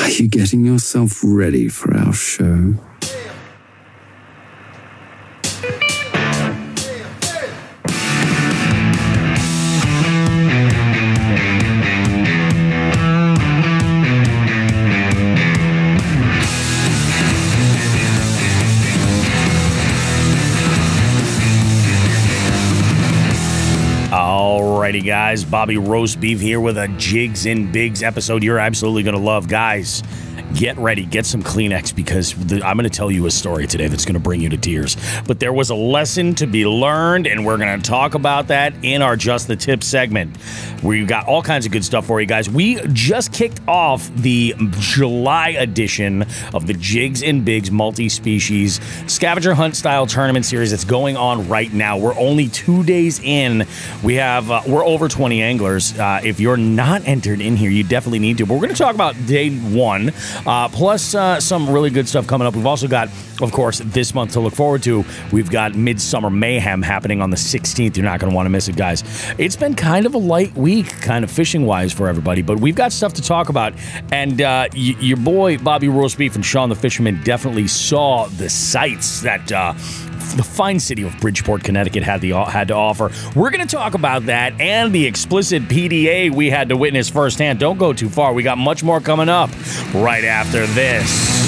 Are you getting yourself ready for our show? Alrighty, guys. Bobby Roast Beef here with a Jigs and Bigs episode you're absolutely going to love. Guys, get ready. Get some Kleenex because I'm going to tell you a story today that's going to bring you to tears. But there was a lesson to be learned, and we're going to talk about that in our Just the Tip segment. We've got all kinds of good stuff for you guys. We just kicked off the July edition of the Jigs and Bigs Multi Species Scavenger Hunt style tournament series that's going on right now. We're only 2 days in. We're over 20 anglers. If you're not entered in here, you definitely need to. But we're going to talk about day one, plus some really good stuff coming up. We've also got, of course, this month to look forward to. We've got Midsummer Mayhem happening on the 16th. You're not going to want to miss it, guys. It's been kind of a light week, kind of fishing-wise for everybody, but we've got stuff to talk about. And your boy, Bobby Roast Beef and Sean the Fisherman definitely saw the sights that the fine city of Bridgeport, Connecticut had to offer. We're going to talk about that and the explicit PDA we had to witness firsthand. Don't go too far. We got much more coming up right after this.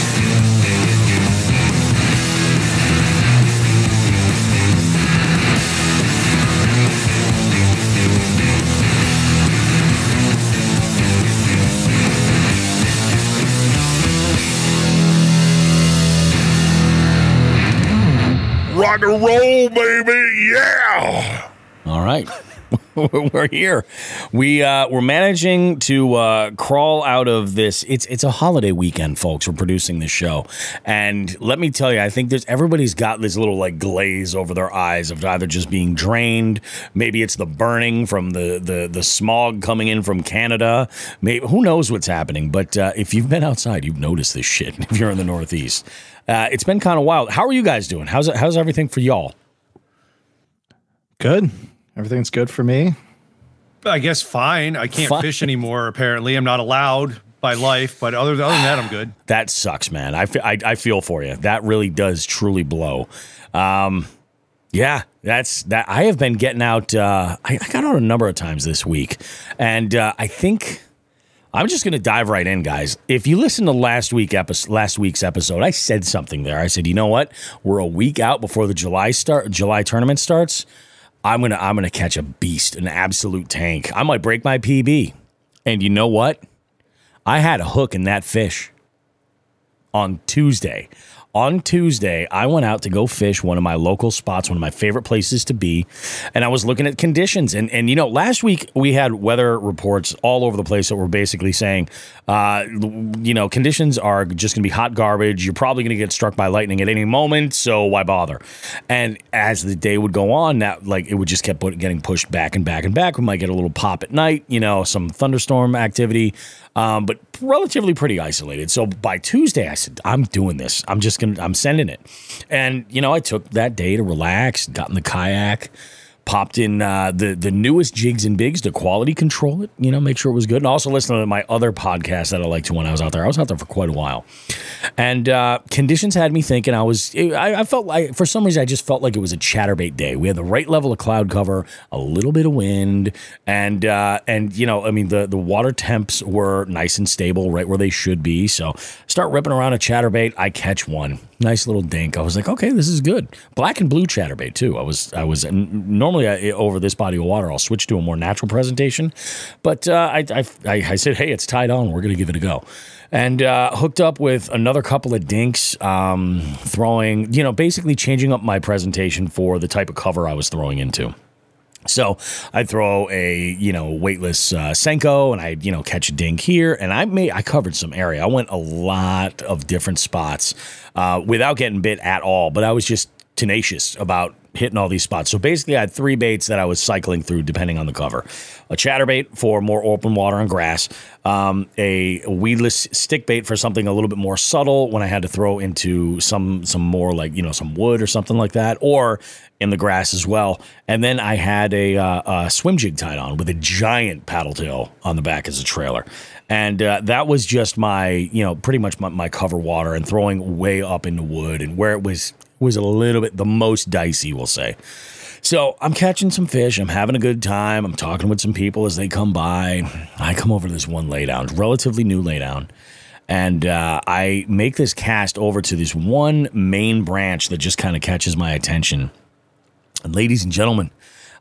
Rock and roll, baby, yeah! All right. We're here. We're managing to crawl out of this. It's a holiday weekend, folks. We're producing this show, and let me tell you, I think everybody's got this little like glaze over their eyes of either just being drained. Maybe it's the burning from the smog coming in from Canada. Maybe who knows what's happening? But if you've been outside, you've noticed this shit. If you're in the Northeast, it's been kind of wild. How are you guys doing? How's everything for y'all? Good. Everything's good for me. I guess fine. I can't fish anymore, apparently. I'm not allowed by life, but other than that, I'm good. That sucks, man. I feel for you. That really does truly blow. Yeah, that's that. I have been getting out. I got out a number of times this week, and I think I'm just going to dive right in, guys. If you listen to last week's episode, I said something there. I said, you know what? We're a week out before the July tournament starts. I'm gonna catch a beast, an absolute tank. I might break my PB. And you know what? I had a hook in that fish on Tuesday. On Tuesday, I went out to go fish one of my local spots, one of my favorite places to be, and I was looking at conditions. And you know, last week we had weather reports all over the place that were basically saying, you know, conditions are just going to be hot garbage. You're probably going to get struck by lightning at any moment, so why bother? And as the day would go on, that like it would just keep getting pushed back and back and back. We might get a little pop at night, you know, some thunderstorm activity, but relatively pretty isolated. So by Tuesday, I said, I'm doing this. I'm sending it. And, you know, I took that day to relax, got in the kayak, popped in the newest Jigs and Bigs to quality control it, you know, make sure it was good. And also listen to my other podcast that I liked when I was out there. I was out there for quite a while. And conditions had me thinking I felt like, for some reason, I just felt like it was a chatterbait day. We had the right level of cloud cover, a little bit of wind, and you know, I mean, the water temps were nice and stable, right where they should be. So start ripping around a chatterbait. I catch one. Nice little dink. I was like, okay, this is good. Black and blue chatterbait too. I was normally over this body of water, I'll switch to a more natural presentation, but I said, hey, it's tied on. We're gonna give it a go, and hooked up with another couple of dinks, throwing, you know, basically changing up my presentation for the type of cover I was throwing into. So I'd throw a, you know, weightless Senko, and I'd, you know, catch a dink here, and I covered some area. I went a lot of different spots without getting bit at all, but I was just tenacious about hitting all these spots. So basically I had 3 baits that I was cycling through depending on the cover. A chatterbait for more open water and grass, a weedless stick bait for something a little bit more subtle when I had to throw into some more like, some wood or something like that, or in the grass as well. And then I had a swim jig tied on with a giant paddle tail on the back as a trailer. And that was just my, pretty much my cover water, and throwing way up into wood, and where it was a little bit the most dicey, we'll say. So I'm catching some fish. I'm having a good time. I'm talking with some people as they come by. I come over to this one laydown, relatively new laydown. And I make this cast over to this one main branch that just kind of catches my attention. And ladies and gentlemen,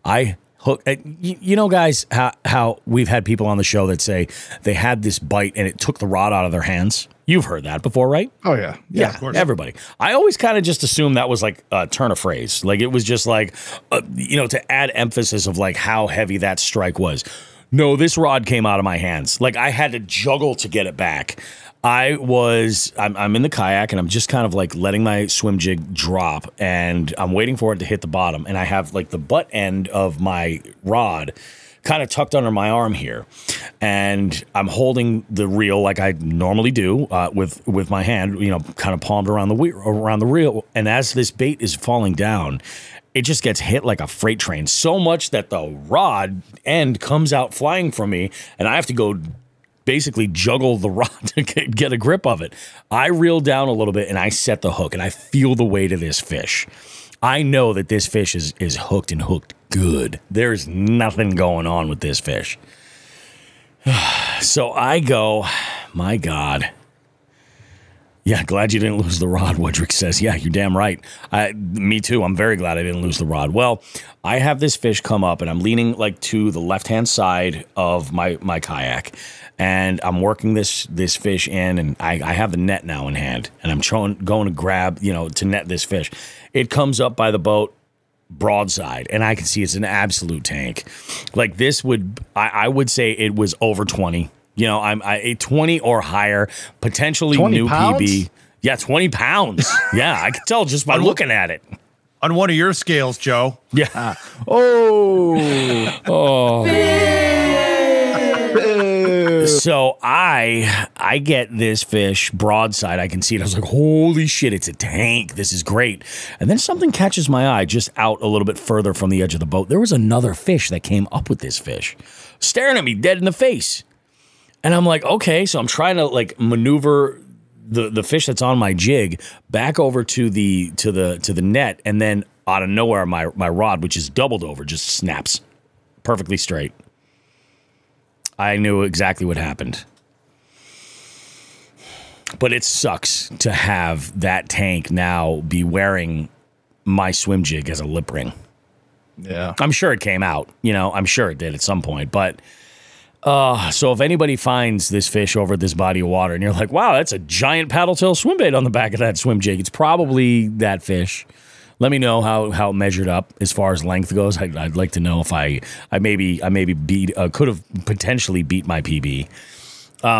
I hook. Guys, how we've had people on the show that say they had this bite and it took the rod out of their hands. You've heard that before, right? Oh, yeah. Yeah, of course. Everybody. I always kind of just assumed that was like a turn of phrase. Like it was just like, to add emphasis of like how heavy that strike was. No, this rod came out of my hands. Like I had to juggle to get it back. I'm in the kayak and I'm just kind of like letting my swim jig drop, and I'm waiting for it to hit the bottom. And I have like the butt end of my rod kind of tucked under my arm here, and I'm holding the reel like I normally do with my hand, kind of palmed around the reel. And as this bait is falling down, it just gets hit like a freight train, so much that the rod end comes out flying from me, and I have to go basically juggle the rod to get a grip of it. I reel down a little bit and I set the hook, and I feel the weight of this fish. I know that this fish is hooked, and hooked good. There's nothing going on with this fish. So I go, my God. Yeah, glad you didn't lose the rod, Woodrick says. Yeah, you're damn right. Me too. I'm very glad I didn't lose the rod. Well, I have this fish come up, and I'm leaning like to the left-hand side of my kayak, and I'm working this fish in, and I have the net now in hand, and I'm going to grab, to net this fish. It comes up by the boat broadside, and I can see it's an absolute tank. Like this I would say it was over 20. I'm 20 or higher, potentially 20 new pounds? PB. Yeah, 20 pounds. Yeah, I could tell just by looking at it. On one of your scales, Joe. Yeah. So I get this fish broadside. I can see it. I was like, holy shit, it's a tank. This is great. And then something catches my eye just out a little bit further from the edge of the boat. There was another fish that came up with this fish, staring at me dead in the face. And I'm like, okay, so I'm trying to like maneuver the fish that's on my jig back over to the net, and then out of nowhere my rod, which is doubled over, just snaps perfectly straight. I knew exactly what happened. But it sucks to have that tank now be wearing my swim jig as a lip ring. Yeah. I'm sure it came out. I'm sure it did at some point, but so if anybody finds this fish over this body of water and you're like, wow, that's a giant paddle tail swim bait on the back of that swim jig, it's probably that fish. Let me know how it measured up as far as length goes. I'd like to know if I maybe could have potentially beat my PB.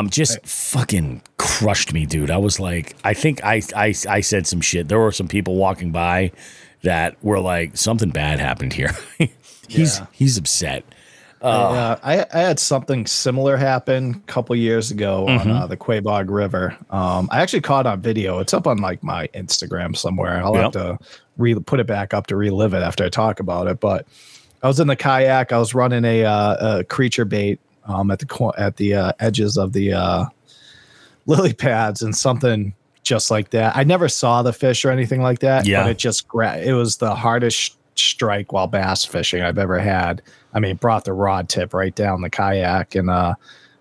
Just fucking crushed me, dude. I was like, I think I said some shit. There were some people walking by that were like, something bad happened here. He's upset. I had something similar happen a couple years ago on the Quabog River. I actually caught it on video. It's up on like my Instagram somewhere. I'll have to put it back up to relive it after I talk about it. But I was in the kayak. I was running a creature bait at the edges of the lily pads, and something just like that. I never saw the fish or anything like that. Yeah. But it just it was the hardest strike while bass fishing I've ever had. I mean, it brought the rod tip right down the kayak, and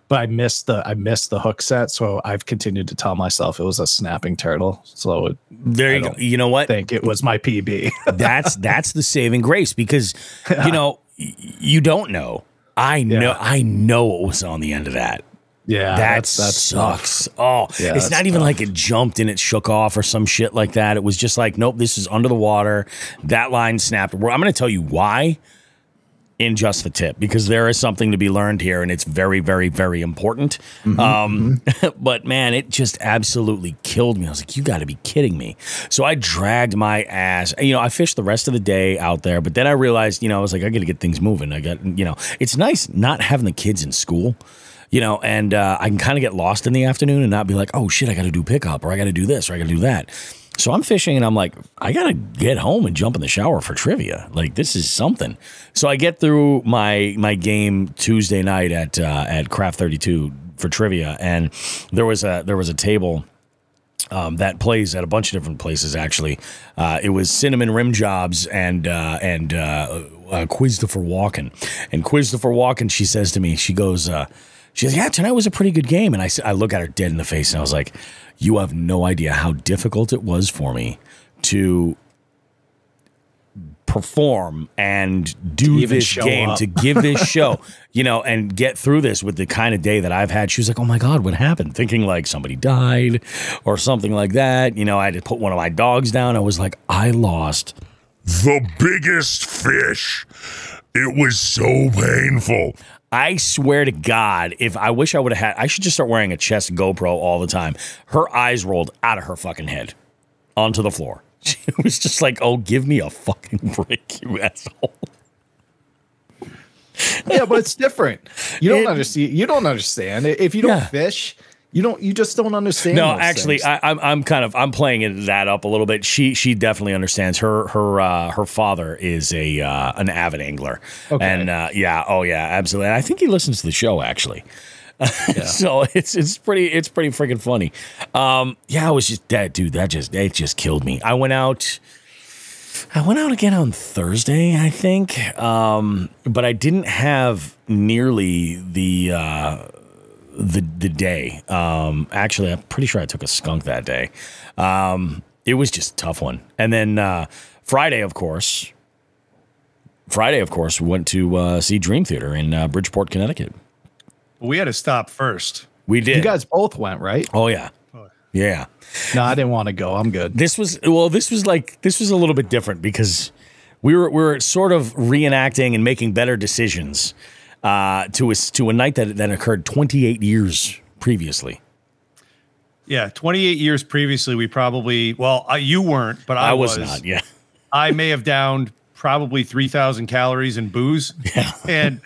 but I missed the hook set, so I've continued to tell myself it was a snapping turtle. So there you go. You know what? I think it was my PB. that's the saving grace, because you don't know. I know what was on the end of that. Yeah, that sucks. Oh, yeah, it's not even like it jumped and it shook off or some shit like that. It was just like, nope, this is under the water. That line snapped. I'm going to tell you why. in just the tip, because there is something to be learned here, and it's very, very, very important. But man, it just absolutely killed me. I was like, you got to be kidding me. So I dragged my ass. You know, I fished the rest of the day out there, but then I realized, you know, I was like, I got to get things moving. I got, you know, it's nice not having the kids in school, you know, and I can kind of get lost in the afternoon and not be like, oh shit, I got to do pickup, or I got to do this, or I got to do that. So I'm fishing and I'm like, I got to get home and jump in the shower for trivia. Like, this is something. So I get through my game Tuesday night at Craft 32 for trivia, and there was a table that plays at a bunch of different places, actually. It was Cinnamon Rim Jobs and Christopher Walken. And Christopher Walken, she says to me, she says, yeah, tonight was a pretty good game. And I look at her dead in the face and I was like, you have no idea how difficult it was for me to perform and do this game, to give this show, you know, and get through this with the kind of day that I've had. She was like, oh my God, what happened? Thinking like somebody died or something like that. You know, I had to put one of my dogs down. I was like, I lost the biggest fish. It was so painful. I swear to God, if I wish I would have I should just start wearing a chest GoPro all the time. Her eyes rolled out of her fucking head onto the floor. She was just like, oh, give me a fucking break, you asshole. Yeah, but it's different. You don't understand. You don't understand. If you don't fish, you just don't understand. No, actually, I'm playing that up a little bit. She definitely understands. Her father is an avid angler. Okay. And absolutely. And I think he listens to the show, actually. Yeah. So it's pretty freaking funny. I was just that dude. It just killed me. I went out again on Thursday, I think. But I didn't have nearly the day. Actually, I'm pretty sure I took a skunk that day. It was just a tough one. And then Friday, of course, we went to see Dream Theater in Bridgeport, Connecticut. We had to stop first. We did. You guys both went, right? Oh yeah. Yeah. No, I didn't want to go. I'm good. This was a little bit different because we were sort of reenacting and making better decisions to a night that occurred 28 years previously. Yeah, 28 years previously, we probably, you weren't, but I was not, yeah. I may have downed probably 3,000 calories in booze and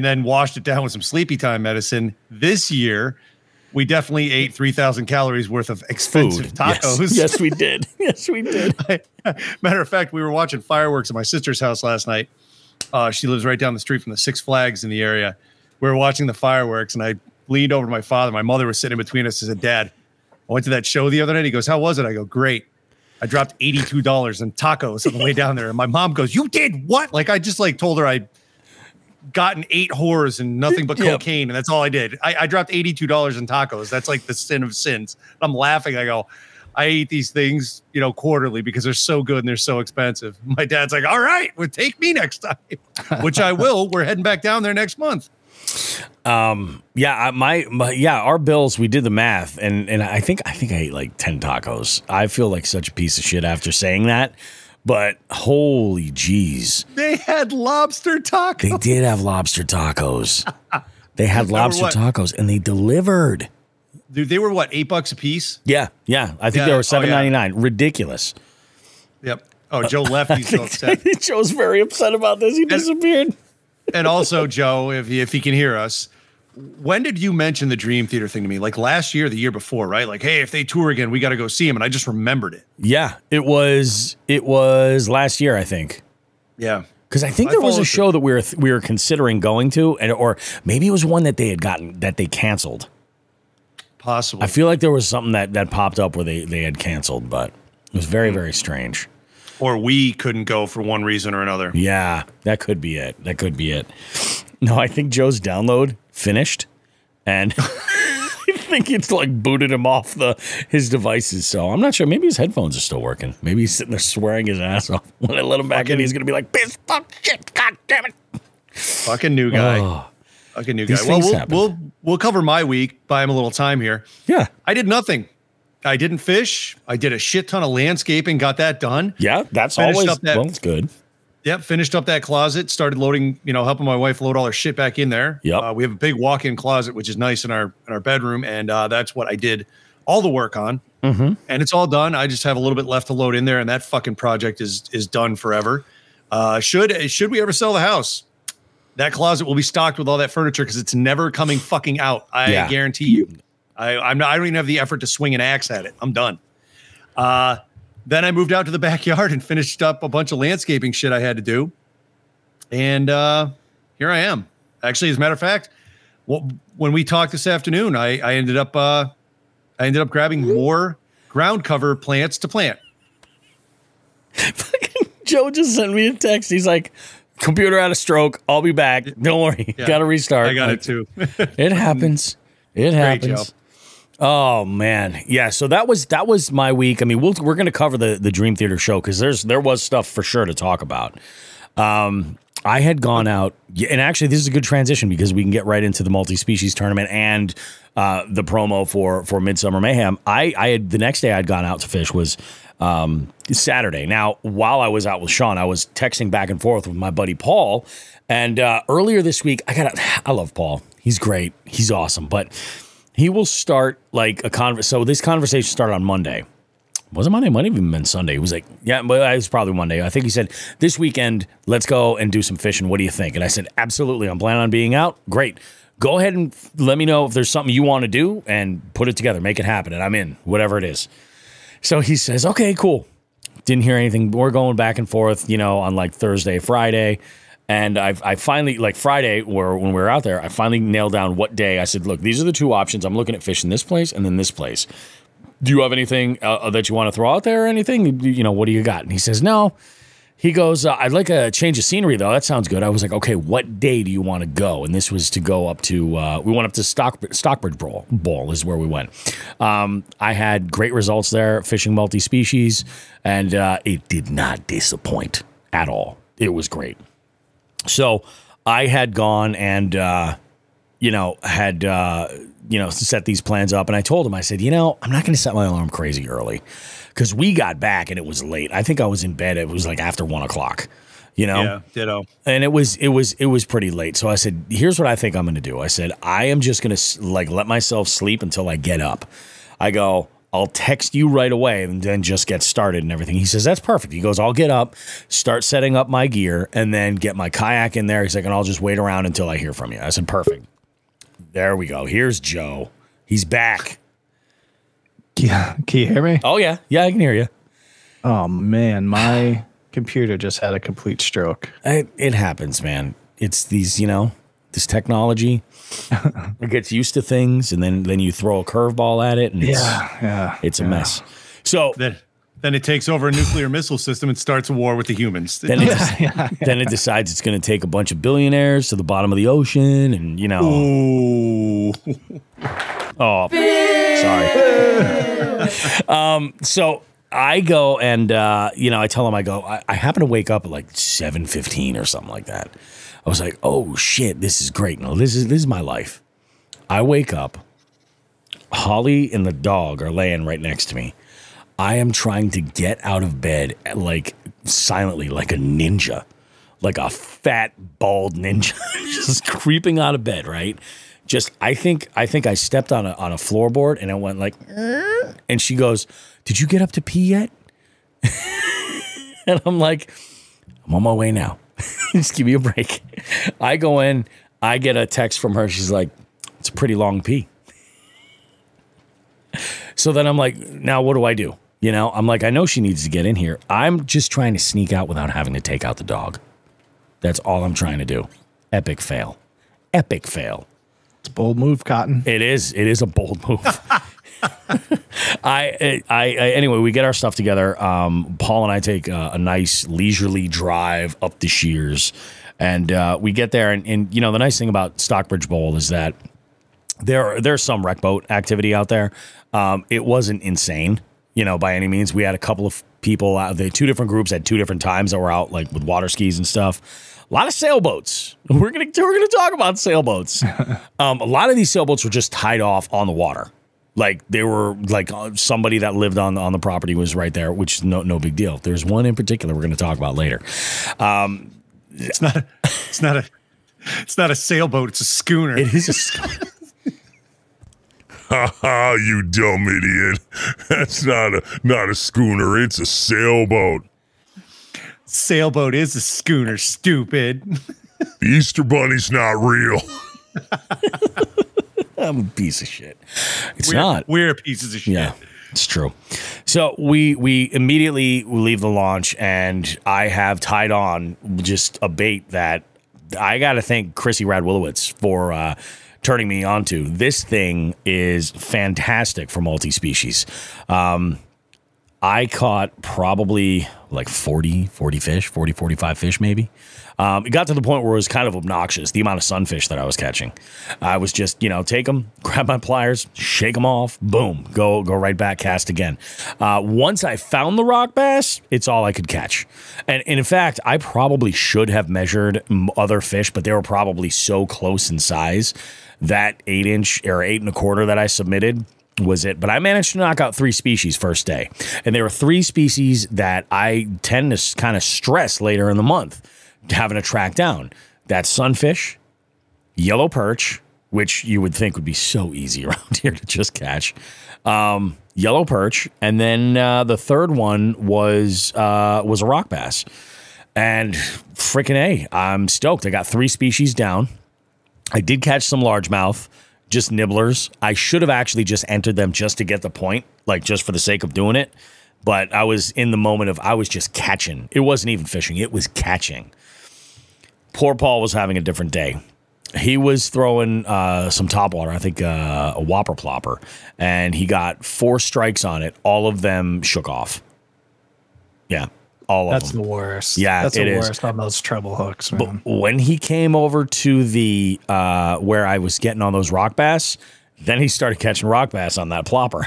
then washed it down with some sleepy time medicine. This year, we definitely ate 3,000 calories worth of expensive tacos. Yes, we did. Yes, we did. Matter of fact, we were watching fireworks at my sister's house last night. She lives right down the street from the Six Flags in the area. We were watching the fireworks, and I leaned over to my father. My mother was sitting in between us and said, Dad, I went to that show the other night. He goes, how was it? I go, great. I dropped $82 in tacos on the way down there. And my mom goes, you did what? Like, I just told her I'd gotten 8 whores and nothing but cocaine, and that's all I did. I dropped $82 in tacos. That's like the sin of sins. I'm laughing. I go, I eat these things, quarterly because they're so good and they're so expensive. My dad's like, all right, well, take me next time, which I will. We're heading back down there next month. Our bills, we did the math, and I think I ate like 10 tacos. I feel like such a piece of shit after saying that. But holy jeez. They had lobster tacos. They did have lobster tacos. They had lobster tacos, and they delivered. Dude, they were what, $8 a piece? Yeah. I think they were $7.99. Ridiculous. Yep. Oh, Joe left. He's so upset. Joe's very upset about this. He disappeared. And also, Joe, if he can hear us, when did you mention the Dream Theater thing to me? Like last year, the year before, right? Like, hey, if they tour again, we got to go see them. And I just remembered it. Yeah, it was last year, I think. Yeah. Because I think there was a show that we were considering going to, or maybe it was one that they canceled. Possible. I feel like there was something that popped up where they had canceled, but it was very, very strange. Or we couldn't go for one reason or another. Yeah, that could be it. No, I think Joe's download finished, and I think it's like booted him off his devices. So I'm not sure. Maybe his headphones are still working. Maybe he's sitting there swearing his ass off. When I let him back in, he's gonna be like, "Piss, fuck, shit, god damn it!" Fucking new guy. Fucking new guy. Well, we'll cover my week. Buy him a little time here. Yeah, I did nothing. I didn't fish. I did a shit ton of landscaping. Got that done. Yeah, that's always that's good. Yep. Finished up that closet, started loading, helping my wife load all her shit back in there. Yep. We have a big walk-in closet, which is nice in our bedroom. And that's what I did all the work on. Mm-hmm. And it's all done. I just have a little bit left to load in there. And that fucking project is done forever. Should we ever sell the house, that closet will be stocked with all that furniture because it's never coming fucking out. I guarantee you. I don't even have the effort to swing an axe at it. I'm done. Then I moved out to the backyard and finished up a bunch of landscaping shit I had to do. And here I am. Actually, as a matter of fact, when we talked this afternoon, I ended up grabbing more ground cover plants to plant. Joe just sent me a text. He's like, computer had a stroke. I'll be back. Don't worry. Yeah, Got to restart. I got it too. It happens. It happens. Great job. Oh man, yeah. So that was my week. I mean, we're going to cover the Dream Theater show because there was stuff for sure to talk about. I had gone out, and actually, this is a good transition because we can get right into the Multi Species tournament and the promo for Midsummer Mayhem. I had the next day I'd gone out to fish was Saturday. Now, while I was out with Sean, I was texting back and forth with my buddy Paul, and earlier this week I love Paul. He's great. He's awesome, but he will start like a conversation. So this conversation started on Monday. Was it Monday? It might have even been Sunday. He was like, yeah, but it was probably Monday. I think he said, this weekend, let's go and do some fishing. What do you think? And I said, absolutely. I'm planning on being out. Great. Go ahead and let me know if there's something you want to do and put it together. Make it happen. And I'm in, whatever it is. So he says, okay, cool. Didn't hear anything. We're going back and forth, on like Thursday, Friday. And I finally, like Friday, when we were out there, I finally nailed down what day. I said, look, these are the two options. I'm looking at fishing this place and then this place. Do you have anything that you want to throw out there or anything? What do you got? And he says, no. He goes, I'd like a change of scenery, though. That sounds good. I was like, okay, what day do you want to go? And this was to go up to, we went up to Stockbridge Bowl is where we went. I had great results there, fishing multi-species, and it did not disappoint at all. It was great. So I had gone and, set these plans up. And I told him, I said, I'm not going to set my alarm crazy early because we got back and it was late. I think I was in bed. It was like after 1 o'clock, Yeah, ditto. And it was pretty late. So I said, here's what I think I'm going to do. I said, I am just going to let myself sleep until I get up. I go, I'll text you right away and then just get started and everything. He says, that's perfect. He goes, I'll get up, start setting up my gear, and then get my kayak in there. He's like, and I'll just wait around until I hear from you. I said, perfect. There we go. Here's Joe. He's back. Yeah. Can you hear me? Oh, yeah. Yeah, I can hear you. Oh, man. My computer just had a complete stroke. It happens, man. It's these, this technology. It gets used to things, and then you throw a curveball at it, and it's a mess. So then it takes over a nuclear missile system and starts a war with the humans. Then it decides it's going to take a bunch of billionaires to the bottom of the ocean, and Ooh. Oh, sorry. So I go and I tell him, I happen to wake up at like 7:15 or something like that. I was like, oh shit, this is great. No, this is my life. I wake up. Holly and the dog are laying right next to me. I am trying to get out of bed like silently, like a ninja, like a fat, bald ninja, just creeping out of bed, right? Just, I think I stepped on a floorboard and it went like, and she goes, did you get up to pee yet? And I'm like, I'm on my way now. Just give me a break. I go in, I get a text from her. She's like, it's a pretty long pee. So then I'm like, now what do I do? I'm like, I know she needs to get in here. I'm just trying to sneak out without having to take out the dog. That's all I'm trying to do. Epic fail. Epic fail. It's a bold move, Cotton. It is. It is a bold move. Anyway, we get our stuff together. Paul and I take a nice leisurely drive up the Shears, and we get there. And the nice thing about Stockbridge Bowl is that there's some wreck boat activity out there. It wasn't insane, by any means. We had a couple of people out there, two different groups at two different times that were out like with water skis and stuff. A lot of sailboats. We're gonna talk about sailboats. A lot of these sailboats were just tied off on the water. Like they were like somebody that lived on the property was right there, which is no big deal. There's one in particular we're going to talk about later. It's not a sailboat. It's a schooner. It is a schooner. Ha ha, you dumb idiot. That's not a schooner. It's a sailboat. Sailboat is a schooner, stupid. The Easter Bunny's not real. I'm a piece of shit. It's not. We're pieces of shit. Yeah, it's true. So we immediately leave the launch, and I have tied on just a bait that I got to thank Chrissy Radwilowitz for turning me onto. This thing is fantastic for multi-species. I caught probably like 40 fish, 45 fish maybe. It got to the point where it was kind of obnoxious, the amount of sunfish that I was catching. I was just, take them, grab my pliers, shake them off, boom, go right back, cast again. Once I found the rock bass, it's all I could catch. And in fact, I probably should have measured other fish, but they were probably so close in size that 8-inch or 8 1/4 that I submitted was it. But I managed to knock out 3 species first day. And there were 3 species that I tend to kind of stress later in the month, having to track down. That's sunfish, yellow perch, which you would think would be so easy around here to just catch. Yellow perch, and then the third one was a rock bass. And freaking A, I'm stoked. I got 3 species down. I did catch some largemouth, just nibblers. I should have actually just entered them just to get the point, like just for the sake of doing it. But I was in the moment of, I was just catching. It wasn't even fishing. It was catching. Poor Paul was having a different day. He was throwing some topwater, I think a whopper plopper, and he got 4 strikes on it. All of them shook off. Yeah, all of them. That's the worst. Yeah, that's it the is. worst on those treble hooks, man. But when he came over to the where I was getting on those rock bass, then he started catching rock bass on that plopper.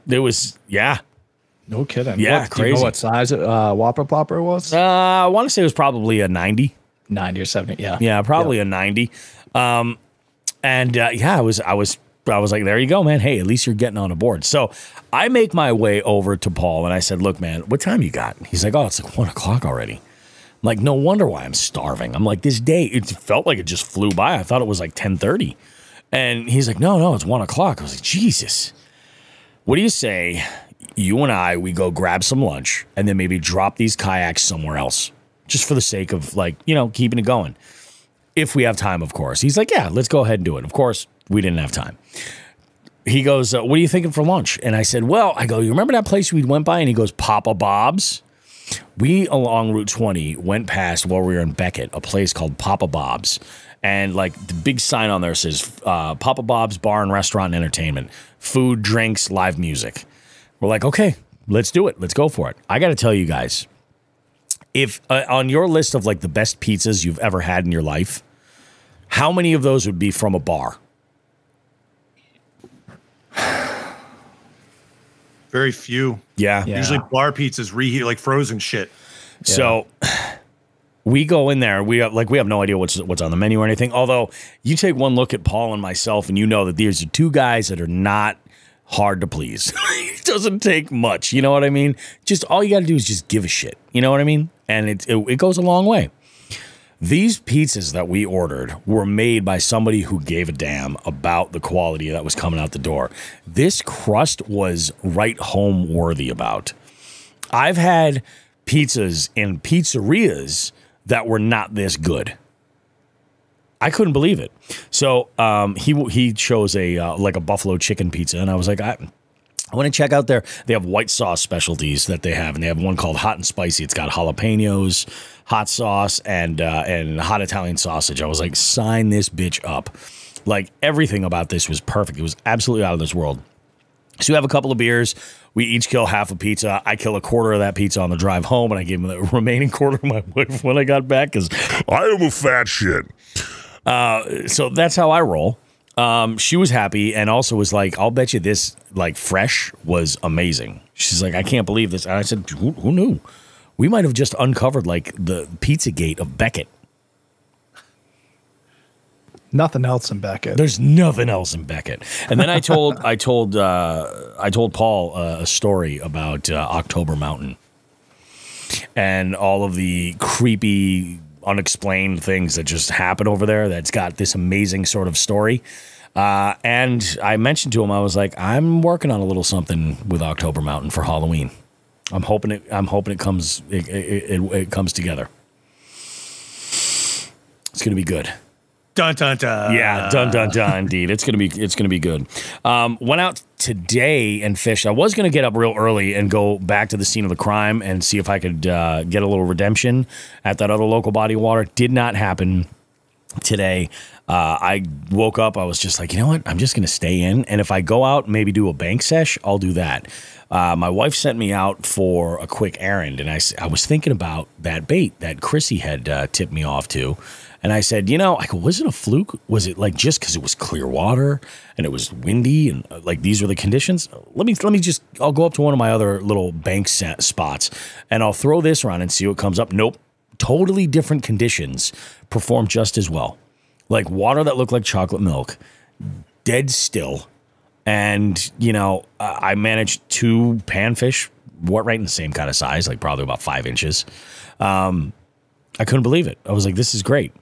It was, No kidding. Yeah, Do you know crazy. what size whopper plopper was? I want to say it was probably a 90. 90 or 70. Yeah. Yeah, probably a 90. I was like, there you go, man. Hey, at least you're getting on a board. So I make my way over to Paul and I said, look, man, what time you got? He's like, oh, it's like 1 o'clock already. I'm like, no wonder why I'm starving. I'm like, this day, it felt like it just flew by. I thought it was like 10:30. And he's like, no, it's 1 o'clock. I was like, Jesus, what do you say? You and I, we go grab some lunch and then maybe drop these kayaks somewhere else just for the sake of keeping it going. If we have time, of course. He's like, yeah, let's go ahead and do it. Of course, we didn't have time. He goes, what are you thinking for lunch? And I said, you remember that place we went by? And he goes, Papa Bob's. We, along Route 20, went past while we were in Beckett, a place called Papa Bob's. And like the big sign on there says, Papa Bob's Bar and Restaurant and Entertainment. Food, drinks, live music. We're like, okay, let's do it. Let's go for it. I got to tell you guys, if on your list of like the best pizzas you've ever had in your life, how many of those would be from a bar? Very few. Yeah. Usually bar pizzas reheat like frozen shit. So we go in there. We have no idea what's on the menu or anything. Although you take one look at Paul and myself, and you know that these are 2 guys that are not hard to please. It doesn't take much. You know what I mean? Just all you got to do is just give a shit. You know what I mean? And it goes a long way. These pizzas that we ordered were made by somebody who gave a damn about the quality that was coming out the door. This crust was right home worthy about. I've had pizzas in pizzerias that were not this good. I couldn't believe it. So he chose a buffalo chicken pizza, and I was like, I want to check out they have white sauce specialties that they have, and they have one called hot and spicy. It's got jalapenos, hot sauce, and hot Italian sausage. I was like, sign this bitch up. Like everything about this was perfect. It was absolutely out of this world. So we have a couple of beers. We each kill half a pizza. I kill a quarter of that pizza on the drive home, and I gave him the remaining quarter to my wife when I got back because I am a fat shit. So that's how I roll. She was happy and also was like, I'll bet you this like fresh was amazing. She's like, I can't believe this. And I said, who knew? We might have just uncovered like the Pizzagate of Beckett. Nothing else in Beckett. There's nothing else in Beckett. And then I told Paul a story about October Mountain and all of the creepy, unexplained things that just happen over there. That's got this amazing sort of story. And I mentioned to him, I was like, I'm working on a little something with October Mountain for Halloween. I'm hoping it comes together. It's gonna be good. Dun dun dun. Yeah, dun dun dun. Indeed, it's gonna be good. Went out today and fished. I was gonna get up real early and go back to the scene of the crime and see if I could get a little redemption at that other local body of water. Did not happen today. I woke up. I was just like, you know what? I'm just gonna stay in, and if I go out, maybe do a bank sesh, I'll do that. My wife sent me out for a quick errand, and I was thinking about that bait that Chrissy had tipped me off to. And I said, was it a fluke? Was it like just because it was clear water and it was windy and like these were the conditions? I'll go up to one of my other little bank spots and I'll throw this around and see what comes up. Nope. Totally different conditions perform just as well. Like water that looked like chocolate milk, dead still. And, I managed 2 panfish, right in the same kind of size, like probably about 5 inches. I couldn't believe it. I was like, this is great.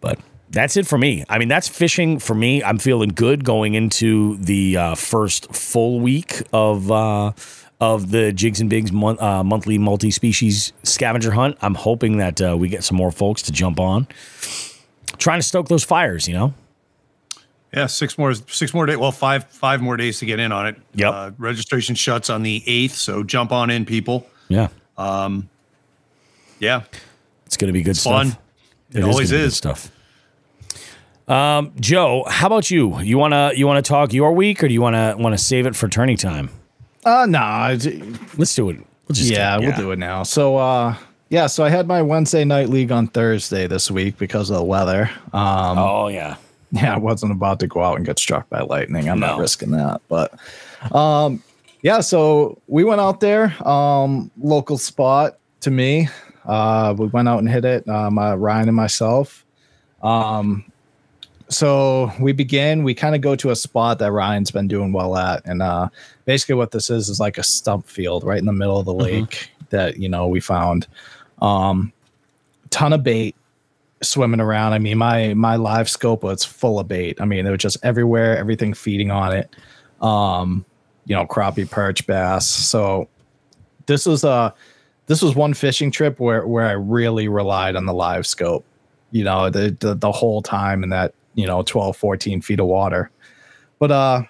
But that's it for me. I mean, that's fishing for me. I'm feeling good going into the first full week of the Jigs and Bigs monthly multi-species scavenger hunt. I'm hoping that we get some more folks to jump on. Trying to stoke those fires, Yeah, 6 more days. Well, five more days to get in on it. Yep. Registration shuts on the 8th, so jump on in, people. Yeah. Yeah. It's going to be good fun. Stuff. It always is. Stuff. Joe, how about you? You wanna talk your week, or do you wanna save it for tourney time? No. Let's do it. We'll do it now. So so I had my Wednesday night league on Thursday this week because of the weather. Yeah, I wasn't about to go out and get struck by lightning. I'm not risking that. But so we went out there, local spot to me. We went out and hit it, Ryan and myself. So we kind of go to a spot that Ryan's been doing well at. And basically what this is like a stump field right in the middle of the lake that, we found. Ton of bait swimming around. I mean, my live scope was full of bait. I mean, it was just everywhere, everything feeding on it. Crappie, perch, bass. So this was one fishing trip where I really relied on the live scope, the whole time in that, 12, 14 feet of water. But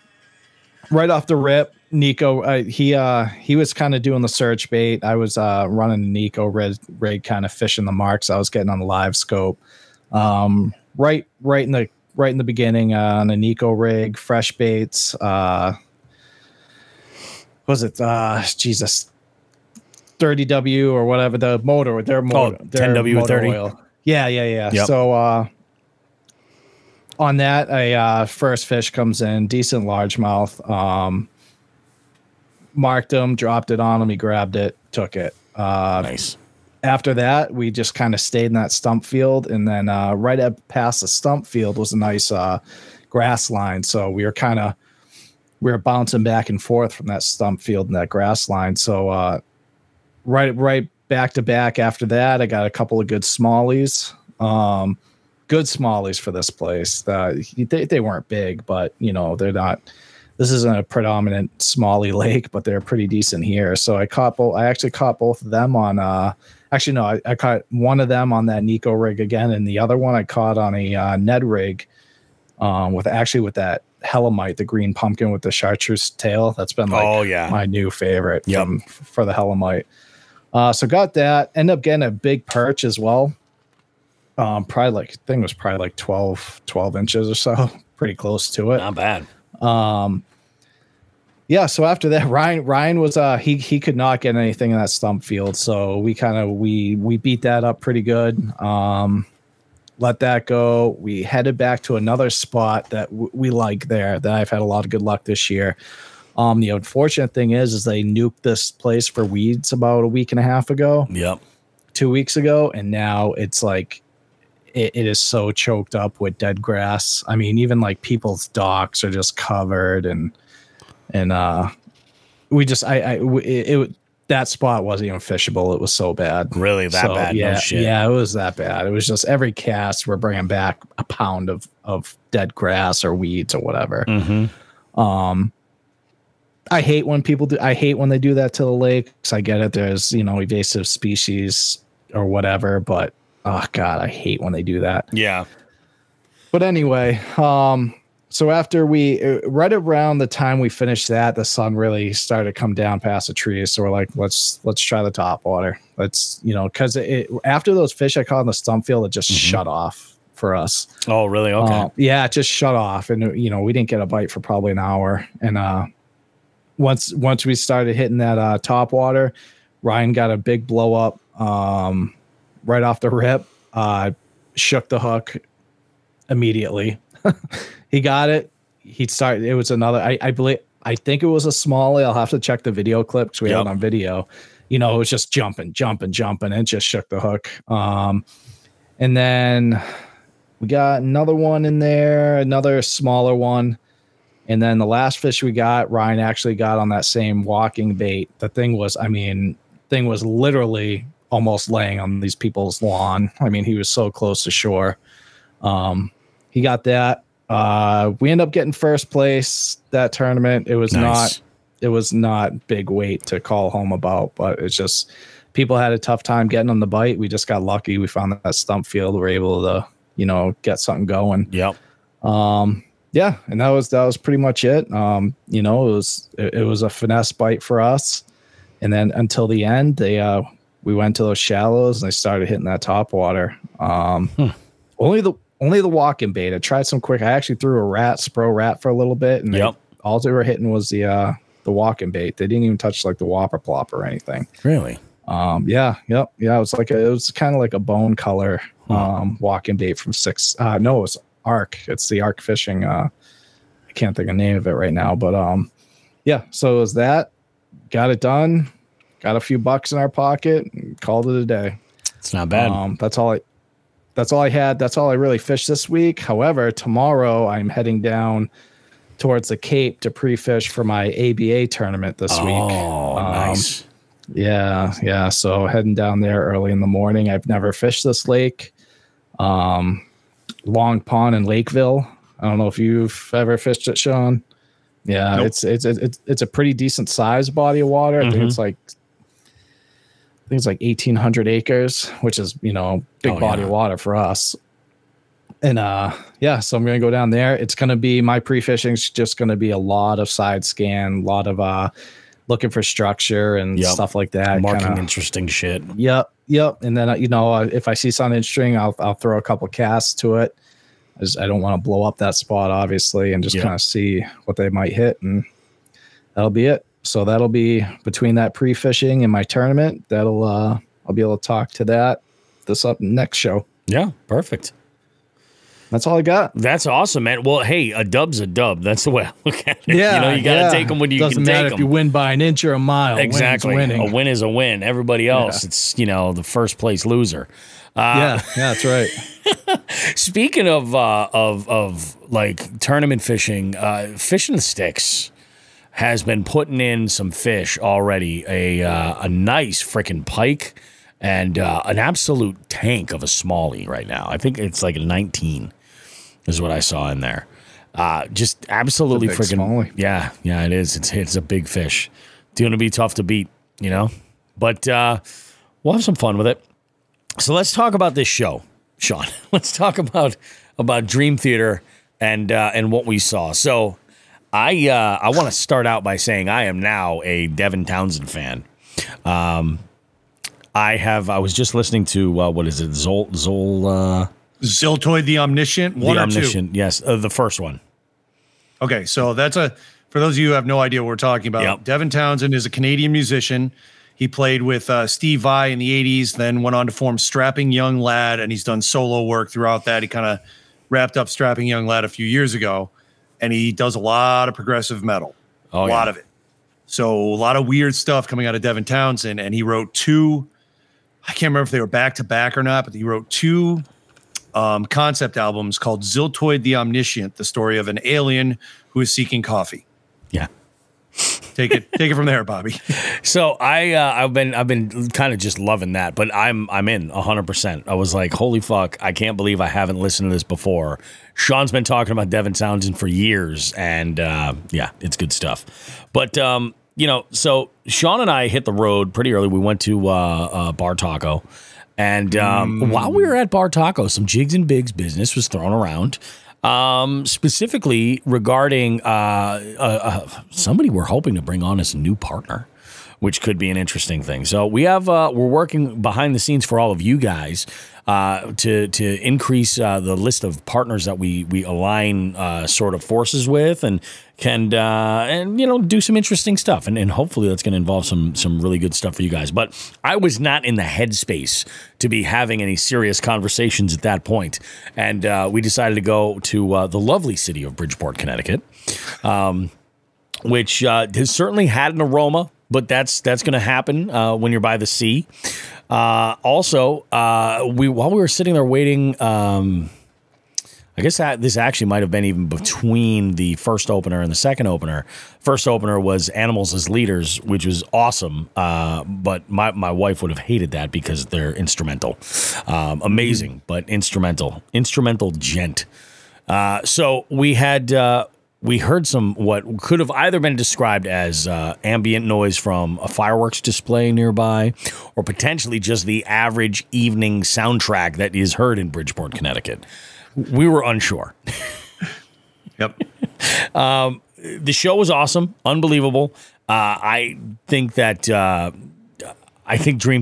right off the rip, Nico, he was kind of doing the search bait. I was running the Nico rig kind of fishing the marks I was getting on the live scope. Right in the beginning on a Nico rig, fresh baits. Was it 30W or whatever, their motor, 10W30 oil. Yeah. Yep. So on that, a first fish comes in, decent largemouth. Marked him, dropped it on him, he grabbed it, took it. Nice. After that, we just kind of stayed in that stump field, and then right up past the stump field was a nice grass line. So we were bouncing back and forth from that stump field and that grass line. So right back to back after that, I got a couple of good smallies. Good smallies for this place. They weren't big, but they're not. This isn't a predominant smallie lake, but they're pretty decent here. So I actually caught both of them on. I caught one of them on that Nico rig again, and the other one I caught on a Ned rig, with that Helamite, the green pumpkin with the chartreuse tail. That's been my new favorite for the Helamite. So got that. Ended up getting a big perch as well. Probably like 12 inches or so, pretty close to it. Not bad. So after that, Ryan was he could not get anything in that stump field, so we beat that up pretty good. Let that go. We headed back to another spot that we like there, that I've had a lot of good luck this year. The unfortunate thing is they nuked this place for weeds about a week and a half ago. Yep. 2 weeks ago, and now it's like it is so choked up with dead grass. I mean, even like people's docks are just covered, and we just that spot wasn't even fishable. It was so bad. Really that bad? Yeah, no shit. Yeah, it was that bad. It was just every cast we're bringing back a pound of dead grass or weeds or whatever. I hate when people do. I hate when they do that to the lakes. I get it. There's invasive species or whatever, but oh god, I hate when they do that. Yeah. But anyway, so after right around the time we finished that, the sun really started to come down past the trees. So we're like, let's try the top water. Let's, because after those fish I caught in the stump field, it just shut off for us. Oh, really? Okay. Yeah, it just shut off, and we didn't get a bite for probably an hour. And once we started hitting that top water, Ryan got a big blow up right off the rip. Shook the hook immediately. He got it. It was another. I think it was a smallie. I'll have to check the video clip because we had it on video. It was just jumping, and it just shook the hook. And then we got another one in there, another smaller one. And then the last fish we got, Ryan actually got on that same walking bait. The thing was literally almost laying on these people's lawn. I mean, he was so close to shore. He got that. We ended up getting first place that tournament. It was not big weight to call home about, but it's just people had a tough time getting on the bite. We just got lucky. We found that stump field. We were able to, get something going. Yep. Yeah, and that was pretty much it. It was a finesse bite for us, and then until the end, we went to those shallows and they started hitting that top water. Only the walking bait. I tried some quick. I actually threw a spro rat for a little bit, and all they were hitting was the walking bait. They didn't even touch like the whopper plop or anything. Really? Yeah. It was kind of like a bone color walking bait from six. No, it was Arc. It's the Arc Fishing. I can't think of the name of it right now, but so it was that. Got it done. Got a few bucks in our pocket and called it a day. It's not bad. That's all I had. That's all I really fished this week. However, tomorrow I'm heading down towards the Cape to pre-fish for my ABA tournament this week. Oh, nice. Yeah. So heading down there early in the morning. I've never fished this lake. Long Pond in Lakeville. I don't know if you've ever fished it, Sean. Yeah, nope. It's a pretty decent sized body of water. I think it's like 1,800 acres, which is big body of water for us. And so I'm gonna go down there. It's gonna be my pre-fishing is just gonna be a lot of side scan, a lot of looking for structure and stuff like that. Marking interesting shit. Yep. And then if I see something interesting, I'll throw a couple casts to it. I don't want to blow up that spot, obviously, and just kind of see what they might hit, and that'll be it. So that'll be between that pre-fishing and my tournament. I'll be able to talk to that this up next show. Yeah, perfect. That's all I got. That's awesome, man. Well, hey, a dub's a dub. That's the way I look at it. Yeah, you got to take them when you Doesn't can take them. matter if you win by an inch or a mile. Exactly. A win is a win. Everybody else, it's the first place loser. Yeah, that's right. Speaking of like tournament fishing, Fishing the Sticks has been putting in some fish already. A nice freaking pike and an absolute tank of a smallie right now. I think it's like a 19 is what I saw in there. Just absolutely freaking smallie. Yeah, it is. It's a big fish. It's going to be tough to beat, but we'll have some fun with it. So let's talk about this show, Sean. Let's talk about Dream Theater and what we saw. So I want to start out by saying I am now a Devin Townsend fan. I was just listening to what is it, Zoltoid the Omniscient? One the or Omniscient, two? yes, the first one. Okay, so for those of you who have no idea what we're talking about, Yep. Devin Townsend is a Canadian musician. He played with Steve Vai in the 80s, then went on to form Strapping Young Lad, and he's done solo work throughout that. He kind of wrapped up Strapping Young Lad a few years ago, and he does a lot of progressive metal, a lot of it. So a lot of weird stuff coming out of Devin Townsend, and he wrote two, I can't remember if they were back-to-back or not, but he wrote two concept albums called Ziltoid the Omniscient, the story of an alien who is seeking coffee. Yeah. Take it from there, Bobby. So I've been kind of just loving that, but I'm in 100%. I was like, holy fuck, I can't believe I haven't listened to this before. Sean's been talking about Devin Townsend for years, and yeah, it's good stuff. But so Sean and I hit the road pretty early. We went to Bar Taco, and while we were at Bar Taco, some Jigs and Bigs business was thrown around. Specifically regarding somebody we're hoping to bring on as a new partner, which could be an interesting thing. So we have we're working behind the scenes for all of you guys to increase the list of partners that we align sort of forces with and can do some interesting stuff, and hopefully that's going to involve some really good stuff for you guys. But I was not in the headspace to be having any serious conversations at that point, and we decided to go to the lovely city of Bridgeport, Connecticut, which has certainly had an aroma, but that's going to happen when you're by the sea. Also, while we were sitting there waiting, I guess this actually might have been even between the first opener and the second opener. First opener was Animals as Leaders, which was awesome, but my wife would have hated that because they're instrumental. Amazing, but instrumental gent. So we heard some what could have either been described as ambient noise from a fireworks display nearby, or potentially just the average evening soundtrack that is heard in Bridgeport, Connecticut. We were unsure. Yep. The show was awesome, unbelievable. I think Dream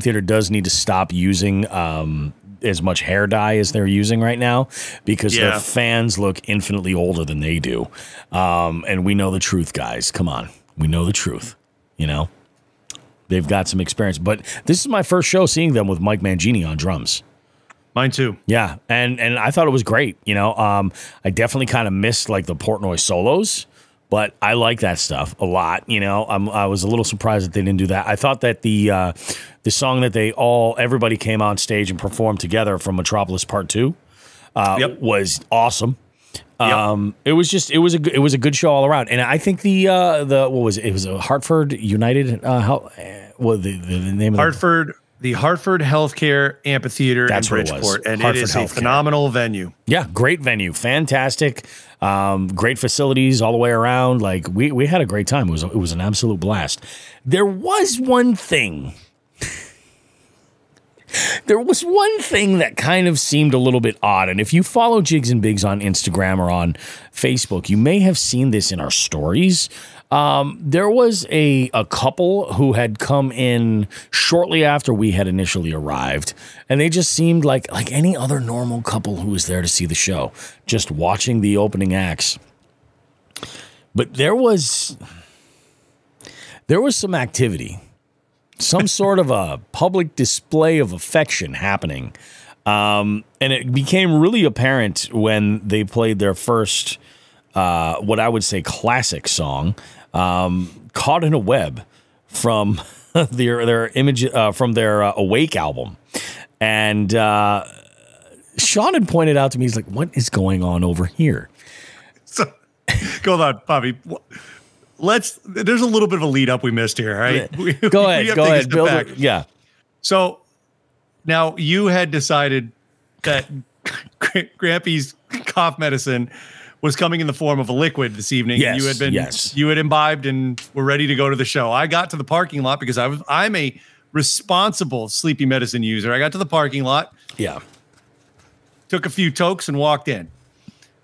Theater does need to stop using as much hair dye as they're using right now, because their fans look infinitely older than they do. And we know the truth, guys. Come on. We know the truth. They've got some experience. But this is my first show seeing them with Mike Mangini on drums. Mine too. Yeah, and I thought it was great. I definitely kind of missed like the Portnoy solos, but I like that stuff a lot. I was a little surprised that they didn't do that. I thought that the song that everybody came on stage and performed together from Metropolis Part 2 was awesome. It was a good show all around, and I think the what was it? It was a Hartford United. The name of Hartford. The Hartford Healthcare Amphitheater in Bridgeport, and Hartford it is a Healthcare. phenomenal venue. Yeah, great venue, fantastic, great facilities all the way around. Like we had a great time. It was an absolute blast. There was one thing. That kind of seemed a little bit odd, and if you follow Jigs and Bigs on Instagram or on Facebook, you may have seen this in our stories. There was a couple who had come in shortly after we had initially arrived, and they just seemed like any other normal couple who was there to see the show, just watching the opening acts. But there was some activity, some sort of a public display of affection happening, and it became really apparent when they played their first, what I would say, classic song. Caught in a Web from their image from their Awake album, and Sean had pointed out to me, he's like, "What is going on over here?" So, go on, Bobby. There's a little bit of a lead up we missed here, right? Go ahead, build it. Yeah. So now you had decided that Grampy's cough medicine was coming in the form of a liquid this evening. Yes, and you had imbibed and were ready to go to the show. I got to the parking lot because I'm a responsible sleepy medicine user. I got to the parking lot. Yeah. Took a few tokes and walked in.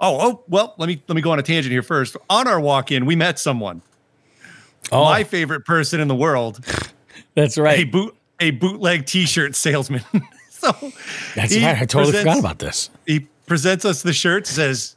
Oh, well, let me go on a tangent here first. On our walk in, we met someone. Oh. My favorite person in the world. That's right. A bootleg t-shirt salesman. So that's right. I totally forgot about this. He presents us the shirt, says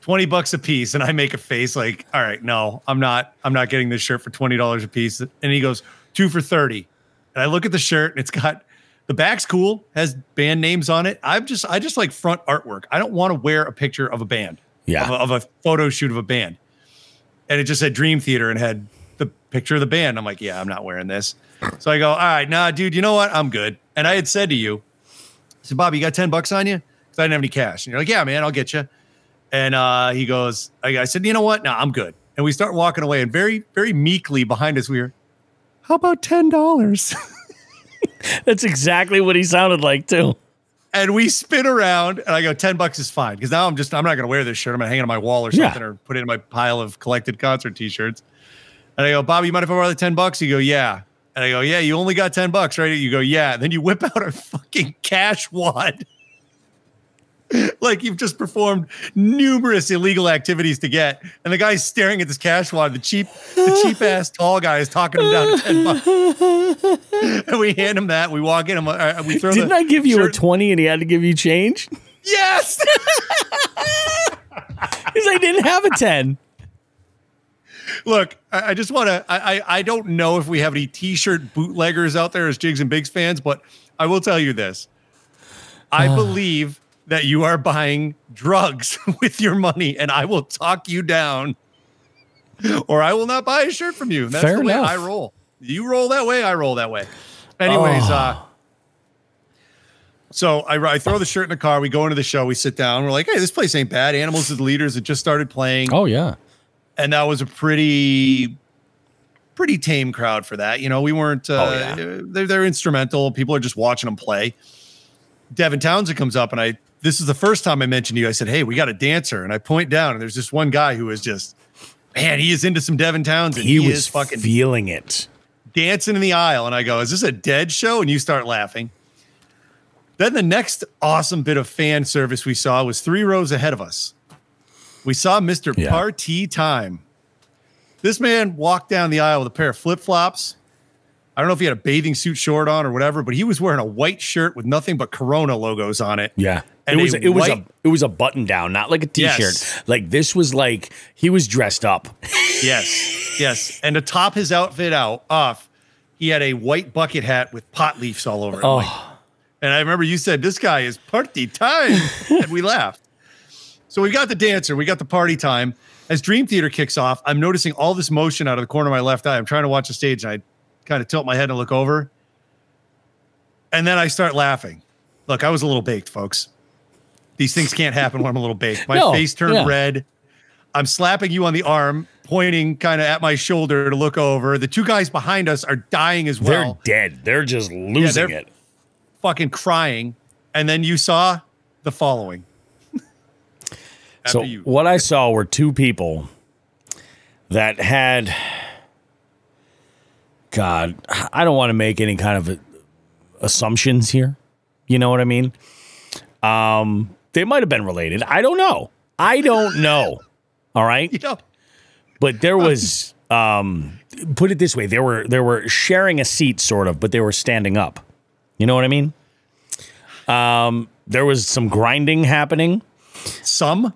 $20 a piece, and I make a face like, all right, no, I'm not getting this shirt for $20 a piece. And he goes, 2 for $30. And I look at the shirt, and it's got the back's cool, has band names on it. I just like front artwork. I don't want to wear a picture of a band, of a photo shoot of a band. And it just said Dream Theater and had the picture of the band. I'm like, yeah, I'm not wearing this. So I go, all right, nah, dude, you know what? I'm good. And I had said to you, I said, Bobby, you got $10 on you? because I didn't have any cash. And you're like, yeah, man, I'll get you. And he goes, I said, you know what? No, I'm good. And we start walking away, and very, very meekly behind us, we hear, how about $10? That's exactly what he sounded like too. And we spin around, and I go, $10 is fine. Because now I'm not going to wear this shirt. I'm going to hang it on my wall or something, or put it in my pile of collected concert t-shirts. And I go, Bobby, you mind if I borrow the $10? You go, yeah. And I go, yeah, you only got $10, right? You go, yeah. And then you whip out a fucking cash wad. Like you've just performed numerous illegal activities to get. And the guy's staring at this cash wad. The cheap ass tall guy is talking him down to $10. And we hand him that. We walk in. We throw. Didn't I give you a 20 and he had to give you change? Yes. Because I didn't have a 10. Look, I just want to. I don't know if we have any t-shirt bootleggers out there as Jigs and Bigs fans, but I will tell you this. I believe that you are buying drugs with your money, and I will talk you down, or I will not buy a shirt from you. That's Fair the way enough. I roll. You roll that way, I roll that way. Anyways, so I throw the shirt in the car. We go into the show. We sit down. We're like, hey, this place ain't bad. Animals is the leaders. It just started playing. Oh, yeah. And that was a pretty tame crowd for that. You know, we weren't, they're instrumental. People are just watching them play. Devin Townsend comes up, and this is the first time I mentioned to you. I said, hey, we got a dancer. And I point down, and there's this one guy who is just, man, he is into some Devin Townsend. He was is fucking feeling it. Dancing in the aisle. And I go, is this a dead show? And you start laughing. Then the next awesome bit of fan service we saw was 3 rows ahead of us. We saw Mr. Party Time. This man walked down the aisle with a pair of flip-flops. I don't know if he had a bathing suit short on or whatever, but he was wearing a white shirt with nothing but Corona logos on it. Yeah. And it was a button down, not like a t-shirt. Yes. Like this was like he was dressed up. Yes. And to top his outfit off, he had a white bucket hat with pot leaves all over it. Oh. And I remember you said, this guy is Party Time. And we laughed. So we got the dancer, we got the Party Time. As Dream Theater kicks off, I'm noticing all this motion out of the corner of my left eye. I'm trying to watch the stage, and I kind of tilt my head and look over. And then I start laughing. Look, I was a little baked, folks. These things can't happen when I'm a little baked. My face turned red. I'm slapping you on the arm, pointing kind of at my shoulder to look over. The 2 guys behind us are dying as well. They're dead. They're just losing it. Fucking crying. And then you saw the following. So what I saw were 2 people that had, God, I don't want to make any kind of assumptions here. You know what I mean? They might have been related. I don't know. All right. You know, but there was, put it this way, they were sharing a seat sort of, but they were standing up. You know what I mean? There was some grinding happening. Some.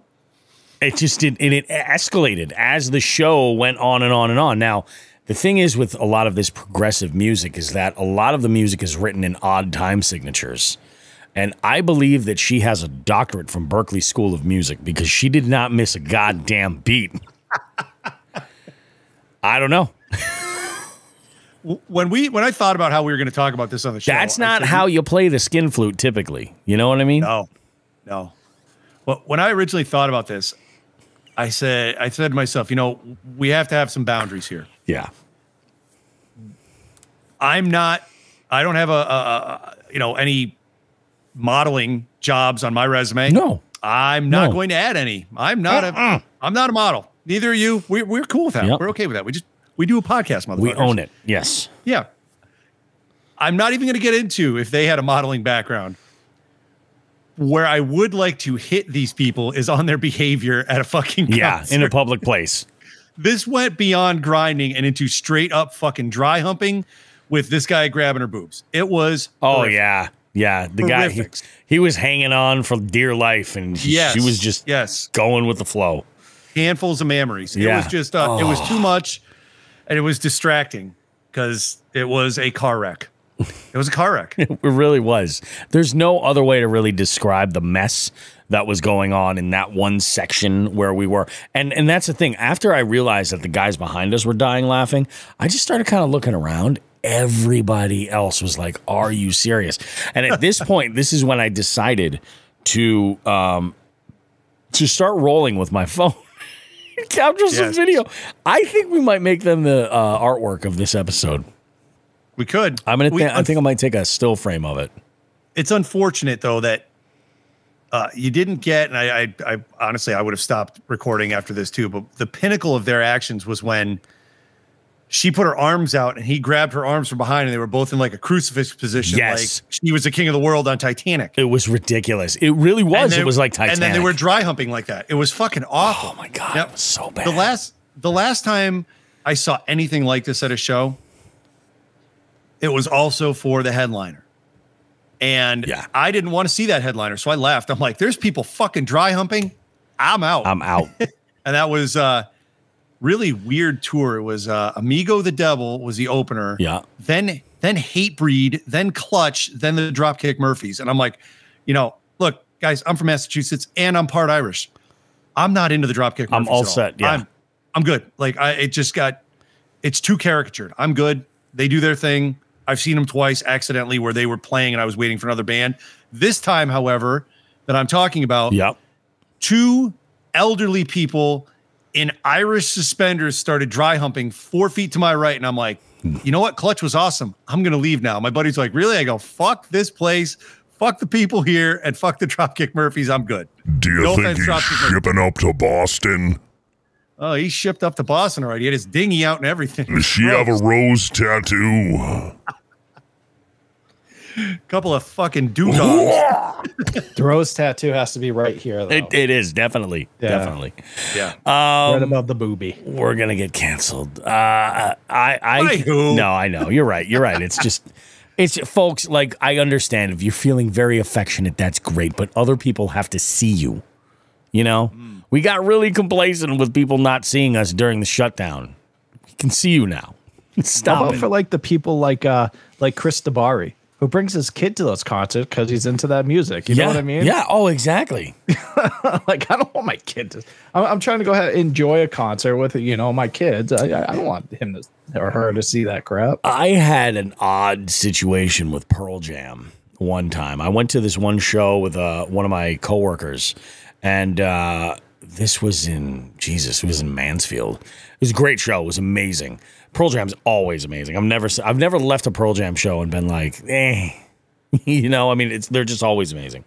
It just did, and it escalated as the show went on and on and on. Now, the thing is with a lot of this progressive music is that a lot of the music is written in odd time signatures. And I believe that she has a doctorate from Berklee School of Music because she did not miss a goddamn beat. I don't know. When I thought about how we were going to talk about this on the show, that's not how you play the skin flute typically. You know what I mean? No. Well, when I originally thought about this, I said to myself, you know, we have to have some boundaries here. Yeah. I don't have any modeling jobs on my resume. No. I'm not going to add any. I'm not a model. Neither are you. We're cool with that. Yep. We're okay with that. We do a podcast, motherfuckers. We own it. Yes. Yeah. I'm not even going to get into if they had a modeling background. Where I would like to hit these people is on their behavior at a fucking concert. Yeah, in a public place. This went beyond grinding and into straight up fucking dry humping with this guy grabbing her boobs. It was horrific. Yeah. The Horrific. guy, he was hanging on for dear life, and she was just going with the flow. Handfuls of memories. Yeah. It was just, it was too much, and it was distracting because it was a car wreck. It was a car wreck. It really was. There's no other way to really describe the mess that was going on in that one section where we were. And that's the thing. After I realized that the guys behind us were dying laughing, I just started kind of looking around. Everybody else was like, are you serious? And at this point, this is when I decided to start rolling with my phone. Capture some video. I think we might make them the artwork of this episode. We could. I think I might take a still frame of it. It's unfortunate though that you didn't get, and I honestly I would have stopped recording after this too. But the pinnacle of their actions was when she put her arms out and he grabbed her arms from behind, and they were both in like a crucifix position. Yes. Like she was the king of the world on Titanic. It was ridiculous. It really was. It was like Titanic. And then they were dry humping like that. It was fucking awful. Oh my God. Yep. It was so bad. The last time I saw anything like this at a show, it was also for the headliner. And I didn't want to see that headliner. So I left. I'm like, there's people fucking dry humping. I'm out. I'm out. And that was really weird tour. It was Amigo the Devil was the opener. Yeah. Then Hatebreed, then Clutch, then the Dropkick Murphys. And I'm like, look, guys, I'm from Massachusetts and I'm part Irish. I'm not into the Dropkick Murphys. I'm all set. Yeah. I'm good. Like it's too caricatured. I'm good. They do their thing. I've seen them twice accidentally where they were playing and I was waiting for another band. This time, however, that I'm talking about, two elderly people in Irish suspenders started dry humping 4 feet to my right. And I'm like, you know what? Clutch was awesome. I'm going to leave now. My buddy's like, really? I go, fuck this place. Fuck the people here and fuck the Dropkick Murphys. I'm good. Do you think he's shipping up to Boston? Oh, he shipped up to Boston already. He had his dinghy out and everything. Does she have a rose tattoo? Couple of fucking doodogs. The rose tattoo has to be right here, though. It is definitely. Yeah. Right above the boobie. We're gonna get canceled. Who? No, I know. You're right. It's folks. Like, I understand if you're feeling very affectionate, that's great. But other people have to see you. We got really complacent with people not seeing us during the shutdown. We can see you now. Stop. How about for like the people like Chris DeBari, who brings his kid to those concerts because he's into that music. You know what I mean? Yeah. Oh, exactly. Like, I don't want my kid to. I'm trying to go ahead and enjoy a concert with my kids. I don't want him or her to see that crap. I had an odd situation with Pearl Jam one time. I went to this one show with one of my coworkers, and this was in it was in Mansfield. It was a great show. It was amazing. Pearl Jam's always amazing. I've never left a Pearl Jam show and been like, they're just always amazing.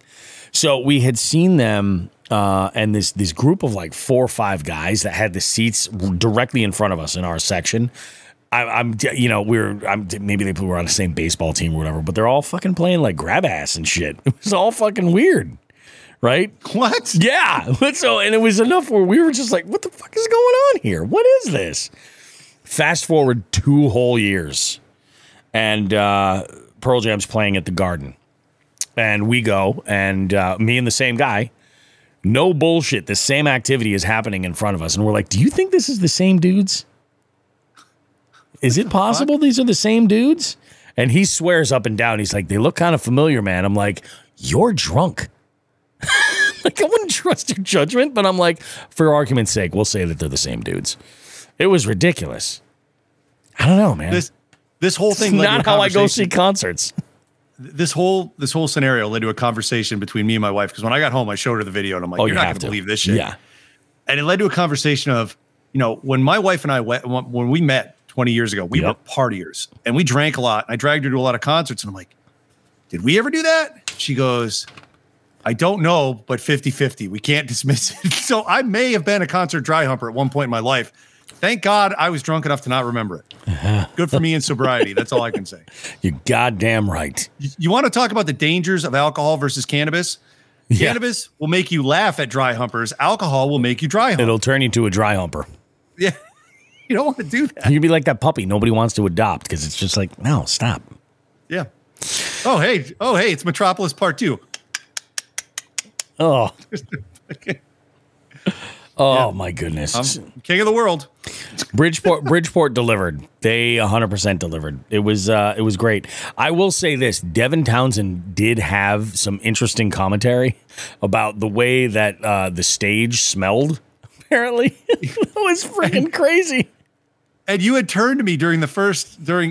So we had seen them, and this group of like 4 or 5 guys that had the seats directly in front of us in our section. Maybe they were on the same baseball team or whatever, but they're all fucking playing like grab ass and shit. It was all fucking weird. Right? What? Yeah. So, and it was enough where we were just like, what the fuck is going on here? What is this? Fast forward 2 whole years, and Pearl Jam's playing at the Garden. And we go, and me and the same guy, no bullshit, the same activity is happening in front of us. And we're like, do you think this is the same dudes? Is it possible these are the same dudes? And he swears up and down. He's like, they look kind of familiar, man. I'm like, you're drunk. Like, I wouldn't trust your judgment, but I'm like, for argument's sake, we'll say that they're the same dudes. It was ridiculous. I don't know, man. This whole thing led not to how I go see concerts. This whole scenario led to a conversation between me and my wife, because when I got home, I showed her the video, and I'm like, you're not going to believe this shit. Yeah. And it led to a conversation of, when my wife and I when we met 20 years ago, we were partiers, and we drank a lot. I dragged her to a lot of concerts, and I'm like, did we ever do that? She goes, I don't know, but 50-50. We can't dismiss it. So I may have been a concert dry humper at one point in my life. Thank God I was drunk enough to not remember it. Good for me in sobriety. That's all I can say. You're goddamn right. You want to talk about the dangers of alcohol versus cannabis? Yeah. Cannabis will make you laugh at dry humpers. Alcohol will make you dry hump. It'll turn you to a dry humper. Yeah. You don't want to do that. You'd be like that puppy nobody wants to adopt because it's just like, no, stop. Yeah. Oh, hey, it's Metropolis Part 2. Oh. Oh, my goodness. I'm king of the world. Bridgeport delivered. They 100% delivered. It was great. I will say this. Devin Townsend did have some interesting commentary about the way that the stage smelled, apparently. That was freaking crazy. And you had turned to me during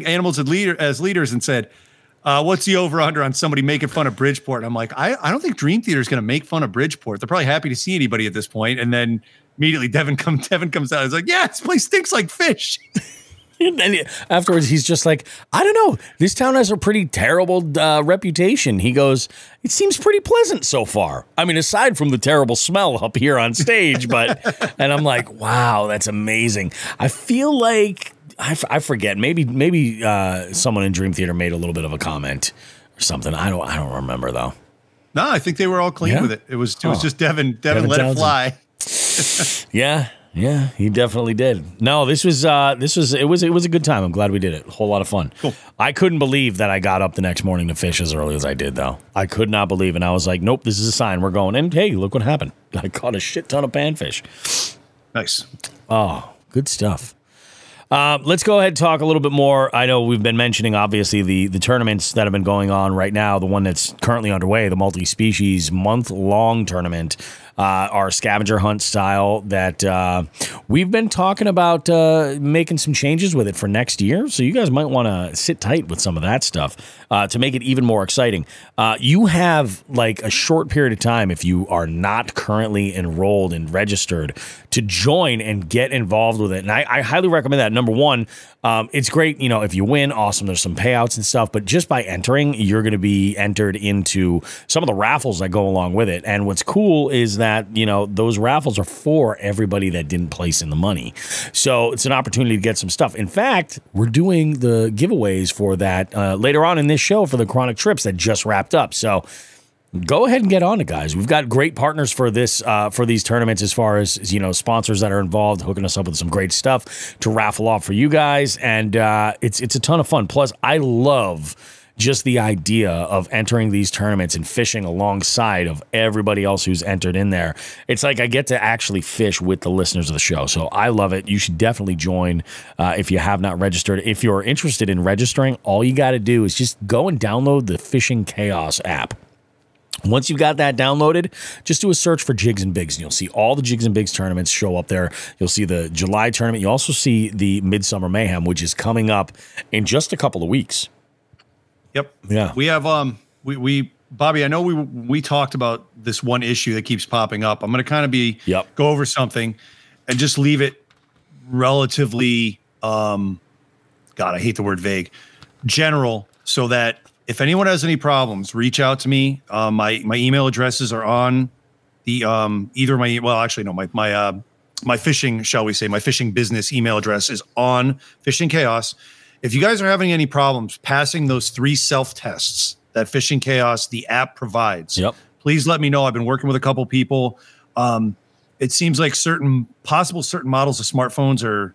Animals as Leaders and said, What's the over-under on somebody making fun of Bridgeport? I'm like, I don't think Dream Theater is going to make fun of Bridgeport. They're probably happy to see anybody at this point. And then immediately Devin comes out. He's like, yeah, this place stinks like fish. And then afterwards, he's just like, I don't know. This town has a pretty terrible reputation. He goes, it seems pretty pleasant so far. I mean, aside from the terrible smell up here on stage, but, and I'm like, wow, that's amazing. I feel like, I forget, maybe someone in Dream Theater made a little bit of a comment or something. I don't remember though. No, I think they were all clean with it. It was just Devin let it fly. Yeah, he definitely did. No, it was a good time. I'm glad we did it. A whole lot of fun. Cool. I couldn't believe that I got up the next morning to fish as early as I did, though. I could not believe it. And I was like, nope, this is a sign. We're going. And hey, look what happened. I caught a shit ton of panfish. Nice. Oh, good stuff. Let's go ahead and talk a little bit more. I know we've been mentioning, obviously, the tournaments that have been going on right now. The one that's currently underway, the Multi Species month-long tournament, our scavenger hunt style that we've been talking about making some changes with it for next year. So you guys might want to sit tight with some of that stuff to make it even more exciting. You have like a short period of time, if you are not currently enrolled and registered, to join and get involved with it. And I highly recommend that. Number one, it's great, if you win, awesome. There's some payouts and stuff, but just by entering, you're going to be entered into some of the raffles that go along with it. And what's cool is that, those raffles are for everybody that didn't place in the money. So it's an opportunity to get some stuff. In fact, we're doing the giveaways for that later on in this show for the Chronic Trips that just wrapped up. So go ahead and get on it, guys. We've got great partners for this, for these tournaments, as far as, sponsors that are involved, hooking us up with some great stuff to raffle off for you guys. And it's a ton of fun. Plus, I love just the idea of entering these tournaments and fishing alongside of everybody else who's entered in there. It's like I get to actually fish with the listeners of the show. So I love it. You should definitely join if you have not registered. If you're interested in registering, all you got to do is just go and download the Fishing Chaos app. Once you've got that downloaded, just do a search for Jigs and Bigs, and you'll see all the Jigs and Bigs tournaments show up there. You'll see the July tournament. You also see the Midsummer Mayhem, which is coming up in just a couple of weeks. Yep. Yeah. We have we Bobby, I know we talked about this one issue that keeps popping up. I'm going to kind of go over something and just leave it relatively God, I hate the word vague, general, so that if anyone has any problems, reach out to me. My email addresses are on the my fishing, shall we say, my fishing business email address is on Fishing Chaos. If you guys are having any problems passing those 3 self-tests that Fishing Chaos, the app, provides, please let me know. I've been working with a couple people. It seems like certain models of smartphones are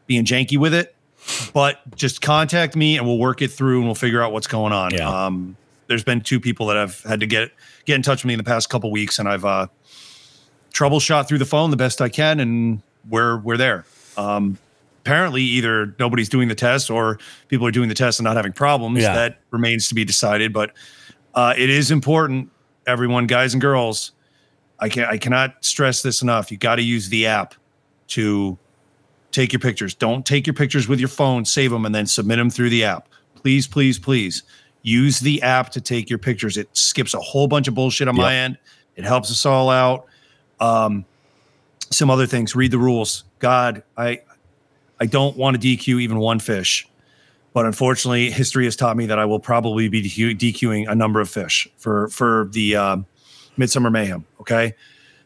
being janky with it, but just contact me and we'll work it through and we'll figure out what's going on. Yeah. There's been 2 people that I've had to get in touch with me in the past couple weeks, and I've troubleshot through the phone the best I can, and we're there. Apparently either nobody's doing the test or people are doing the test and not having problems. Yeah. That remains to be decided, but it is important, everyone, guys and girls. I cannot stress this enough. You got to use the app to take your pictures. Don't take your pictures with your phone, save them, and then submit them through the app. Please, please, please use the app to take your pictures. It skips a whole bunch of bullshit on my end. It helps us all out. Some other things, read the rules. God, I don't want to DQ even one fish, but unfortunately, history has taught me that I will probably be DQing a number of fish for the Midsummer Mayhem. Okay,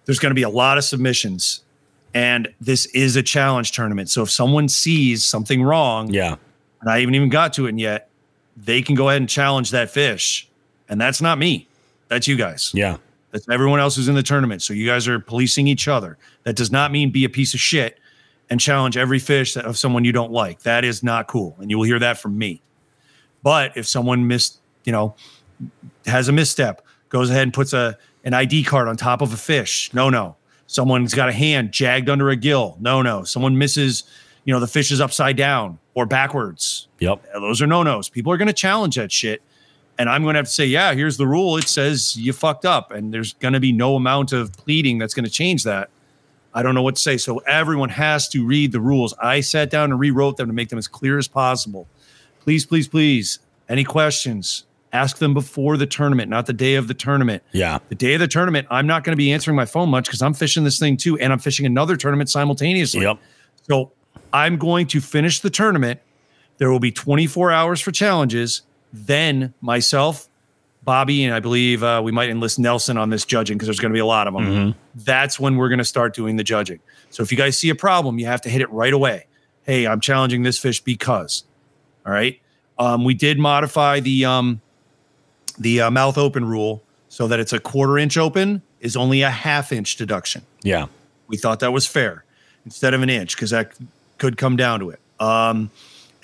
there's going to be a lot of submissions, and this is a challenge tournament. So if someone sees something wrong, and I haven't even got to it yet, they can go ahead and challenge that fish, and that's not me. That's you guys. Yeah, that's everyone else who's in the tournament. So you guys are policing each other. That does not mean be a piece of shit and challenge every fish of someone you don't like. That is not cool. And you will hear that from me. But if someone has a misstep, goes ahead and puts an ID card on top of a fish, no. Someone's got a hand jagged under a gill, no. Someone misses, the fish is upside down or backwards. Those are no-nos. People are going to challenge that shit. And I'm going to have to say, here's the rule. It says you fucked up. And there's going to be no amount of pleading that's going to change that. I don't know what to say. So everyone has to read the rules. I sat down and rewrote them to make them as clear as possible. Please, please, please Any questions? Ask them before the tournament, not the day of the tournament. Yeah. The day of the tournament, I'm not going to be answering my phone much because I'm fishing this thing too, and I'm fishing another tournament simultaneously. Yep. So I'm going to finish the tournament. There will be 24 hours for challenges. Then myself, Bobby, and I believe we might enlist Nelson on this judging because there's going to be a lot of them. Mm-hmm. That's when we're going to start doing the judging. So if you guys see a problem, you have to hit it right away. Hey, I'm challenging this fish because. All right. We did modify the mouth open rule so that it's a 1/4 inch open is only a 1/2 inch deduction. Yeah. We thought that was fair instead of an inch because that could come down to it.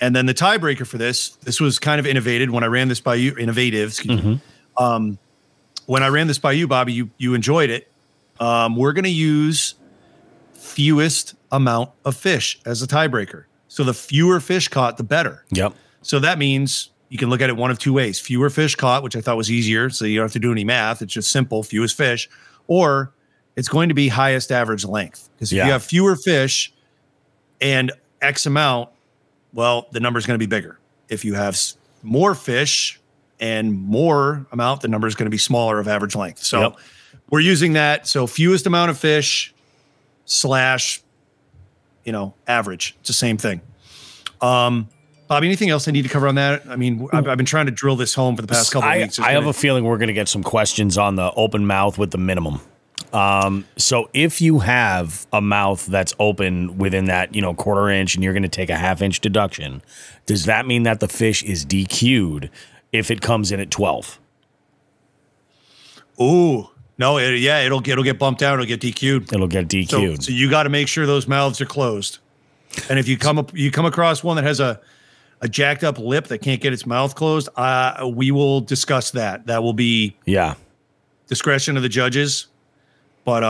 And then the tiebreaker for this was kind of innovated when I ran this by you. Excuse me. When I ran this by you, Bobby, you enjoyed it. We're going to use fewest amount of fish as a tiebreaker. So the fewer fish caught, the better. Yep. So that means you can look at it one of two ways. Fewer fish caught, which I thought was easier, so you don't have to do any math. It's just simple, fewest fish. Or it's going to be highest average length. Because if you have fewer fish and X amount, well, the number is going to be bigger. If you have more fish and more amount, the number is going to be smaller of average length. So we're using that. So fewest amount of fish / average. It's the same thing. Bobby, anything else I need to cover on that? I mean, I've been trying to drill this home for the past couple of weeks. I have a feeling we're going to get some questions on the open mouth with the minimum. So if you have a mouth that's open within that, 1/4 inch and you're going to take a 1/2 inch deduction, does that mean that the fish is DQ'd if it comes in at 12? Ooh, no, it'll get bumped down. It'll get DQ'd. It'll get DQ'd. So you got to make sure those mouths are closed. And if you come across one that has a jacked up lip that can't get its mouth closed, we will discuss that. That will be discretion of the judges. But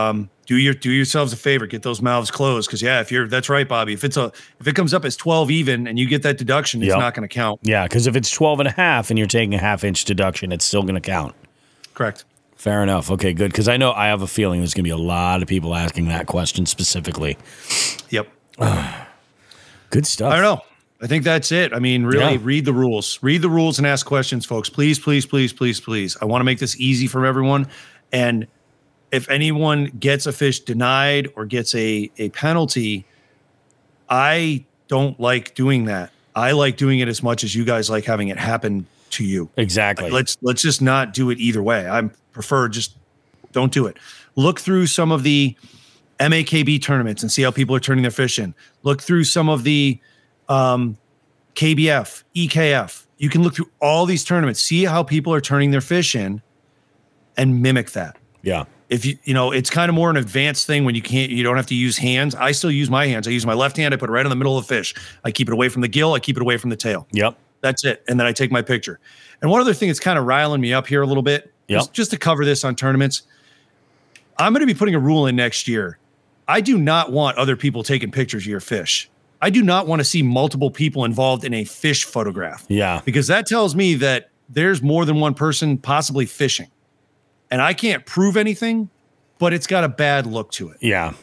do yourselves a favor, get those mouths closed, because that's right, Bobby. If it comes up as 12 even and you get that deduction, it's not going to count. Yeah, because if it's 12.5 and you're taking a 1/2 inch deduction, it's still going to count. Correct. Fair enough. Okay, good. Because I have a feeling there's going to be a lot of people asking that question specifically. Yep. Good stuff. I don't know. I think that's it. I mean, really, read the rules. Read the rules and ask questions, folks. Please, please, please, please, please. I want to make this easy for everyone. And if anyone gets a fish denied or gets a penalty, I don't like doing that. I like doing it as much as you guys like having it happen to you. Exactly. Let's just not do it either way. I prefer just don't do it. Look through some of the MAKB tournaments and see how people are turning their fish in. Look through some of the KBF, EKF. You can look through all these tournaments, see how people are turning their fish in, and mimic that. Yeah. If it's kind of more an advanced thing when you don't have to use hands. I still use my hands. I use my left hand. I put it right in the middle of the fish. I keep it away from the gill. I keep it away from the tail. Yep. That's it. And then I take my picture. And one other thing that's kind of riling me up here a little bit, just to cover this on tournaments, I'm going to be putting a rule in next year. I do not want other people taking pictures of your fish. I do not want to see multiple people involved in a fish photograph. Yeah. Because that tells me that there's more than one person possibly fishing. And I can't prove anything, but it's got a bad look to it. Yeah.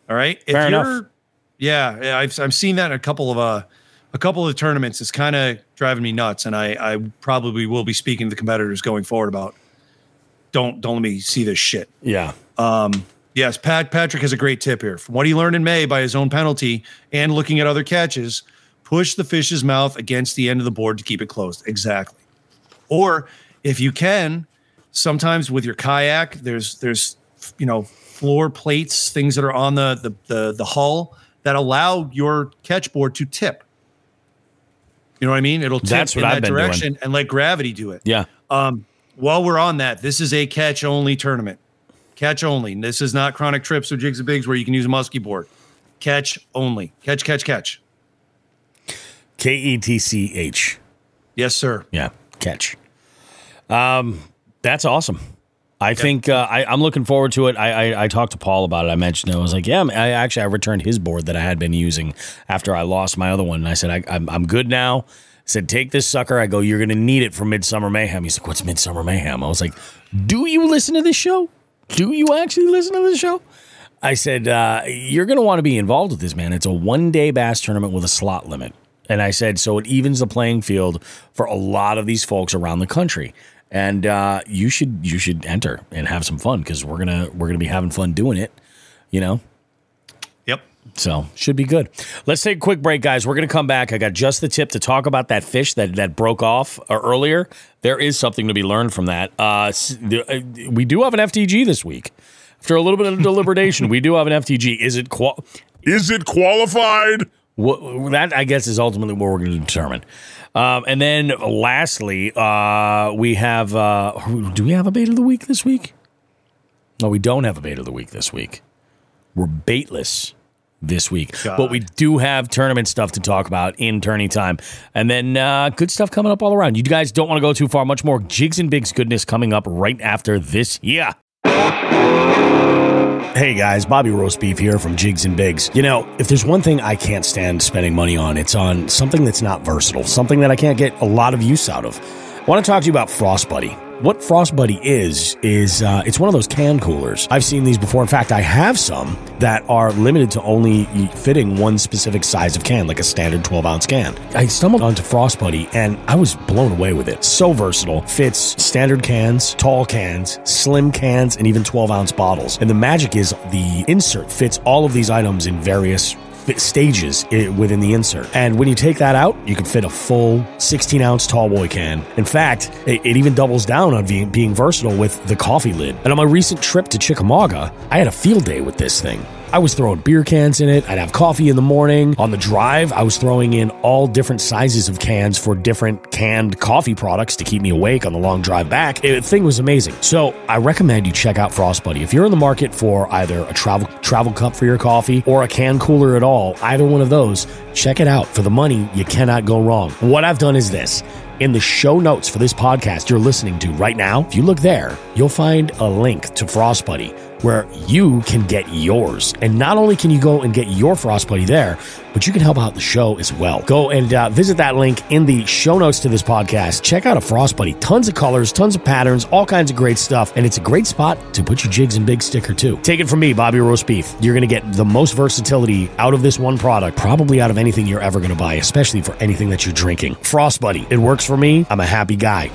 All right. Fair enough. Yeah, I've seen that in a couple of the tournaments. It's kind of driving me nuts, and I probably will be speaking to the competitors going forward about don't let me see this shit. Yeah. Yes, Patrick has a great tip here. From what he learned in May by his own penalty and looking at other catches, push the fish's mouth against the end of the board to keep it closed. Exactly. Or if you can, sometimes with your kayak, there's floor plates, things that are on the hull that allow your catch board to tip. You know what I mean? It'll tip in that direction and let gravity do it. Yeah. While we're on that, this is a catch only tournament. Catch only. This is not chronic trips or jigs and bigs where you can use a musky board. Catch only. Catch. KETCH. Yes, sir. Yeah. Catch. That's awesome. I think I'm looking forward to it. I talked to Paul about it. I mentioned it. I was like, I returned his board that I had been using after I lost my other one. And I said, I'm good now. I said, take this sucker. I go, you're going to need it for Midsummer Mayhem. He's like, what's Midsummer Mayhem? I was like, do you listen to this show? Do you actually listen to this show? I said, you're going to want to be involved with this, man. It's a 1-day bass tournament with a slot limit. And I said, so it evens the playing field for a lot of these folks around the country. And you should enter and have some fun, because we're gonna be having fun doing it, you know. Yep. So should be good. Let's take a quick break, guys. We're gonna come back. I got just the tip to talk about that fish that broke off earlier. There is something to be learned from that. We do have an FTG this week. After a little bit of deliberation, we do have an FTG. Is it qualified? That, I guess, is ultimately what we're going to determine. And then lastly, we have, do we have a bait of the week this week? No, we don't have a bait of the week this week. We're baitless this week. God. But we do have tournament stuff to talk about in tourney time. And then good stuff coming up all around. You guys don't want to go too far. Much more Jigs and Bigs goodness coming up right after this. Yeah. Hey guys, Bobby Roast Beef here from Jigs and Bigs. You know, if there's one thing I can't stand spending money on, it's on something that's not versatile, something that I can't get a lot of use out of. I want to talk to you about Frost Buddy. What Frost Buddy is it's one of those can coolers. I've seen these before. In fact, I have some that are limited to only fitting one specific size of can, like a standard 12-ounce can. I stumbled onto Frost Buddy, and I was blown away with it. So versatile. Fits standard cans, tall cans, slim cans, and even 12-ounce bottles. And the magic is the insert fits all of these items in various stages within the insert. And when you take that out, you can fit a full 16-ounce tall boy can. In fact, it even doubles down on being versatile with the coffee lid. And on my recent trip to Chickamauga, I had a field day with this thing. I was throwing beer cans in it. I'd have coffee in the morning. On the drive, I was throwing in all different sizes of cans for different canned coffee products to keep me awake on the long drive back. The thing was amazing. So I recommend you check out Frost Buddy. If you're in the market for either a travel cup for your coffee or a can cooler at all, either one of those, check it out. For the money, you cannot go wrong. What I've done is this. In the show notes for this podcast you're listening to right now, if you look there, you'll find a link to Frost Buddy where you can get yours. And not only can you go and get your Frost Buddy there, but you can help out the show as well. Go and visit that link in the show notes to this podcast. Check out a Frost Buddy. Tons of colors, tons of patterns, all kinds of great stuff. And it's a great spot to put your Jigs and Bigs sticker too. Take it from me, Bobby Roast Beef. You're going to get the most versatility out of this one product, probably out of anything you're ever going to buy, especially for anything that you're drinking. Frost Buddy. It works for me. I'm a happy guy.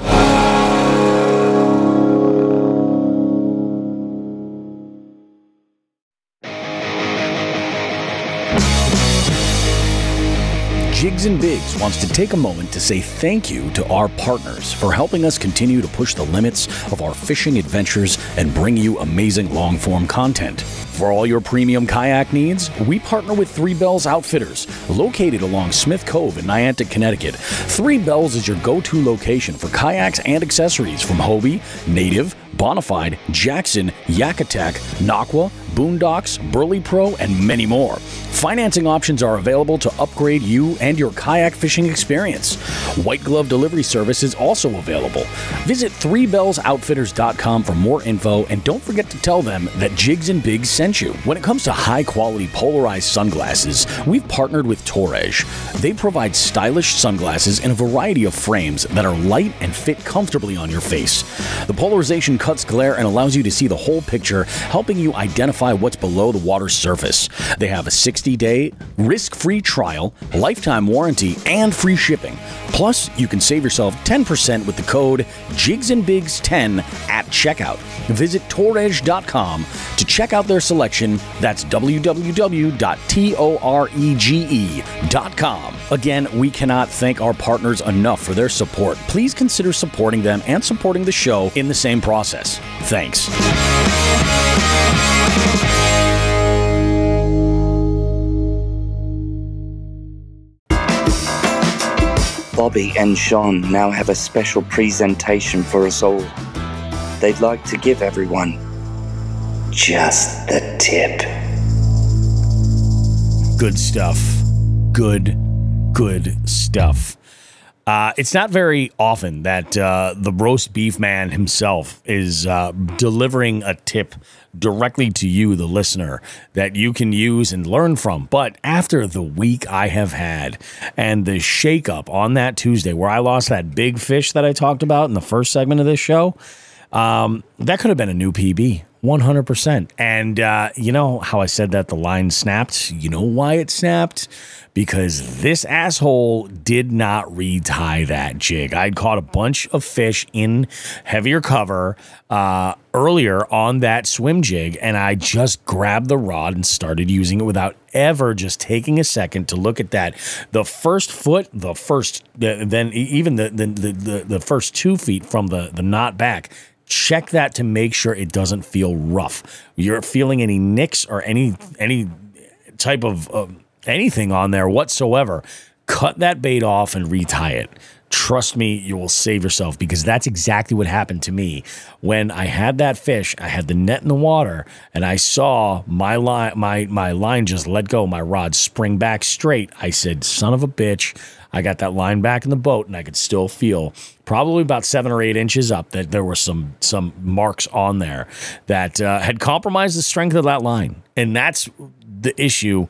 Jigs and Bigs wants to take a moment to say thank you to our partners for helping us continue to push the limits of our fishing adventures and bring you amazing long-form content. For all your premium kayak needs, we partner with Three Bells Outfitters, located along Smith Cove in Niantic, Connecticut. Three Bells is your go-to location for kayaks and accessories from Hobie, Native, Bonafide, Jackson, Yakutak, Naqua, Boondocks, Burley Pro, and many more. Financing options are available to upgrade you and your kayak fishing experience. White glove delivery service is also available. Visit threebellsoutfitters.com for more info, and don't forget to tell them that Jigs and Bigs sent you. When it comes to high-quality polarized sunglasses, we've partnered with Torrej. They provide stylish sunglasses in a variety of frames that are light and fit comfortably on your face. The polarization cuts glare and allows you to see the whole picture, helping you identify what's below the water's surface. They have a 60-day risk-free trial, lifetime warranty, and free shipping. Plus, you can save yourself 10% with the code JIGSandBigs10 at checkout. Visit Torrej.com to check out their selection. That's www.torege.com. Again, we cannot thank our partners enough for their support. Please consider supporting them and supporting the show in the same process. Thanks. Bobby and Sean now have a special presentation for us all. They'd like to give everyone just the tip. Good stuff. Good stuff. It's not very often that the roast beef man himself is delivering a tip directly to you, the listener, that you can use and learn from. But after the week I have had and the shakeup on that Tuesday where I lost that big fish that I talked about in the first segment of this show, that could have been a new PB. 100%. And you know how I said that the line snapped? You know why it snapped? Because this asshole did not retie that jig. I'd caught a bunch of fish in heavier cover earlier on that swim jig, and I just grabbed the rod and started using it without ever just taking a second to look at that. The first foot, then even the first 2 feet from the knot back. Check that to make sure it doesn't feel rough. You're feeling any nicks or any type of anything on there whatsoever, cut that bait off and retie it. Trust me, you will save yourself, because that's exactly what happened to me when I had that fish. I had the net in the water, and I saw my line just let go, my rod spring back straight. I said, son of a bitch. I got that line back in the boat, and I could still feel probably about 7 or 8 inches up that there were some marks on there that had compromised the strength of that line. And that's the issue.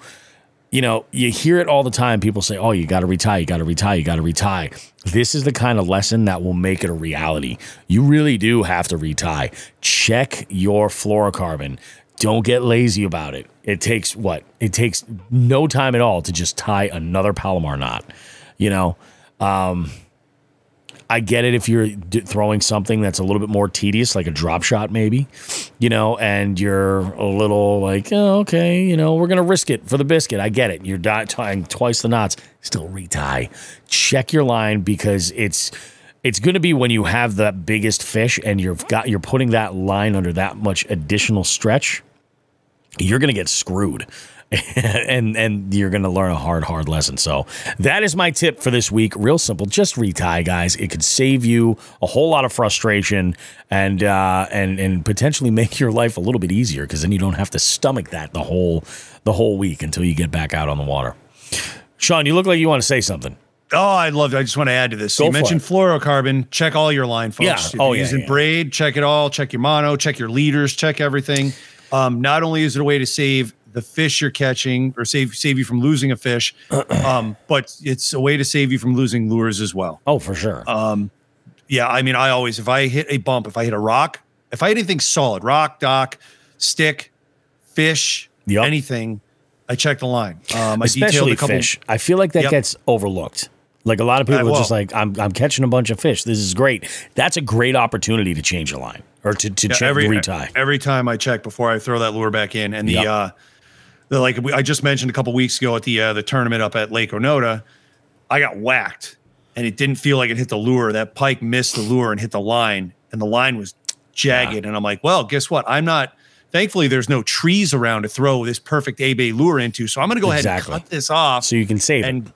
You know, you hear it all the time. People say, oh, you got to retie, you got to retie, you got to retie. This is the kind of lesson that will make it a reality. You really do have to retie. Check your fluorocarbon. Don't get lazy about it. It takes what? It takes no time at all to just tie another Palomar knot. You know, I get it if you're throwing something that's a little bit more tedious, like a drop shot maybe, you know, and you're a little like, oh, okay, you know, we're going to risk it for the biscuit. I get it. You're tying twice the knots. Still retie. Check your line, because it's going to be when you have the biggest fish and you're putting that line under that much additional stretch, you're going to get screwed. and you're going to learn a hard lesson. So that is my tip for this week. Real simple. Just retie, guys. It could save you a whole lot of frustration and potentially make your life a little bit easier, because then you don't have to stomach that the whole week until you get back out on the water. Sean, you look like you want to say something. Oh, I just want to add to this. So you mentioned fluorocarbon. Check all your line, folks. Yeah. If you're using braid, check it all. Check your mono, check your leaders, check everything. Not only is it a way to save the fish you're catching, or save you from losing a fish, but it's a way to save you from losing lures as well. Oh, for sure. Yeah, I mean, I always, if I hit a bump, if I hit a rock, if I hit anything solid, rock, dock, stick, fish, anything, I check the line. Especially fish. I feel like that gets overlooked. Like a lot of people are just like, I'm catching a bunch of fish. This is great. That's a great opportunity to change your line, or to check retie. Every time I check before I throw that lure back in, and I just mentioned a couple weeks ago at the tournament up at Lake Onoda, I got whacked, and it didn't feel like it hit the lure. That pike missed the lure and hit the line, and the line was jagged. And I'm like, well, guess what? Thankfully, there's no trees around to throw this perfect A-Bay lure into, so I'm going to go ahead and cut this off, so you can save it.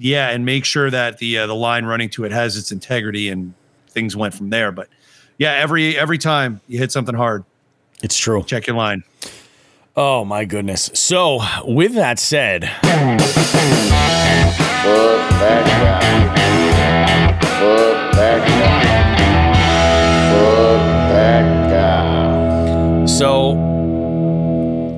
Yeah, and make sure that the line running to it has its integrity, and things went from there. But yeah, every time you hit something hard, it's true. Check your line. Oh my goodness. So with that said, so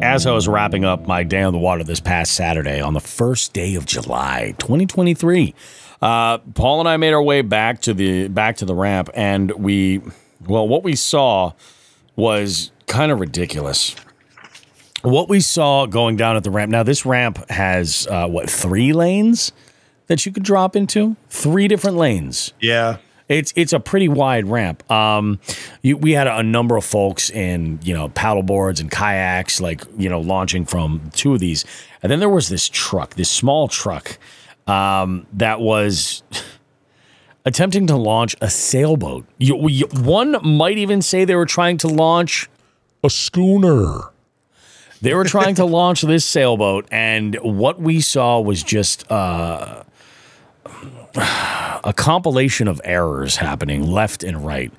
as I was wrapping up my day on the water this past Saturday, on the first day of July 2023, Paul and I made our way back to the ramp, and what we saw was kind of ridiculous. What we saw going down at the ramp. Now, this ramp has 3 lanes that you could drop into? 3 different lanes. Yeah. It's a pretty wide ramp. We had a number of folks in, paddle boards and kayaks, launching from 2 of these. And then there was this small truck, that was attempting to launch a sailboat. One might even say they were trying to launch a schooner. They were trying to launch this sailboat, and what we saw was just a compilation of errors happening left and right.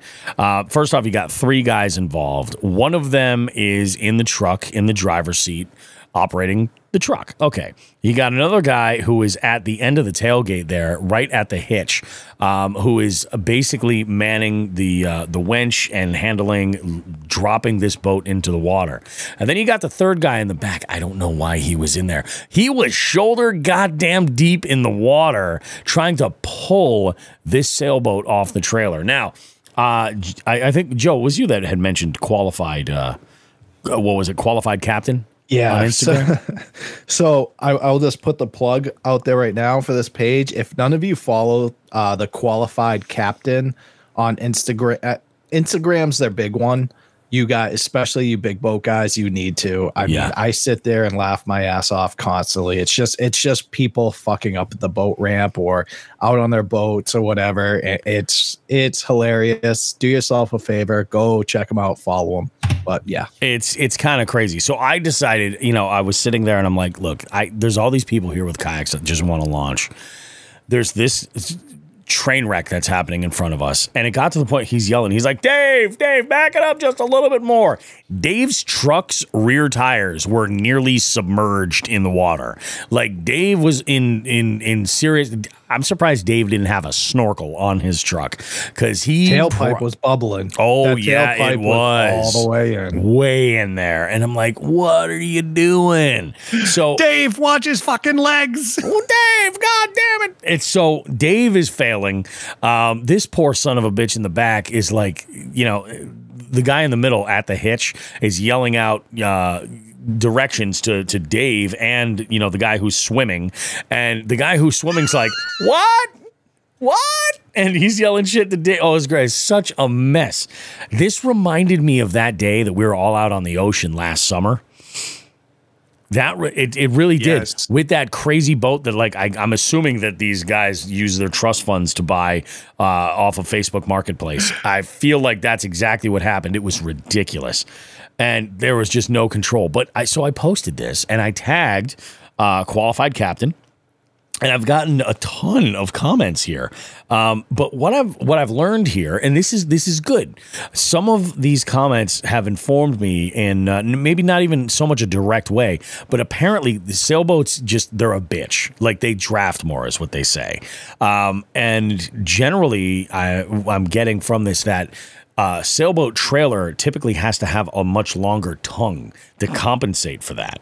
First off, you got 3 guys involved. One of them is in the truck, in the driver's seat, operating the truck. Okay. You got another guy who is at the end of the tailgate there, right at the hitch, who is basically manning the winch and dropping this boat into the water. And then you got the 3rd guy in the back. I don't know why he was in there. He was shoulder goddamn deep in the water trying to pull this sailboat off the trailer. Now, I think, Joe, it was you that had mentioned qualified what was it? Qualified captain? Yeah. On Instagram? So I'll just put the plug out there right now for this page. If none of you follow the Qualified Captain on Instagram, Instagram's their big one. You guys, especially you big boat guys, you need to. I mean, I sit there and laugh my ass off constantly. It's just people fucking up at the boat ramp or out on their boats or whatever. It's hilarious. Do yourself a favor, go check them out, follow them. But yeah, it's kind of crazy. So I decided, I was sitting there and I'm like, look, there's all these people here with kayaks that just want to launch. There's this train wreck that's happening in front of us. And it got to the point he's yelling. He's like, Dave, back it up just a little bit more. Dave's truck's rear tires were nearly submerged in the water. Like Dave was in serious. I'm surprised Dave didn't have a snorkel on his truck because tailpipe was bubbling. Oh yeah, it was all the way in, way in there. And I'm like, what are you doing? So Dave, watch his fucking legs. Oh, Dave, god damn it! It's so Dave is failing. This poor son of a bitch in the back is like, the guy in the middle at the hitch is yelling out directions to Dave and the guy who's swimming, and the guy who's swimming's like, what, and he's yelling shit to Dave. Oh, it's great. It's such a mess. This reminded me of that day that we were all out on the ocean last summer. It really did, with that crazy boat that I'm assuming that these guys use their trust funds to buy off of Facebook Marketplace. I feel like that's exactly what happened. It was ridiculous. And there was just no control. But I posted this and I tagged Qualified Captain, and I've gotten a ton of comments here. But what I've learned here, and this is good. Some of these comments have informed me in maybe not even so much a direct way, but apparently the sailboats they're a bitch. Like they draft more, is what they say. And generally, I'm getting from this that sailboat trailer typically has to have a much longer tongue to compensate for that.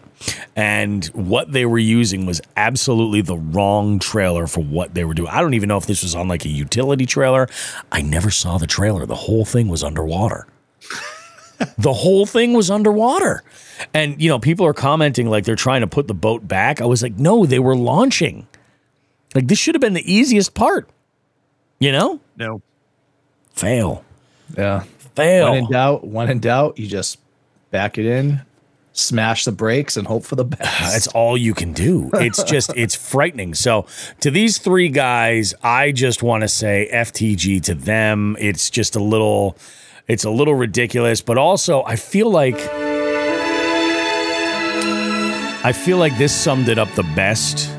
And what they were using was absolutely the wrong trailer for what they were doing. I don't even know if this was on like a utility trailer. I never saw the trailer. The whole thing was underwater. The whole thing was underwater. And, people are commenting like they're trying to put the boat back. I was like, no, they were launching. Like this should have been the easiest part. No. Fail. Yeah. Fail. When in doubt, you just back it in, smash the brakes, and hope for the best. That's all you can do. It's frightening. So to these three guys, I just want to say FTG to them. It's a little ridiculous, but also I feel like this summed it up the best.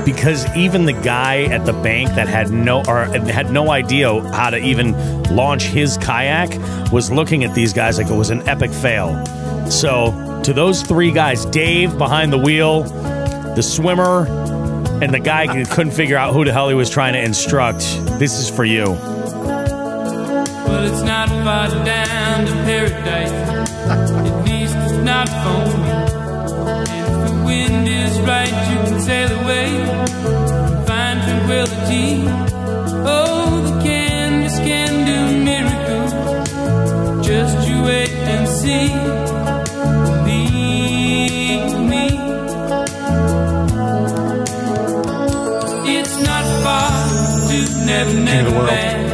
Because even the guy at the bank that had no idea how to even launch his kayak was looking at these guys like it was an epic fail. So to those three guys, Dave behind the wheel, the swimmer, and the guy who couldn't figure out who the hell he was trying to instruct, this is for you. Well, it's not far down to paradise. At least it's not foamy. If the wind is right, you can sail away and find tranquility. Oh, the canvas can do miracles. Just you wait and see. Believe me. It's not far to never land.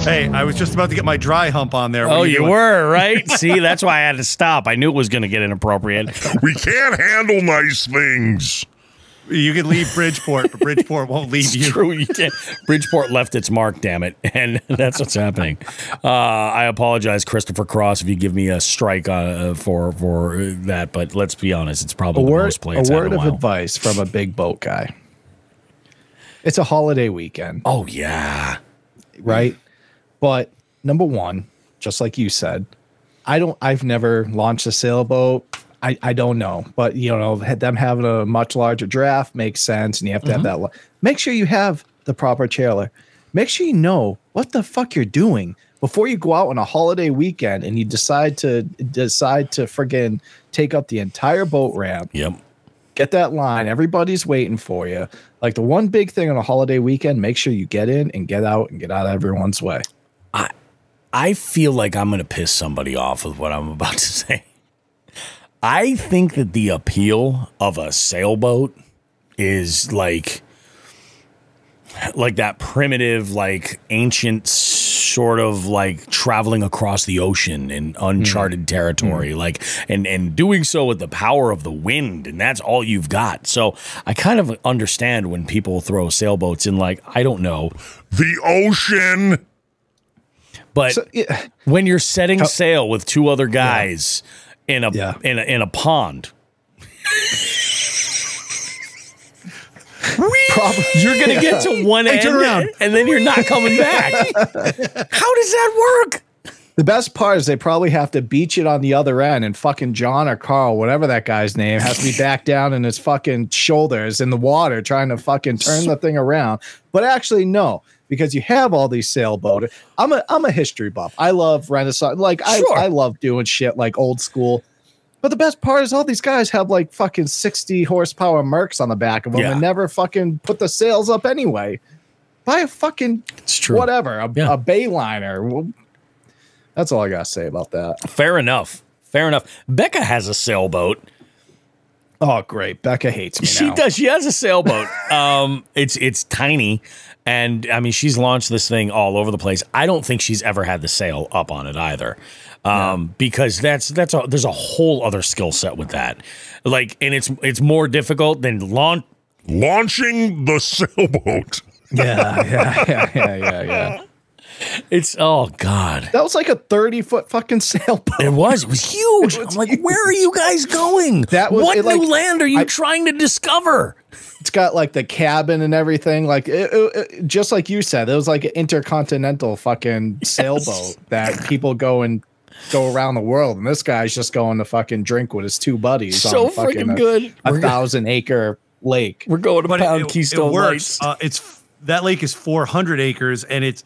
Hey, I was just about to get my dry hump on there. Oh, you were, right? See, that's why I had to stop. I knew it was going to get inappropriate. We can't handle nice things. You can leave Bridgeport, but Bridgeport won't leave you. True, you can't. Bridgeport left its mark, damn it. And that's what's happening. I apologize, Christopher Cross, if you give me a strike for that. But let's be honest, it's probably the most played. A word of advice from a big boat guy. It's a holiday weekend. Oh, yeah. Right? But number one, just like you said, I've never launched a sailboat. I don't know, but them having a much larger draft makes sense, and you have to have that. Make sure you have the proper trailer. Make sure you know what the fuck you're doing before you go out on a holiday weekend and you decide to friggin' take up the entire boat ramp. Yep. Get that line. Everybody's waiting for you. Like the one big thing on a holiday weekend, make sure you get in and get out of everyone's way. I feel like I'm going to piss somebody off with what I'm about to say. I think that the appeal of a sailboat is like that primitive, like ancient sort of like traveling across the ocean in uncharted territory, like and doing so with the power of the wind, and that's all you've got. So I kind of understand when people throw sailboats in, like, I don't know, the ocean. But when you're setting sail with two other guys in a pond, you're gonna get to one end and then you're not coming back. How does that work? The best part is they probably have to beach it on the other end, and fucking John or Carl, whatever that guy's name, has to be back down in his fucking shoulders in the water trying to fucking turn the thing around. But actually, no. Because you have all these sailboats. I'm a history buff. I love Renaissance. Like I love doing shit like old school. But the best part is all these guys have like fucking 60 horsepower Mercs on the back of them and never fucking put the sails up anyway. Buy a fucking whatever, a Bayliner. That's all I gotta say about that. Fair enough. Becca has a sailboat. Oh, great. Becca hates me now. She does. She has a sailboat. It's tiny. And I mean, she's launched this thing all over the place. I don't think she's ever had the sail up on it either, because there's a whole other skill set with that. Like, and it's more difficult than launching the sailboat. Yeah. It's God. That was like a 30-foot fucking sailboat. It was huge. I'm like, where are you guys going? What new land are you trying to discover? It's got like the cabin and everything. Like it, just like you said, it was like an intercontinental fucking sailboat that people go around the world. And this guy's just going to fucking drink with his two buddies. So on freaking good. A 1,000-acre lake. We're going to pound Keystone Lights. That lake is 400 acres, and it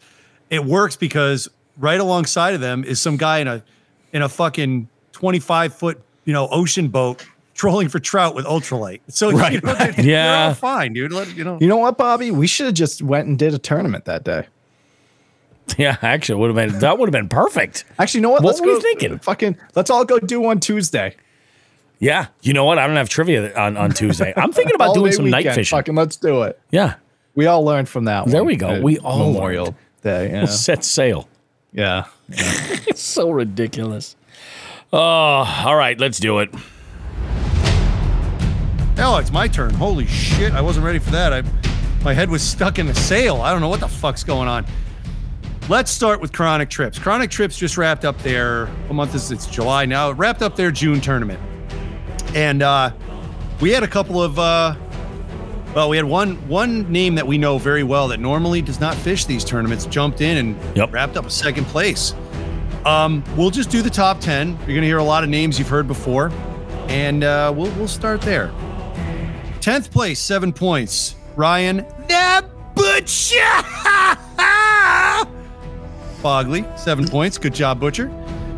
works because right alongside of them is some guy in a fucking 25-foot ocean boat trolling for trout with ultralight. So they're all fine, dude. You know what, Bobby? We should have just went and did a tournament that day. Yeah, actually, that would have been perfect. Actually, you know what? What were you thinking? Let's all go do one Tuesday. Yeah, you know what? I don't have trivia on Tuesday. I'm thinking about doing some night fishing. Fucking let's do it. Yeah, we all learned from that. There we go. We all Memorial Day. Yeah. We'll set sail. Yeah. It's so ridiculous. Oh, all right, let's do it. Hell, it's my turn. Holy shit, I wasn't ready for that. My head was stuck in the sail. I don't know what the fuck's going on. Let's start with Chronic Trips. Chronic Trips just wrapped up their, what month is it? It's July now. It wrapped up their June tournament. And we had a couple of, we had one name that we know very well that normally does not fish these tournaments, jumped in and wrapped up a second place. We'll just do the top 10. You're going to hear a lot of names you've heard before. And we'll start there. 10th place, 7 points. Ryan the Butcher Bogley, 7 points. Good job, Butcher.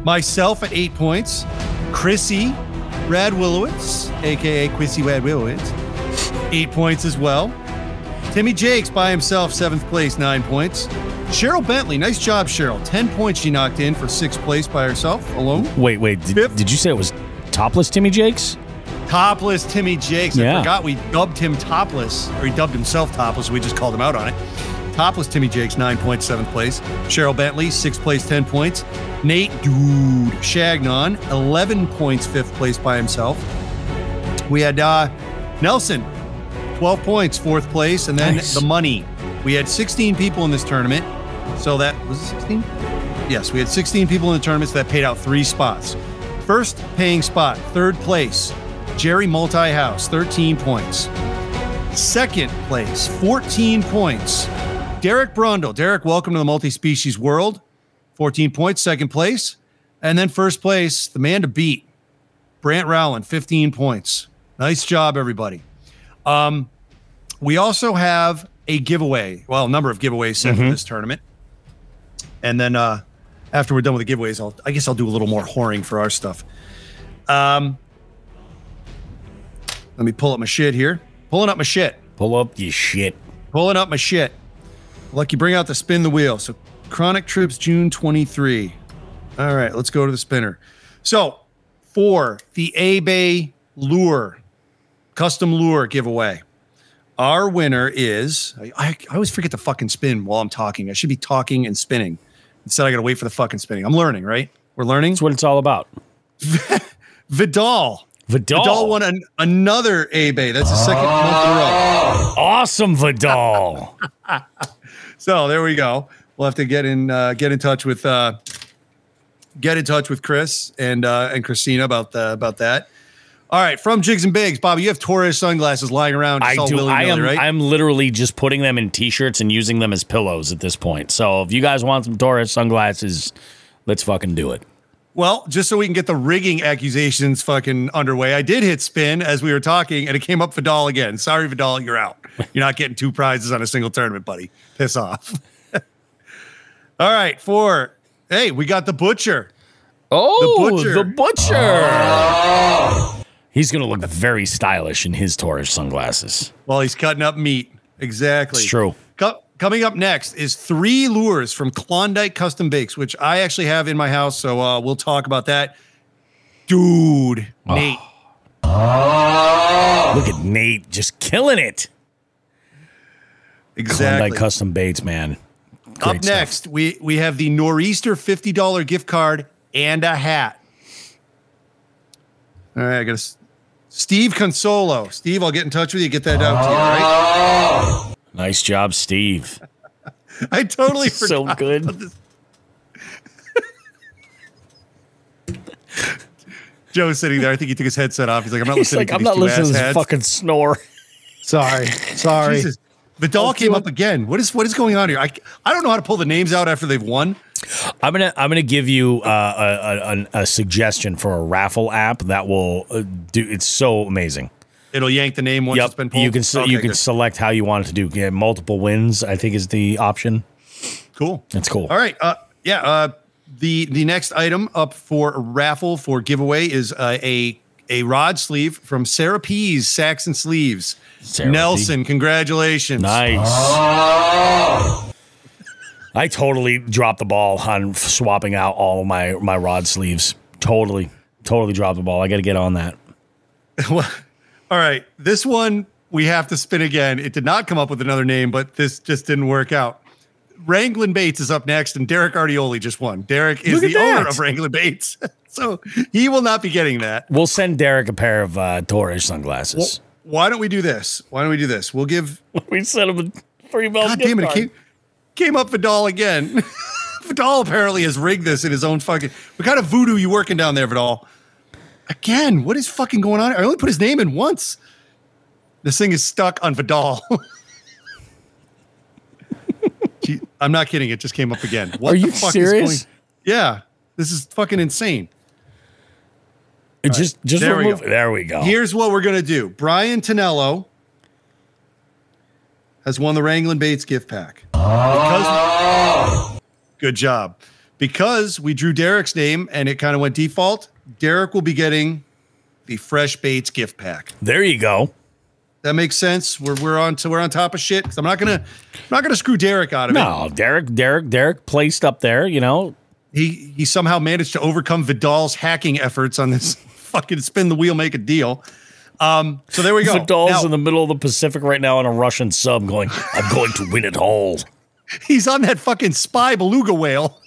Myself at 8 points. Chrissy Radwillowitz, a.k.a. Chrissy Radwillowitz, 8 points as well. Timmy Jakes by himself, 7th place, 9 points. Cheryl Bentley, nice job, Cheryl. 10 points she knocked in for 6th place by herself, alone. Wait, did you say it was topless Timmy Jakes? Topless Timmy Jakes. Yeah. I forgot we dubbed him topless, or he dubbed himself topless. We just called him out on it. Topless Timmy Jakes, 9 points, 7th place. Cheryl Bentley, 6th place, 10 points. Nate Shagnon, 11 points, 5th place by himself. We had Nelson, 12 points, 4th place. And then the money. We had 16 people in this tournament. So that was 16? Yes, we had 16 people in the tournament, so that paid out 3 spots. First paying spot, 3rd place, Jerry Multi-House, 13 points. 2nd place, 14 points, Derek Brundle. Derek, welcome to the multi-species world. 14 points, 2nd place. And then 1st place, the man to beat, Brant Rowland, 15 points. Nice job, everybody. We also have a giveaway. Well, a number of giveaways set for this tournament. And then after we're done with the giveaways, I guess I'll do a little more whoring for our stuff. Let me pull up my shit here. Pulling up my shit. Pull up your shit. Pulling up my shit. Lucky, bring out the spin the wheel. So Chronic Trips June 23. All right, let's go to the spinner. So for the A-Bay lure, custom lure giveaway, our winner is, I always forget to fucking spin while I'm talking. I should be talking and spinning. Instead, I got to wait for the fucking spinning. I'm learning, right? We're learning. That's what it's all about. Vidal. Vidal won another A-Bay. That's the second month in a row. Awesome, Vidal. So there we go. We'll have to get in touch with Chris and Christina about that. All right, from Jigs and Bigs, Bobby, you have Torres sunglasses lying around. I do. Right? I'm literally just putting them in T-shirts and using them as pillows at this point. So if you guys want some Torres sunglasses, let's fucking do it. Well, just so we can get the rigging accusations fucking underway, I did hit spin as we were talking, and it came up Vidal again. Sorry, Vidal, you're out. You're not getting 2 prizes on a single tournament, buddy. Piss off. All right, we got the Butcher. Oh, the Butcher. He's going to look very stylish in his Torres sunglasses. While he's cutting up meat. Exactly. It's true. Coming up next is 3 lures from Klondike Custom Bakes, which I actually have in my house, so we'll talk about that. Dude, Nate. Look at Nate just killing it. Exactly. Klondike Custom Baits, man. Great Up next, we have the Nor'easter $50 gift card and a hat. All right, I got Steve Consolo. Steve, I'll get in touch with you, get that out to you, all right? Nice job, Steve. I totally forgot. So good. This. Joe's sitting there. I think he took his headset off. He's like, I'm not listening to I'm not listening to this fucking snore. Sorry. Jesus. Vidal came up again. What is going on here? I don't know how to pull the names out after they've won. I'm gonna give you a suggestion for a raffle app that will do. It's so amazing. It'll yank the name once it's been pulled. You can select how you want it to do. Yeah, multiple wins, I think, is the option. Cool. That's cool. All right. The next item up for raffle for giveaway is a rod sleeve from Sarah P's Sacks and Sleeves. Nelson, congratulations. Nice. I totally dropped the ball on swapping out all of my rod sleeves. Totally dropped the ball. I got to get on that. All right, this one we have to spin again. It did not come up with another name, but this just didn't work out. Wranglin' Baits is up next, and Derek Artioli just won. Derek is the owner of Wranglin' Baits, so he will not be getting that. We'll send Derek a pair of Torres sunglasses. Well, why don't we do this? We'll give... We sent him a free belt. God damn it, it came up Vidal again. Vidal apparently has rigged this in his own fucking... What kind of voodoo you working down there, Vidal? Again, what is fucking going on? I only put his name in once. This thing is stuck on Vidal. I'm not kidding. It just came up again. What Are you the fuck serious? Is going? Yeah, this is fucking insane. Just there remove. There we go. Here's what we're gonna do. Brian Tonello has won the Wranglin' Baits gift pack. Good job. Because we drew Derek's name and it kind of went default, Derek will be getting the Fresh Baits gift pack. There you go. That makes sense. We're on top of shit. 'Cause I'm not gonna screw Derek out of it. No, Derek placed up there. You know, he somehow managed to overcome Vidal's hacking efforts on this fucking spin the wheel, make a deal. So there we go. Vidal's in the middle of the Pacific right now on a Russian sub, going, "I'm going to win it all." He's on that fucking spy beluga whale,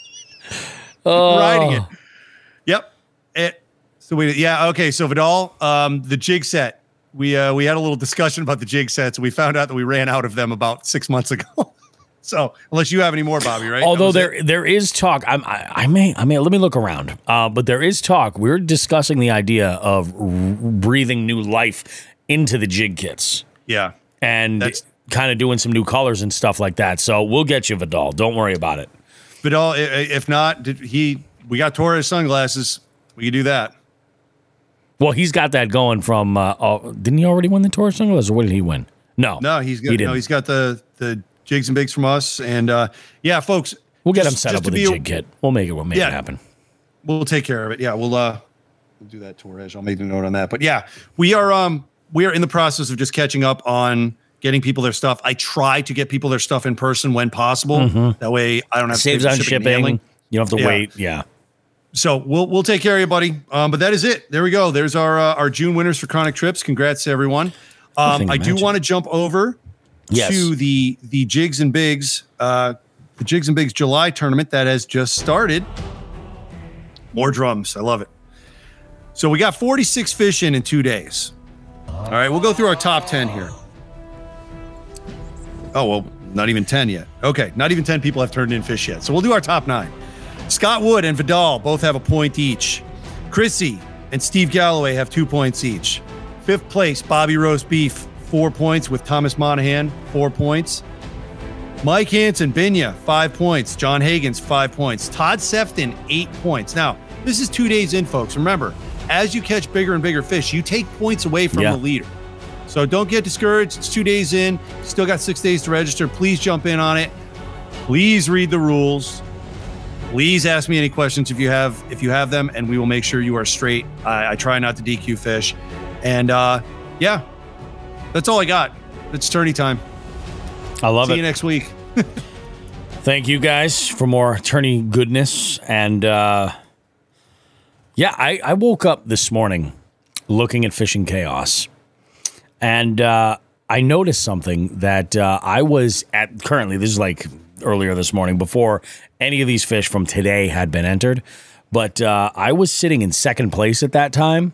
riding it. Yep. Okay. So Vidal, the jig set. We had a little discussion about the jig sets, and we found out that we ran out of them about 6 months ago. So unless you have any more, Bobby, right? Although there is talk, I may let me look around. But there is talk. We're discussing the idea of breathing new life into the jig kits. Yeah, and kind of doing some new colors and stuff like that. So we'll get you, Vidal. Don't worry about it. Vidal, if not, we got Torres sunglasses. We can do that. Well, he's got that going from. Didn't he already win the Torres sunglasses, or what did he win? No, he's got the jigs and bigs from us, and yeah, folks, we'll get him set up with a jig kit. We'll make it happen. We'll take care of it. Yeah, we'll do that, Torres. I'll make a note on that. But yeah, we are we are in the process of just catching up on getting people their stuff. I try to get people their stuff in person when possible. That way I don't have Saves to on shipping and shipping. handling. You don't have to wait. Yeah. So we'll take care of you, buddy. But that is it. There we go. There's our June winners for Chronic Trips. Congrats to everyone. I do want to jump over to the Jigs and Bigs, the Jigs and Bigs July tournament that has just started. More drums. I love it. So we got 46 fish in 2 days. All right, we'll go through our top 10 here. Oh, well, not even 10 yet. Okay, not even 10 people have turned in fish yet. So we'll do our top 9. Scott Wood and Vidal both have a point each. Chrissy and Steve Galloway have 2 points each. 5th place, Bobby Roast Beef, 4 points, with Thomas Monahan, 4 points. Mike Hansen, Binya, 5 points. John Hagens, 5 points. Todd Sefton, 8 points. Now, this is 2 days in, folks. Remember, as you catch bigger and bigger fish, you take points away from the leader. So don't get discouraged. It's 2 days in. Still got 6 days to register. Please jump in on it. Please read the rules. Please ask me any questions if you have them, and we will make sure you are straight. I try not to DQ fish. And yeah, that's all I got. It's tourney time. I love it. See you next week. Thank you guys for more tourney goodness. And yeah, I woke up this morning looking at Fishing Chaos, and I noticed something that I was at currently. This is like earlier this morning before any of these fish from today had been entered. But I was sitting in second place at that time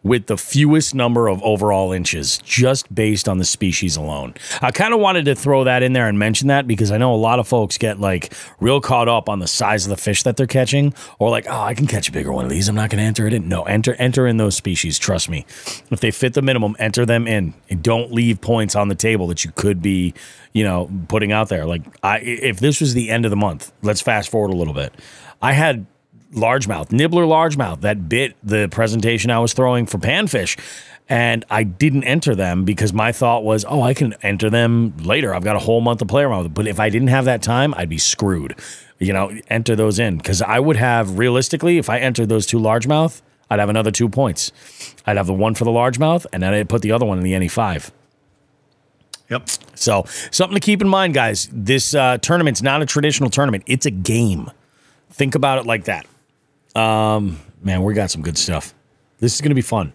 with the fewest number of overall inches, just based on the species alone. I kind of wanted to throw that in there and mention that because I know a lot of folks get like real caught up on the size of the fish that they're catching, or like, oh, I can catch a bigger one of these. I'm not going to enter it in. No, enter in those species. Trust me. If they fit the minimum, enter them in, and don't leave points on the table that you could be, you know, putting out there. Like, if this was the end of the month, let's fast forward a little bit. I had largemouth, nibbler largemouth that bit the presentation I was throwing for panfish, and I didn't enter them because my thought was, oh, I can enter them later. I've got a whole month to play around with it. But if I didn't have that time, I'd be screwed. You know, enter those in, because I would have, realistically, if I entered those 2 largemouth, I'd have another 2 points. I'd have the one for the largemouth, and then I'd put the other one in the NE5. Yep. So something to keep in mind, guys. This tournament's not a traditional tournament. It's a game. Think about it like that. Man, we got some good stuff. This is going to be fun.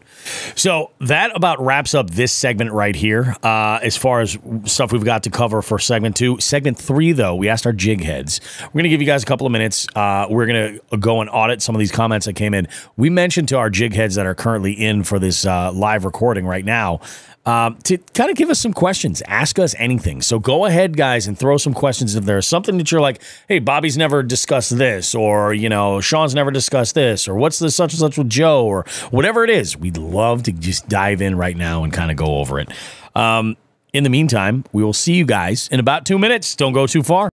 So that about wraps up this segment right here. As far as stuff we've got to cover for segment 2. Segment 3, though, we asked our jig heads. We're going to give you guys a couple of minutes. We're going to go and audit some of these comments that came in. We mentioned to our jig heads that are currently in for this live recording right now to kind of give us some questions. Ask us anything. So go ahead, guys, and throw some questions if there's something that you're like, hey, Bobby's never discussed this, or, you know, Sean's never discussed this, or what's the such and such with Joe, or whatever it is. We'd love to just dive in right now and kind of go over it. In the meantime, we will see you guys in about 2 minutes. Don't go too far.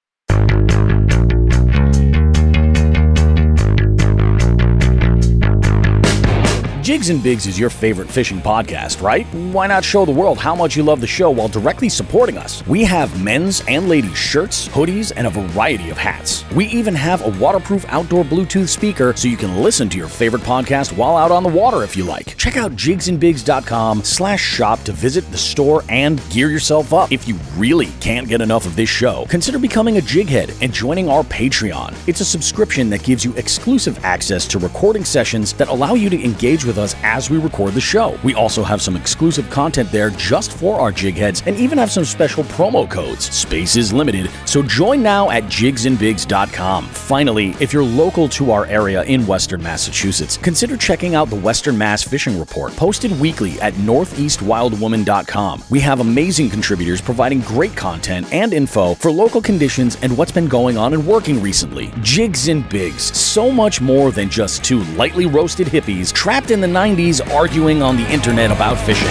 Jigs and Bigs is your favorite fishing podcast, right? Why not show the world how much you love the show while directly supporting us? We have men's and ladies' shirts, hoodies, and a variety of hats. We even have a waterproof outdoor Bluetooth speaker so you can listen to your favorite podcast while out on the water if you like. Check out jigsandbigs.com/shop to visit the store and gear yourself up. If you really can't get enough of this show, consider becoming a jig head and joining our Patreon. It's a subscription that gives you exclusive access to recording sessions that allow you to engage with us as we record the show. We also have some exclusive content there just for our jig heads, and even have some special promo codes. Space is limited, so join now at jigsandbigs.com. Finally, if you're local to our area in Western Massachusetts, consider checking out the Western Mass Fishing Report, posted weekly at northeastwildwoman.com. We have amazing contributors providing great content and info for local conditions and what's been going on and working recently. Jigs and Bigs, so much more than just 2 lightly roasted hippies trapped in the 90s arguing on the internet about fishing.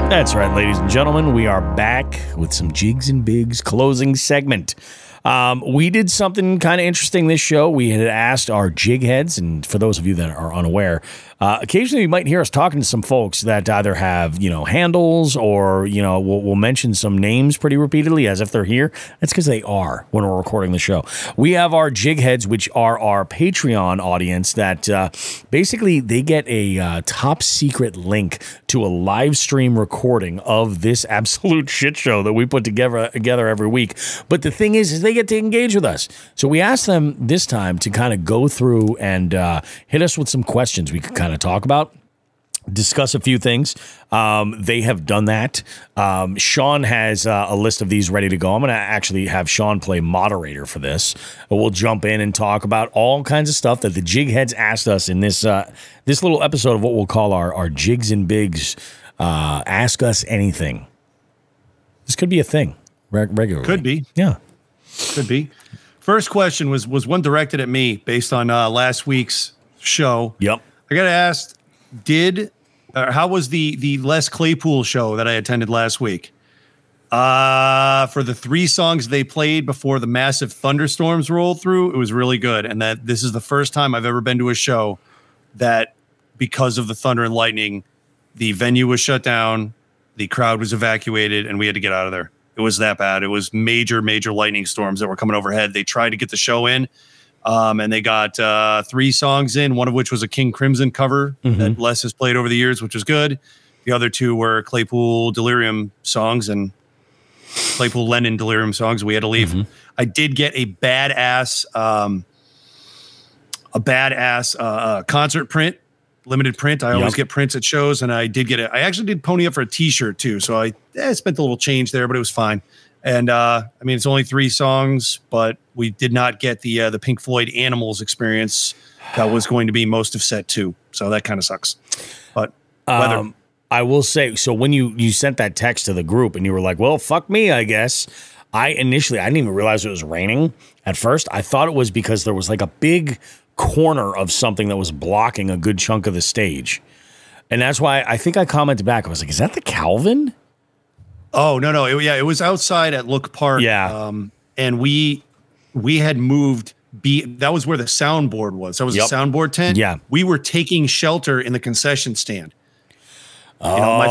That's right, ladies and gentlemen. We are back with some Jigs and Bigs closing segment. We did something kind of interesting this show. We had asked our jig heads, and for those of you that are unaware, Occasionally you might hear us talking to some folks that either have, handles or, we'll mention some names pretty repeatedly as if they're here. That's because they are when we're recording the show. We have our jig heads, which are our Patreon audience that basically they get a top secret link to a live stream recording of this absolute shit show that we put together every week. But the thing is they get to engage with us. So we asked them this time to kind of go through and hit us with some questions we could kind of talk about, discuss a few things. They have done that. Sean has a list of these ready to go. I'm going to actually have Sean play moderator for this. We'll jump in and talk about all kinds of stuff that the jig heads asked us in this this little episode of what we'll call our Jigs and Bigs Ask Us Anything. This could be a thing regularly. Could be. Yeah. Could be. First question was one directed at me based on last week's show. Yep. I got to ask, how was the Les Claypool show that I attended last week? For the 3 songs they played before the massive thunderstorms rolled through, it was really good. And that this is the first time I've ever been to a show that, because of the thunder and lightning, the venue was shut down, the crowd was evacuated, and we had to get out of there. It was that bad. It was major lightning storms that were coming overhead. They tried to get the show in, and they got 3 songs in, one of which was a King Crimson cover that Les has played over the years, which was good. The other 2 were Claypool Delirium songs and Claypool Lennon Delirium songs. We had to leave. I did get a badass concert print, limited print. I always get prints at shows, and I did get it. I actually did pony up for a T-shirt too, so I spent a little change there, but it was fine. And I mean, it's only 3 songs, but we did not get the Pink Floyd Animals experience that was going to be most of set 2, so that kind of sucks. But weather. I will say, so when you sent that text to the group and you were like, well, fuck me, I guess. I didn't even realize it was raining at first. I thought it was because there was like a big corner of something that was blocking a good chunk of the stage. And that's why I think I commented back. I was like, is that the Calvin? Oh, no. It was outside at Look Park. Yeah. And we had moved. That was where the soundboard was. That was a soundboard tent. Yeah. We were taking shelter in the concession stand. My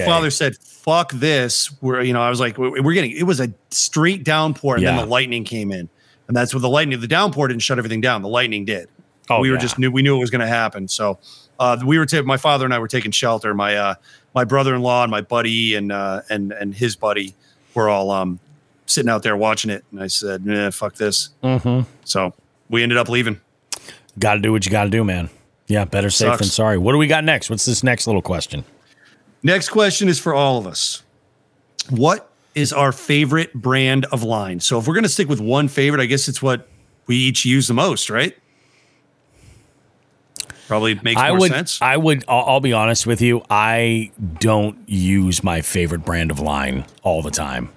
father said, fuck this. I was like, it was a straight downpour, and then the lightning came in. And that's what the downpour didn't shut everything down. The lightning did. Oh, we knew it was going to happen. So my father and I were taking shelter. My brother-in-law and my buddy and his buddy were all sitting out there watching it. And I said, fuck this. So we ended up leaving. Got to do what you got to do, man. Yeah, better safe than sorry. What do we got next? What's this next little question? Next question is for all of us. What is our favorite brand of line? So if we're going to stick with one favorite, I guess it's what we each use the most, right? Probably makes more sense. I'll be honest with you. I don't use my favorite brand of line all the time.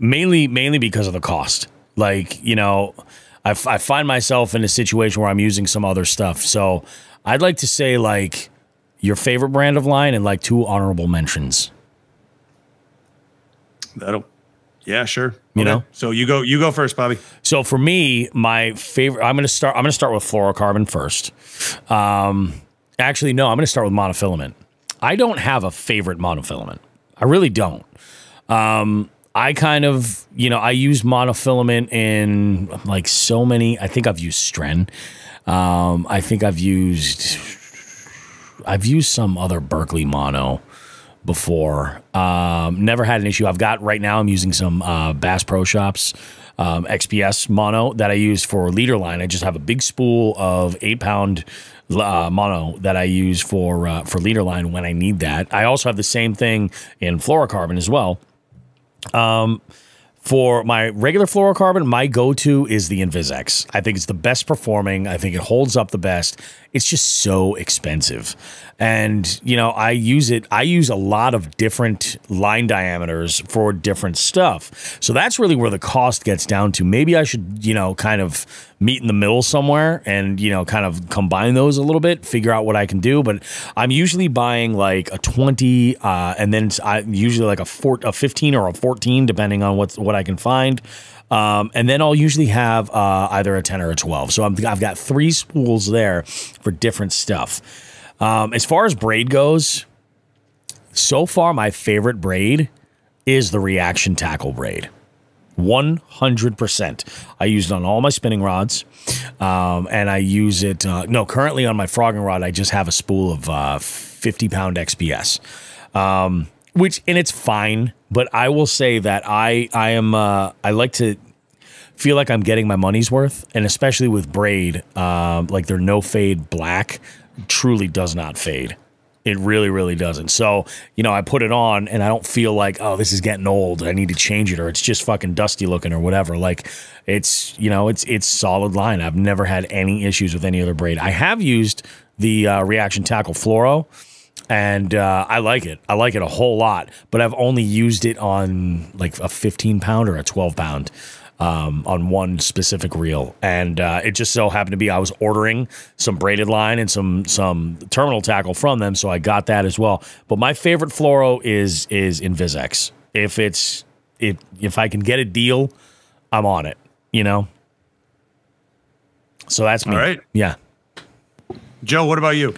Mainly because of the cost. Like, I find myself in a situation where I'm using some other stuff. So I'd like to say like your favorite brand of line and like 2 honorable mentions. Yeah, sure. So you go first, Bobby. So for me, my favorite, I'm going to start with fluorocarbon first. Actually, no, I'm going to start with monofilament. I don't have a favorite monofilament. I really don't. I kind of, I use monofilament in like so many. I think I've used Stren. I think I've used some other Berkeley mono before. Never had an issue. I'm using some Bass Pro Shops XPS mono that I use for leader line. I just have a big spool of 8-pound mono that I use for leader line when I need that. I also have the same thing in fluorocarbon as well. For my regular fluorocarbon, my go-to is the Invisex. I think it's the best performing. I think it holds up the best. It's just so expensive. And, I use a lot of different line diameters for different stuff. So that's really where the cost gets down to. Maybe I should, kind of meet in the middle somewhere and, kind of combine those a little bit, figure out what I can do. But I'm usually buying like a 20 and then usually like a 15 or a 14, depending on what what I can find. And then I'll usually have either a 10 or a 12. So I've got 3 spools there for different stuff. As far as braid goes, so far my favorite braid is the reaction tackle braid. 100%. I use it on all my spinning rods, and I use it. Currently on my frogging rod, I just have a spool of 50-pound XPS, and it's fine. But I will say that I like to feel like I'm getting my money's worth, and especially with braid, like their no fade black truly does not fade. It really, really doesn't. So, I put it on and I don't feel like, oh, this is getting old, I need to change it, or it's just fucking dusty looking or whatever. Like it's solid line. I've never had any issues with any other braid. I have used the Reaction Tackle Fluoro, and I like it. I like it a whole lot, but I've only used it on like a 15-pound or a 12-pound. On one specific reel, and it just so happened to be I was ordering some braided line and some terminal tackle from them, so I got that as well. But my favorite fluoro is Invisex. If I can get a deal, I'm on it. So that's me. All right. Yeah. Joe, what about you?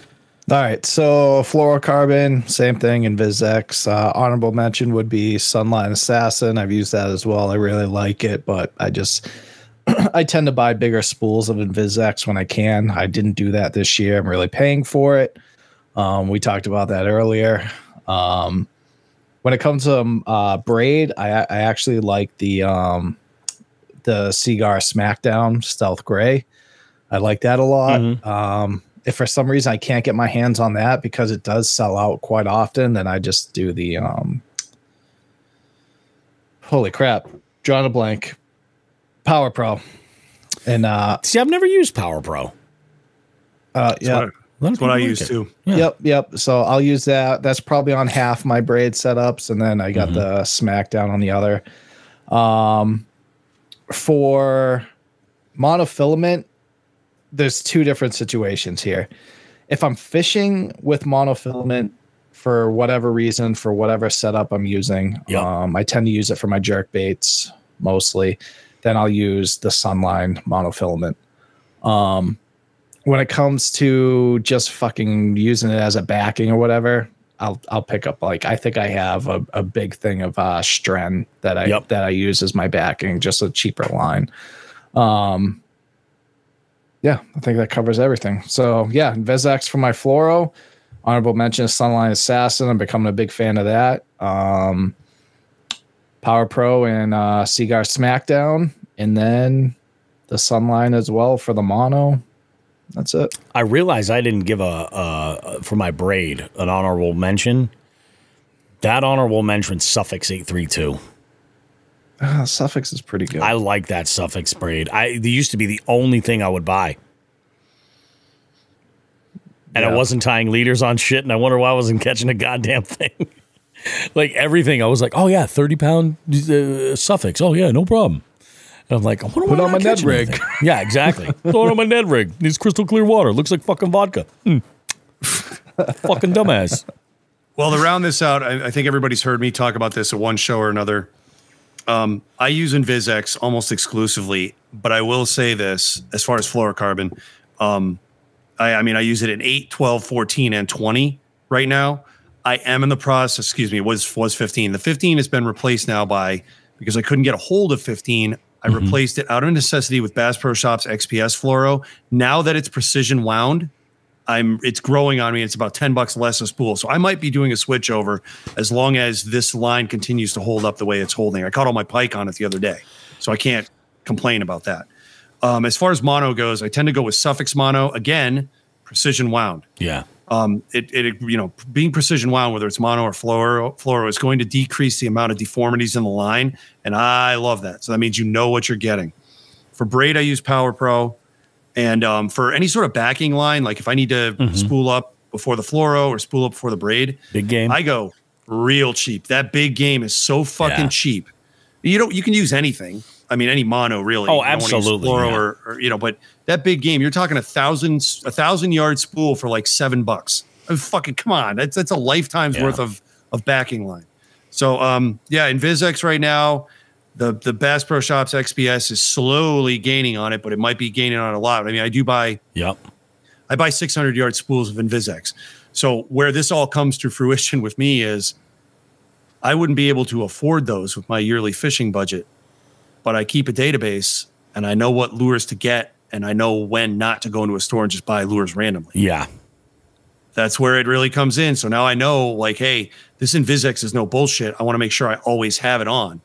All right, so fluorocarbon, same thing, Invisex. Honorable mention would be Sunline Assassin. I've used that as well. I really like it, but I tend to buy bigger spools of Invisex when I can. I didn't do that this year. I'm really paying for it. We talked about that earlier. When it comes to braid, I actually like the Seagar Smackdown Stealth Gray. I like that a lot. Mm-hmm. If for some reason I can't get my hands on that because it does sell out quite often, then I just do the holy crap, drawing a blank, Power Pro. And see, I've never used Power Pro. Yeah, that's what I use too. Yeah. Yep. So I'll use that. That's probably on half my braid setups, and then I got the Smackdown on the other. For monofilament, there's 2 different situations here. If I'm fishing with monofilament for whatever reason, for whatever setup I'm using, I tend to use it for my jerk baits mostly. Then I'll use the Sunline monofilament. When it comes to just fucking using it as a backing or whatever, I'll pick up, like, I think I have a big thing of Stren that I use as my backing, just a cheaper line. Yeah, I think that covers everything. So, yeah, Invisex for my fluoro. Honorable mention Sunline Assassin. I'm becoming a big fan of that. Power Pro and Seagar Smackdown. And then the Sunline as well for the mono. That's it. I realized I didn't give for my braid, an honorable mention. That honorable mention, Suffix 832. Suffix is pretty good. I like that Suffix braid. They used to be the only thing I would buy. And I wasn't tying leaders on shit, and I wonder why I wasn't catching a goddamn thing. Like everything, I was like, oh yeah, 30-pound Suffix. Oh yeah, no problem. And I'm like, I wonder why put on my Ned rig. Anything. Yeah, exactly. Throw it on my Ned rig. Needs crystal clear water. Looks like fucking vodka. Fucking dumbass. Well, to round this out, I think everybody's heard me talk about this at one show or another. I use Invisex almost exclusively, but I will say this as far as fluorocarbon. I mean, I use it in 8, 12, 14, and 20 right now. I am in the process, it was 15. The 15 has been replaced now because I couldn't get a hold of 15. I replaced it out of necessity with Bass Pro Shops XPS Fluoro. Now that it's precision wound, it's growing on me. It's about $10 less a spool. So I might be doing a switch over as long as this line continues to hold up the way it's holding. I caught all my pike on it the other day, so I can't complain about that. As far as mono goes, I tend to go with Suffix mono. Again, precision wound. Yeah. Being precision wound, whether it's mono or fluoro, is going to decrease the amount of deformities in the line. And I love that. So that means you know what you're getting. For braid, I use Power Pro. And for any sort of backing line, like if I need to spool up before the fluoro or spool up before the braid, big game, I go real cheap. That big game is so fucking cheap. You can use anything. I mean, any mono really. Oh, absolutely. Fluoro or but that big game, you're talking a 1,000-yard spool for like $7. Oh, fucking come on, that's a lifetime's worth of backing line. So Invisex right now. The Bass Pro Shops XPS is slowly gaining on it, but it might be gaining on it a lot. I mean, I buy 600-yard spools of Invisex. So where this all comes to fruition with me is I wouldn't be able to afford those with my yearly fishing budget, but I keep a database and I know what lures to get and I know when not to go into a store and just buy lures randomly. Yeah. That's where it really comes in. So now I know, like, hey, this Invisex is no bullshit. I want to make sure I always have it on.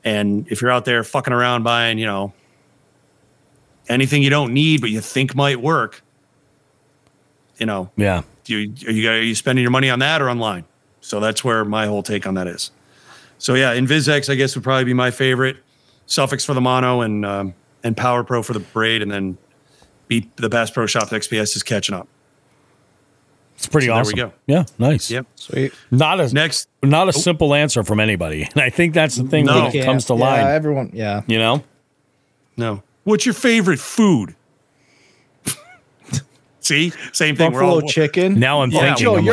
And if you're out there fucking around buying, you know, anything you don't need but you think might work, you know, Yeah. are you spending your money on that or online? So that's where my whole take on that is. So yeah, Invisex I guess would probably be my favorite. Suffix for the mono and Power Pro for the braid, and then beat the Bass Pro Shop XPS is catching up. It's pretty awesome. There we go. Yeah, nice. Yep. Sweet. Not a simple answer from anybody. And I think that's the thing when it comes to line. Everyone, You know? No. What's your favorite food? See? Same thing. Buffalo chicken. Now I'm thinking. Joe, I'm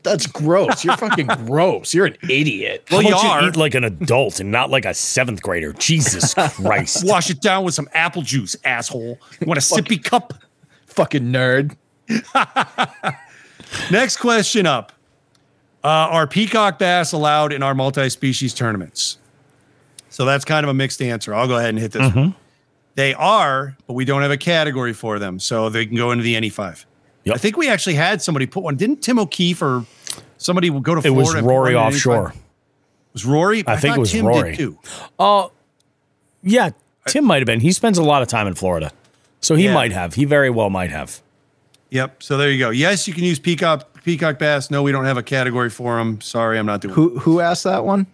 that's gross. You're fucking gross. You're an idiot. Well, How you about are. you eat like an adult and not like a 7th grader? Jesus Christ. Wash it down with some apple juice, asshole. You want a sippy cup? Fucking nerd. Next question up. Are peacock bass allowed in our multi-species tournaments? So that's kind of a mixed answer. I'll go ahead and hit this one. They are, but we don't have a category for them, so they can go into the NE5. Yep. I think we actually had somebody put one. Didn't Tim O'Keefe or somebody go to Florida? It was Rory offshore. It was Rory? I think thought it was Tim Rory. did too. Yeah, Tim might have been. He spends a lot of time in Florida. So he Yeah. might have. He very well might have. Yep. So there you go. Yes, you can use peacock bass. No, we don't have a category for them. Sorry, I'm not doing it. Who asked that one?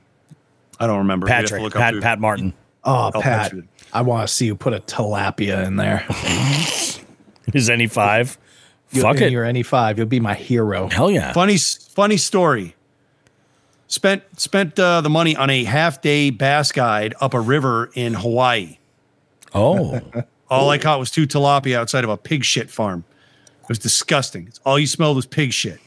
I don't remember. We'd have to Patrick. look up who- Pat Martin. Oh, Oh, Pat. Patrick. I want to see you put a tilapia in there. Is NE5? Fuck it. You're NE5. You'll be my hero. Hell yeah. Funny story. Spent the money on a half-day bass guide up a river in Hawaii. Oh. All I caught was 2 tilapia outside of a pig shit farm. It was disgusting. All you smelled was pig shit.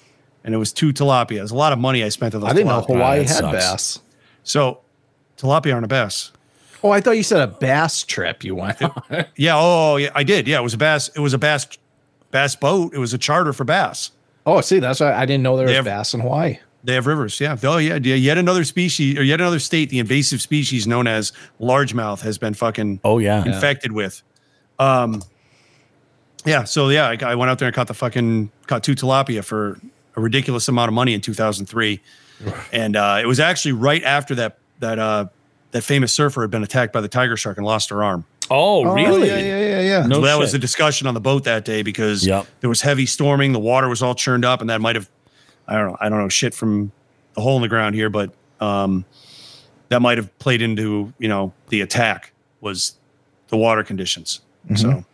And it was 2 tilapia. It was a lot of money I spent on those I didn't know tilapia. Hawaii that had sucks. bass. So tilapia aren't a bass. Oh, I thought you said a bass trip you went on. Yeah, yeah, I did. Yeah, it was a bass boat. It was a charter for bass. Oh, see, that's why I didn't know there was They have- bass in Hawaii. They have rivers, yeah. Oh, yeah. Yet another species, or yet another state, the invasive species known as largemouth has been fucking infected with. Yeah. So yeah, I went out there and caught 2 tilapia for a ridiculous amount of money in 2003, and it was actually right after that famous surfer had been attacked by the tiger shark and lost her arm. Oh, really? Yeah. No So that was shit. the discussion on the boat that day because Yep. there was heavy storming, the water was all churned up, and that might have, I don't know shit from the hole in the ground here, but that might have played into the attack was the water conditions. So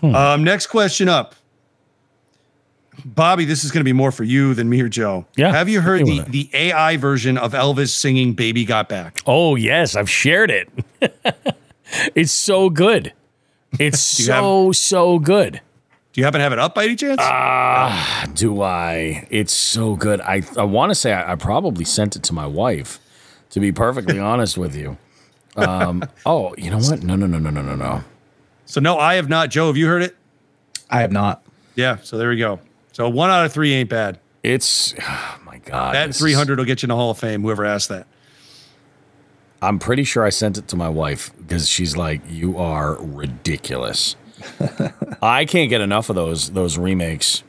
next question up, Bobby. This is going to be more for you than me or Joe. Yeah, Have you heard hit me with the AI version of Elvis singing "Baby Got Back"? Oh, yes. I've shared it. It's so good. It's so good. Do you happen to have it up by any chance? Do I? It's so good. I want to say I probably sent it to my wife, to be perfectly honest with you. Oh, you know what? No. So no, I have not. Joe, have you heard it? I have not. Yeah. So there we go. So 1 out of 3 ain't bad. It's, oh my God. That this 300 will get you in the Hall of Fame. Whoever asked that. I'm pretty sure I sent it to my wife because she's like, you are ridiculous. I can't get enough of those remakes.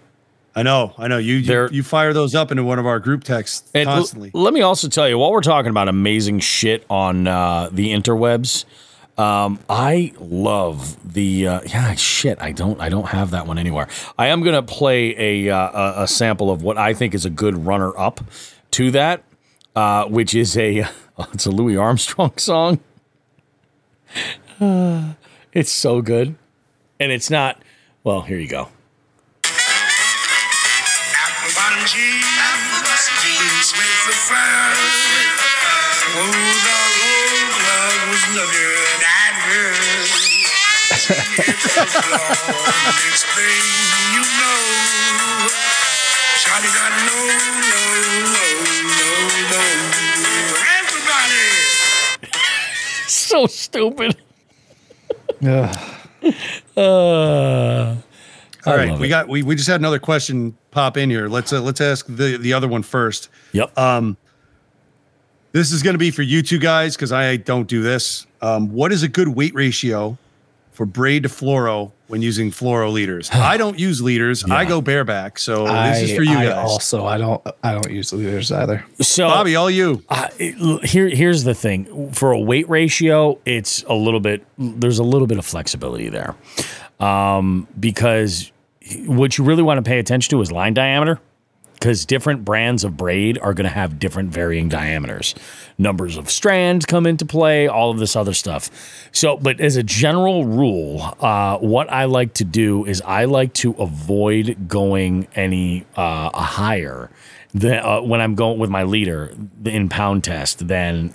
I know. You fire those up into one of our group texts And constantly. let me also tell you, while we're talking about amazing shit on the interwebs, I love the I don't have that one anywhere. I am gonna play a sample of what I think is a good runner up to that, which is it's a Louis Armstrong song. It's so good, and it's not. Well, here you go. Apple bottom jeans with the fur. Oh, the old love was looking at her. Next thing you know, Charlie got low. Everybody. so stupid. All right, we just had another question pop in here. Let's ask the other one first. Yep. This is going to be for you two guys because I don't do this. What is a good weight ratio for braid to fluoro when using fluoro leaders? I don't use leaders. I go bareback. So this is for you guys. I don't use leaders either. So Bobby, all you. Here's the thing. For a weight ratio, it's a little bit. There's a little bit of flexibility there, because what you really want to pay attention to is line diameter. Because different brands of braid are going to have different varying diameters. Numbers of strands come into play, all of this other stuff. So, but as a general rule, what I like to do is I like to avoid going any higher than, when I'm going with my leader in pound test than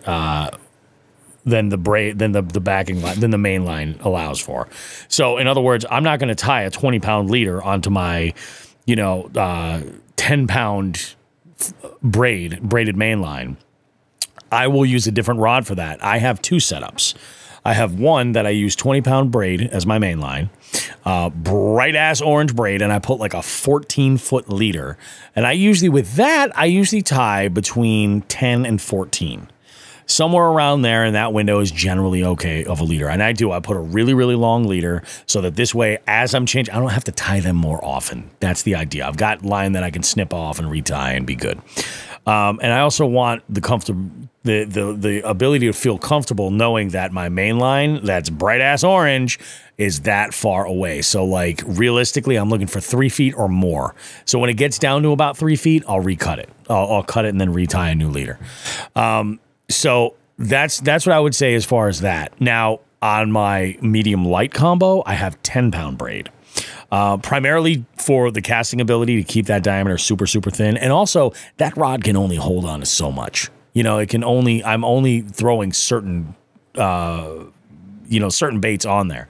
the braid, than the backing line, than the main line allows for. So, in other words, I'm not going to tie a 20-pound leader onto my, 10-pound braided main line. I will use a different rod for that. I have two setups. I have one that I use 20-pound braid as my main line, bright ass orange braid, and I put like a 14-foot leader. And I usually tie between 10 and 14. Somewhere around there in that window is generally okay of a leader. And I put a really, really long leader so that this way, as I'm changing, I don't have to tie them more often. That's the idea. I've got line that I can snip off and retie and be good. And I also want the ability to feel comfortable knowing that my main line, that's bright ass orange, is that far away. So like realistically, I'm looking for 3 feet or more. So when it gets down to about 3 feet, I'll recut it. I'll cut it and then retie a new leader. So that's what I would say as far as that. Now, on my medium light combo, I have 10-pound braid, primarily for the casting ability to keep that diameter super, super thin. And also that rod can only hold on to so much, I'm only throwing certain, certain baits on there.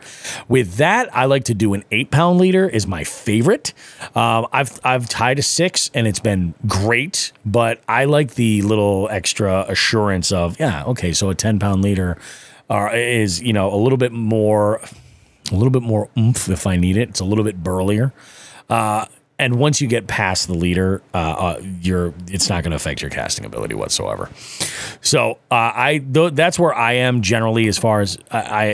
With that, I like to do an 8-pound leader is my favorite. I've tied a 6 and it's been great, but I like the little extra assurance of, okay, so a 10-pound leader is, a little bit more oomph if I need it. It's a little bit burlier. And once you get past the leader, it's not going to affect your casting ability whatsoever. So that's where I am generally as far as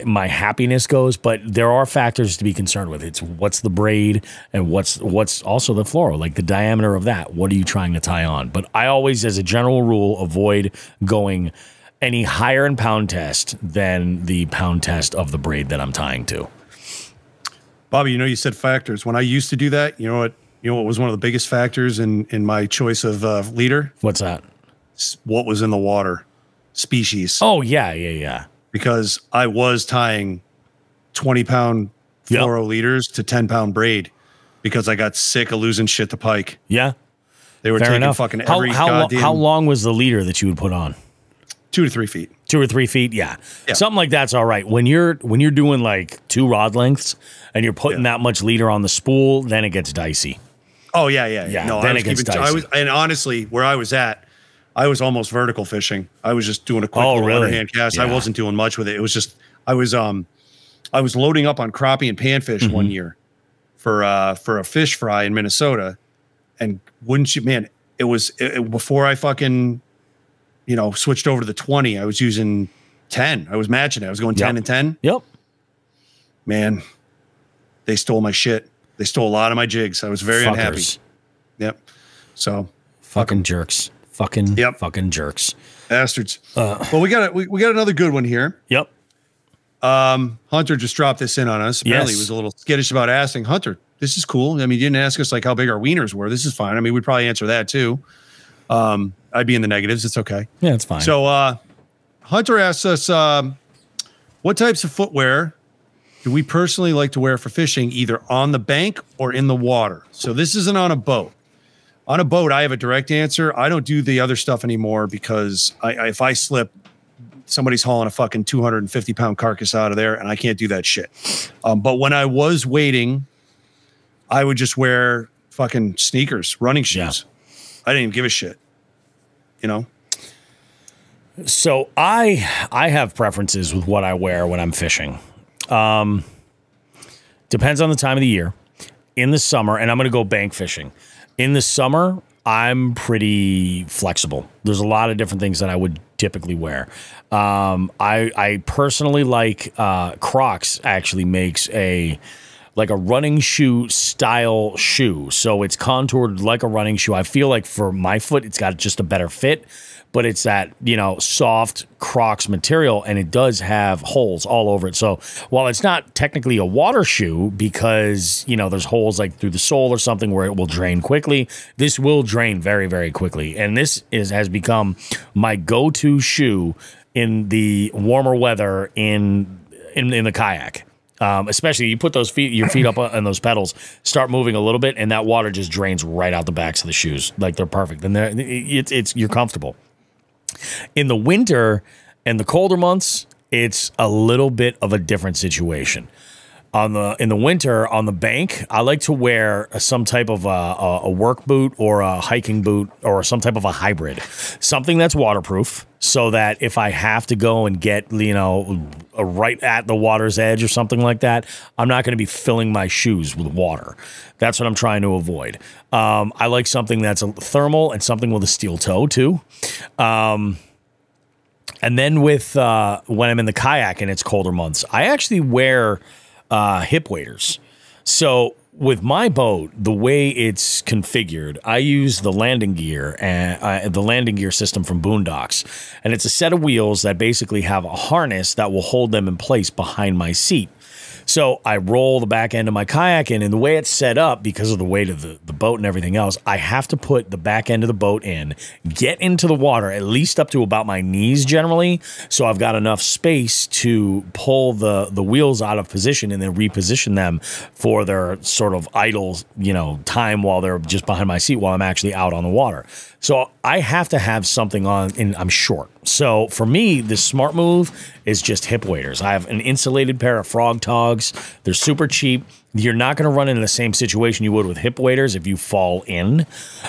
my happiness goes. But there are factors to be concerned with. It's what's the braid and what's also the fluoro, like the diameter of that. What are you trying to tie on? But I always, as a general rule, avoid going any higher in pound test than the pound test of the braid that I'm tying to. Bobby, you said factors. When I used to do that, you know what was one of the biggest factors in my choice of leader? What's that? What was in the water? Species. Oh, yeah. Because I was tying 20-pound fluoro leaders to 10-pound braid because I got sick of losing shit to pike. Yeah. They were taking fucking every goddamn... How long was the leader that you would put on? 2 to 3 feet. 2 or 3 feet, yeah. Something like that's all right. When you're doing like 2 rod lengths and you're putting that much leader on the spool, then it gets dicey. Oh yeah. No, then it gets dicey. And honestly, where I was at, I was almost vertical fishing. I was just doing a quick little underhand cast. Yeah. I wasn't doing much with it. It was just I was loading up on crappie and panfish one year for a fish fry in Minnesota, and wouldn't you, man? It was before I fucking switched over to the 20. I was using 10. I was matching it. I was going 10 and 10. Yep. Man, they stole my shit. They stole a lot of my jigs. I was very unhappy. Yep. So fucking jerks. Fucking jerks. Bastards. Well, we got another good one here. Yep. Hunter just dropped this in on us. Apparently he was a little skittish about asking. Hunter, this is cool. I mean, you didn't ask us like how big our wieners were. This is fine. I mean, we'd probably answer that too. I'd be in the negatives. It's okay. Yeah, it's fine. So Hunter asks us, what types of footwear do we personally like to wear for fishing, either on the bank or in the water? So this isn't on a boat. On a boat, I have a direct answer. I don't do the other stuff anymore because if I slip, somebody's hauling a fucking 250-pound carcass out of there, and I can't do that shit. But when I was waiting, I would just wear fucking sneakers, running shoes. I didn't even give a shit, So I have preferences with what I wear when I'm fishing. Depends on the time of the year. In the summer, and I'm going to go bank fishing. In the summer, I'm pretty flexible. There's a lot of different things that I would typically wear. I personally like Crocs actually makes a running shoe style shoe. So it's contoured like a running shoe. I feel like for my foot, it's got just a better fit, but it's that, soft Crocs material, and it does have holes all over it. So while it's not technically a water shoe because, there's holes like through the sole or something where it will drain quickly, this will drain very, very quickly. And this has become my go-to shoe in the warmer weather in the kayak. Especially you put your feet up on those pedals, start moving a little bit, and that water just drains right out the backs of the shoes. Like they're perfect, and you're comfortable. In the winter and the colder months, it's a little bit of a different situation. In the winter on the bank, I like to wear some type of a work boot or a hiking boot or some type of a hybrid, something that's waterproof, so that if I have to go and get right at the water's edge or something like that, I'm not going to be filling my shoes with water. That's what I'm trying to avoid. I like something that's a thermal and something with a steel toe too. And then with when I'm in the kayak and it's colder months, I actually wear hip waders. So with my boat, the way it's configured, I use the landing gear and the landing gear system from Boondocks, and it's a set of wheels that basically have a harness that will hold them in place behind my seat. So I roll the back end of my kayak in, and the way it's set up, because of the weight of the boat and everything else, I have to put the back end of the boat in, get into the water, at least up to about my knees generally, so I've got enough space to pull the wheels out of position and then reposition them for their sort of idle, time while they're just behind my seat while I'm actually out on the water. So I have to have something on, and I'm short. So for me, the smart move is just hip waders. I have an insulated pair of Frog Togs. They're super cheap. You're not going to run into the same situation you would with hip waders if you fall in,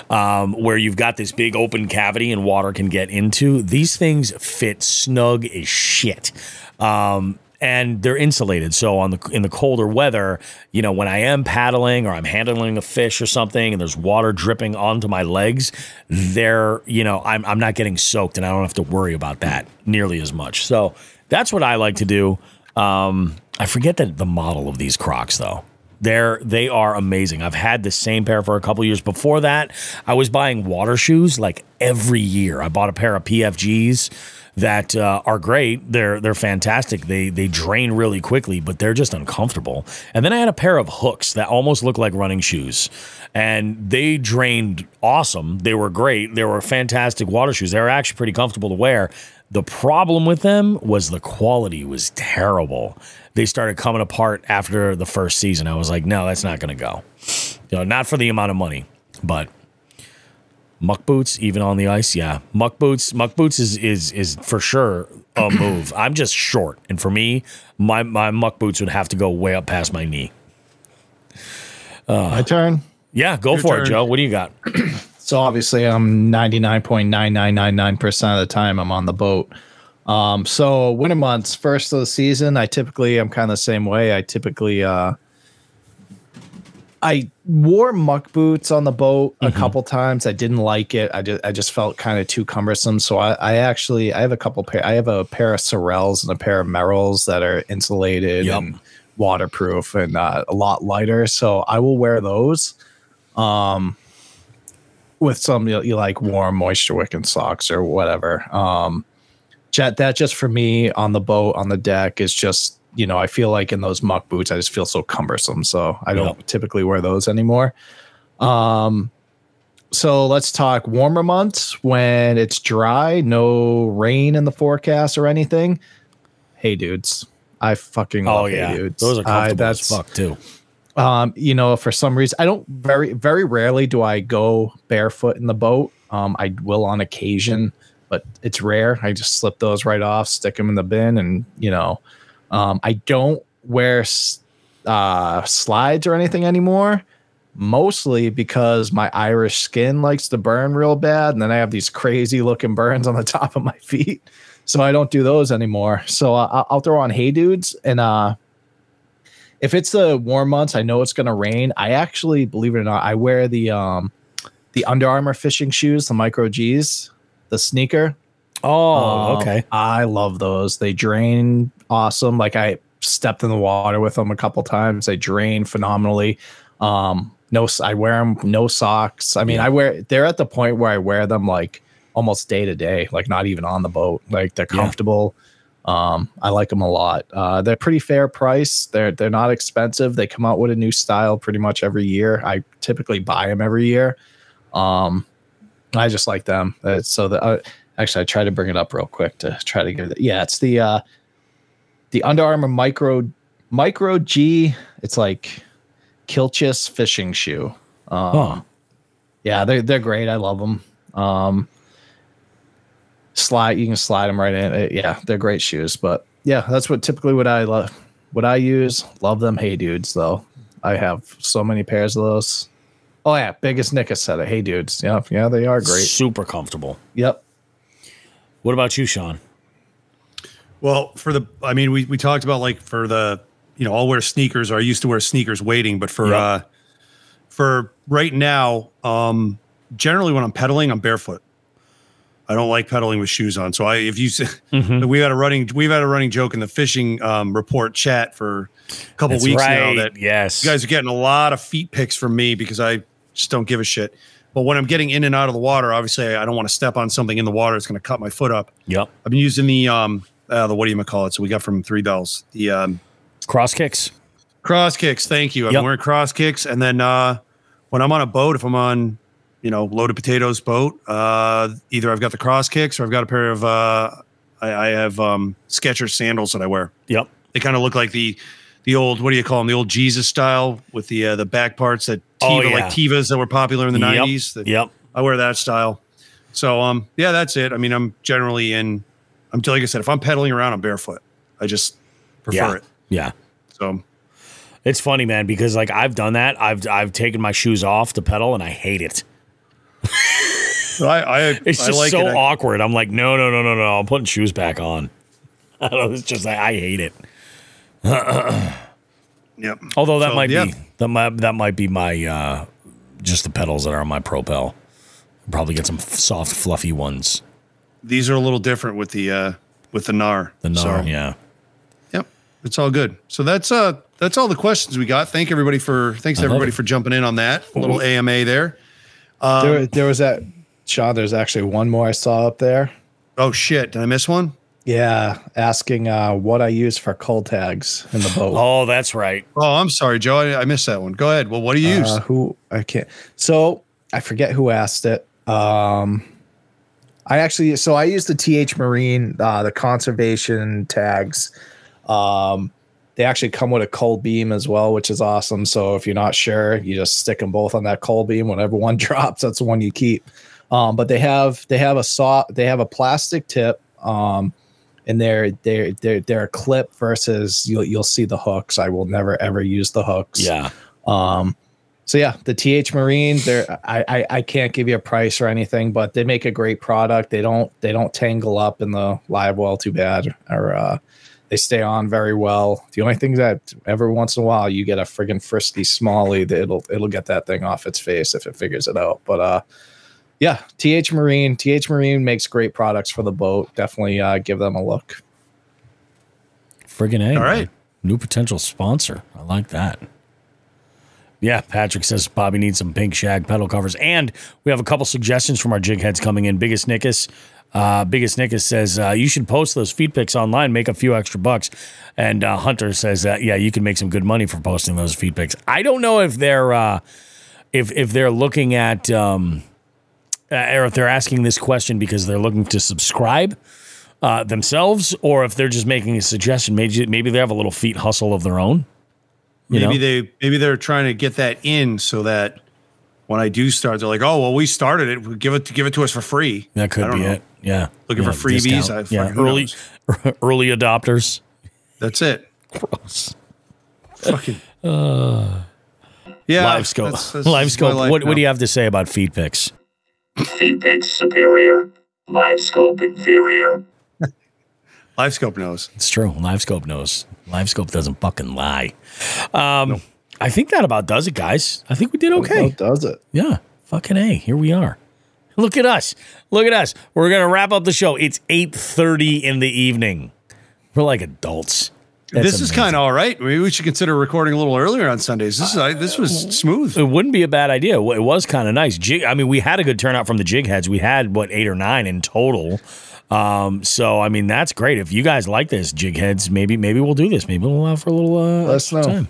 where you've got this big open cavity and water can get into. These things fit snug as shit. And they're insulated. So in the colder weather, when I am paddling or I'm handling a fish or something and there's water dripping onto my legs, I'm not getting soaked, and I don't have to worry about that nearly as much. So that's what I like to do. I forget the model of these Crocs though. They are amazing. I've had the same pair for a couple years. Before that, I was buying water shoes like every year. I bought a pair of PFGs that are great. They're fantastic. They drain really quickly, but they're just uncomfortable. And then I had a pair of hooks that almost look like running shoes, and they drained awesome. They were great. They were fantastic water shoes. They were actually pretty comfortable to wear. The problem with them was the quality was terrible. They started coming apart after the first season. I was like, no, that's not going to go. Not for the amount of money, but muck boots, even on the ice, yeah. Muck boots is for sure a move. I'm just short, and for me, my muck boots would have to go way up past my knee. My turn? Yeah, go Your for turn. it, Joe. What do you got? So obviously I'm 99.9999% of the time I'm on the boat. So winter months, first of the season, I'm kind of the same way. I wore muck boots on the boat a couple times. I didn't like it. I just felt kind of too cumbersome. So I have a couple pair. I have a pair of Sorels and a pair of Merrills that are insulated and waterproof and a lot lighter. So I will wear those. With some you like warm moisture wicking socks or whatever. That just for me on the boat, on the deck is just, I feel like in those muck boots, I just feel so cumbersome. So I don't typically wear those anymore. So let's talk warmer months when it's dry, no rain in the forecast or anything. Hey dudes, I fucking love Hey Dudes. Those are comfortable as fuck too. For some reason, I don't very rarely do I go barefoot in the boat. I will on occasion, but it's rare. I just slip those right off, stick them in the bin, and I don't wear slides or anything anymore. mostly because my Irish skin likes to burn real bad, and then I have these crazy looking burns on the top of my feet, so I don't do those anymore. So I'll throw on Hey Dudes, and if it's the warm months, I know it's gonna rain. I actually, believe it or not, I wear the Under Armour fishing shoes, the Micro G's, the sneaker. Oh, okay. I love those. They drain awesome. Like I stepped in the water with them a couple times. They drain phenomenally. No, I wear them, no socks. I mean, they're at the point where I wear them like almost day to day, like not even on the boat. Like they're comfortable. I like them a lot. They're pretty fair price. They're not expensive. They come out with a new style pretty much every year. I typically buy them every year. I just like them. Actually, I tried to bring it up real quick to try to give it. Yeah, it's the Under Armour Micro G. It's like Kilchis fishing shoe. Yeah, they're great. I love them. You can slide them right in. Yeah, they're great shoes. But yeah, that's what I love. What I use. Love them. Hey Dudes though. I have so many pairs of those. Oh yeah, biggest Nicka set of Hey Dudes. Yeah, they are great. Super comfortable. Yep. What about you, Sean? Well, we talked about like for the, I'll wear sneakers, or I used to wear sneakers waiting, but for right now, generally when I'm pedaling, I'm barefoot. I don't like pedaling with shoes on. So we've had a running joke in the fishing report chat for a couple weeks now that you guys are getting a lot of feet pics from me because I just don't give a shit. But when I'm getting in and out of the water, obviously I don't want to step on something in the water that's going to cut my foot up. Yep. I've been using the what do you call it? So we got from Three Bells, the cross kicks. Cross kicks. Thank you. I've been wearing cross kicks, and then when I'm on a boat, if I'm on loaded potatoes boat, either I've got the cross kicks or I've got a pair of I have Skechers sandals that I wear. Yep. They kind of look like the old, what do you call them? The old Jesus style with the back parts that like Tevas that were popular in the 90s. Yep. I wear that style. So that's it. I mean, I'm generally like I said, if I'm pedaling around, I'm barefoot. I just prefer it. Yeah. So it's funny, man, because like I've done that. I've taken my shoes off to pedal and I hate it. It's just like so awkward. I'm like, no. I'm putting shoes back on. I don't know. It's just I hate it. Yep. Although that might be my just the pedals that are on my Propel. Probably get some soft, fluffy ones. These are a little different with the NAR. The NAR, yeah. Yep. It's all good. So that's all the questions we got. Thanks everybody for jumping in on that. A little AMA there. There was that, Sean, there's actually one more I saw up there. Oh shit. Did I miss one? Yeah. Asking what I use for cull tags in the boat. Oh, that's right. Oh, I'm sorry, Joe. I missed that one. Go ahead. Well, what do you use? I can't. So I forget who asked it. I use the TH Marine, the conservation tags. They actually come with a cull beam as well, which is awesome. So if you're not sure, you just stick them both on that cull beam. Whenever one drops, that's the one you keep. But they have a plastic tip, and they're a clip versus you'll see the hooks. I will never ever use the hooks. Yeah. So yeah, the TH Marine, I can't give you a price or anything, but they make a great product. They don't tangle up in the live well too bad, or they stay on very well. The only thing that every once in a while you get a friggin' frisky smallie that it'll get that thing off its face if it figures it out. But yeah, TH Marine makes great products for the boat. Definitely give them a look. Friggin' A. All right. Man. New potential sponsor. I like that. Yeah, Patrick says Bobby needs some pink shag pedal covers. And we have a couple suggestions from our jig heads coming in. Biggest Nickus says, you should post those feed pics online, make a few extra bucks. And Hunter says that, yeah, you can make some good money for posting those feed pics. I don't know if they're if they're looking at or if they're asking this question because they're looking to subscribe themselves, or if they're just making a suggestion. Maybe they have a little feet hustle of their own. Maybe they're trying to get that in so that when I do start, they're like, oh, well, we started it. Give it to us for free. That could be it. Yeah. Looking for freebies. Early adopters. That's it. Gross. Fucking. Yeah, Live scope. that's Live scope. my life What now. do you have to say about feed pics? Feed pics superior. Live scope inferior. Live scope knows. It's true. Live scope knows. Live scope doesn't fucking lie. I think that about does it, guys. I think we did okay. What does it? Yeah. Fucking A. Here we are. Look at us. Look at us. We're going to wrap up the show. It's 8:30 in the evening. We're like adults. This is kind of all right. Maybe we should consider recording a little earlier on Sundays. This was smooth. It wouldn't be a bad idea. It was kind of nice. I mean, we had a good turnout from the jig heads. We had, 8 or 9 in total. So, I mean, that's great. If you guys like this, jig heads, maybe we'll do this. Maybe we'll allow for a little Let us know. time.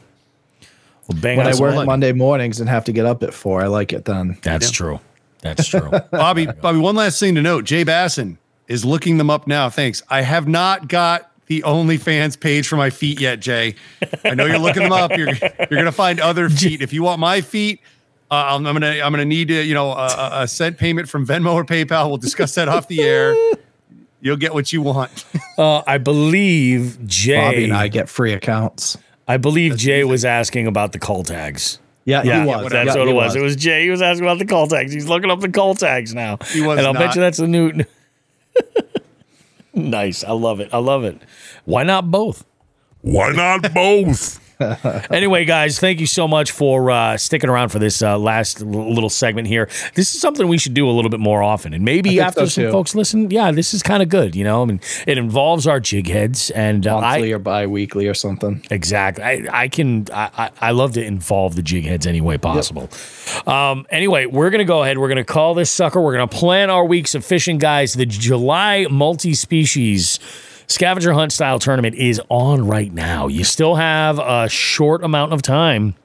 We'll bang When out I some work money. Monday mornings and have to get up at 4, I like it then. That's true. That's true. Bobby, one last thing to note. Jay Basson is looking them up now. Thanks. I have not got the OnlyFans page for my feet yet, Jay. I know you're looking them up. You're gonna find other feet. If you want my feet, I'm gonna need a cent payment from Venmo or PayPal. We'll discuss that off the air. You'll get what you want. I believe Jay. Bobby and I get free accounts. I believe Jay was asking about the call tags. Yeah, Yeah, he was. that's what it was. It was Jay. He was asking about the call tags. He's looking up the call tags now. He was and I'll bet not. you that's the new. Nice. I love it. I love it. Why not both? Why not both? Anyway, guys, thank you so much for sticking around for this last little segment here. This is something we should do a little bit more often. And maybe after so, some too. folks listen, yeah, this is kind of good. You know, I mean, it involves our jig heads and Monthly or bi-weekly or something. Exactly. I love to involve the jig heads any way possible. Anyway, we're going to go ahead. We're going to call this sucker. We're going to plan our weeks of fishing, guys. The July multi-species scavenger hunt style tournament is on right now. You still have a short amount of time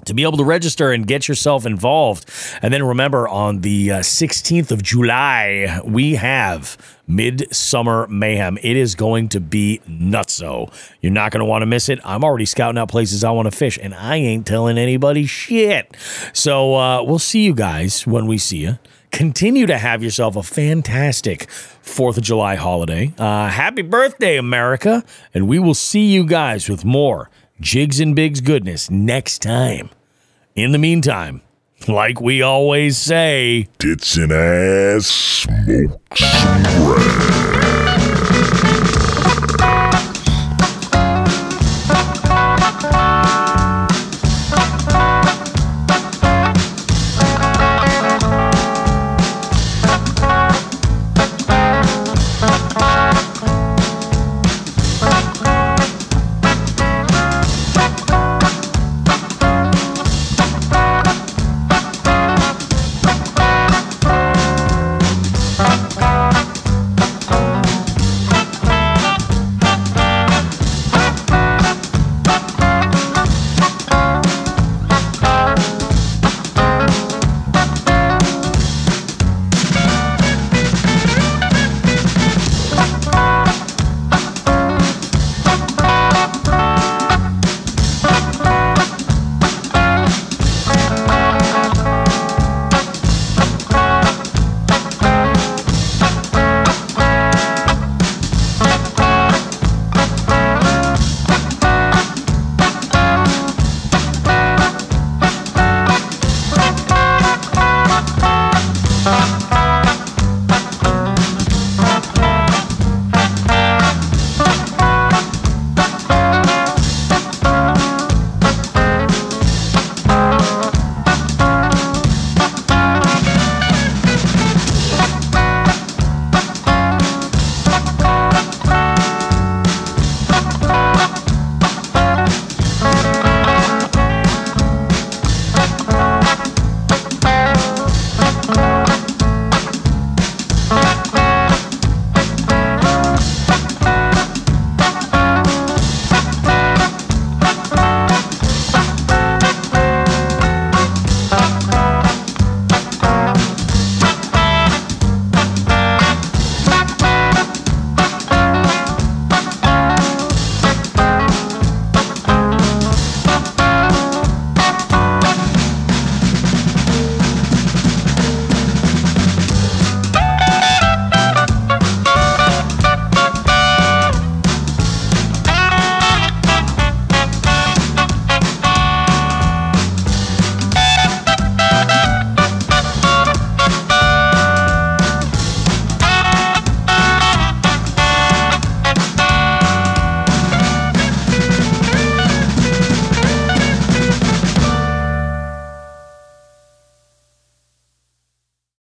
to be able to register and get yourself involved. And then remember, on the 16th of July, we have Midsummer Mayhem. It is going to be nutso. You're not going to want to miss it. I'm already scouting out places I want to fish, and I ain't telling anybody shit. So we'll see you guys when we see you. Continue to have yourself a fantastic 4th of July holiday. Happy birthday, America. And we will see you guys with more Jigs and Bigs goodness next time. In the meantime, like we always say, Tits and ass, smoke some grass.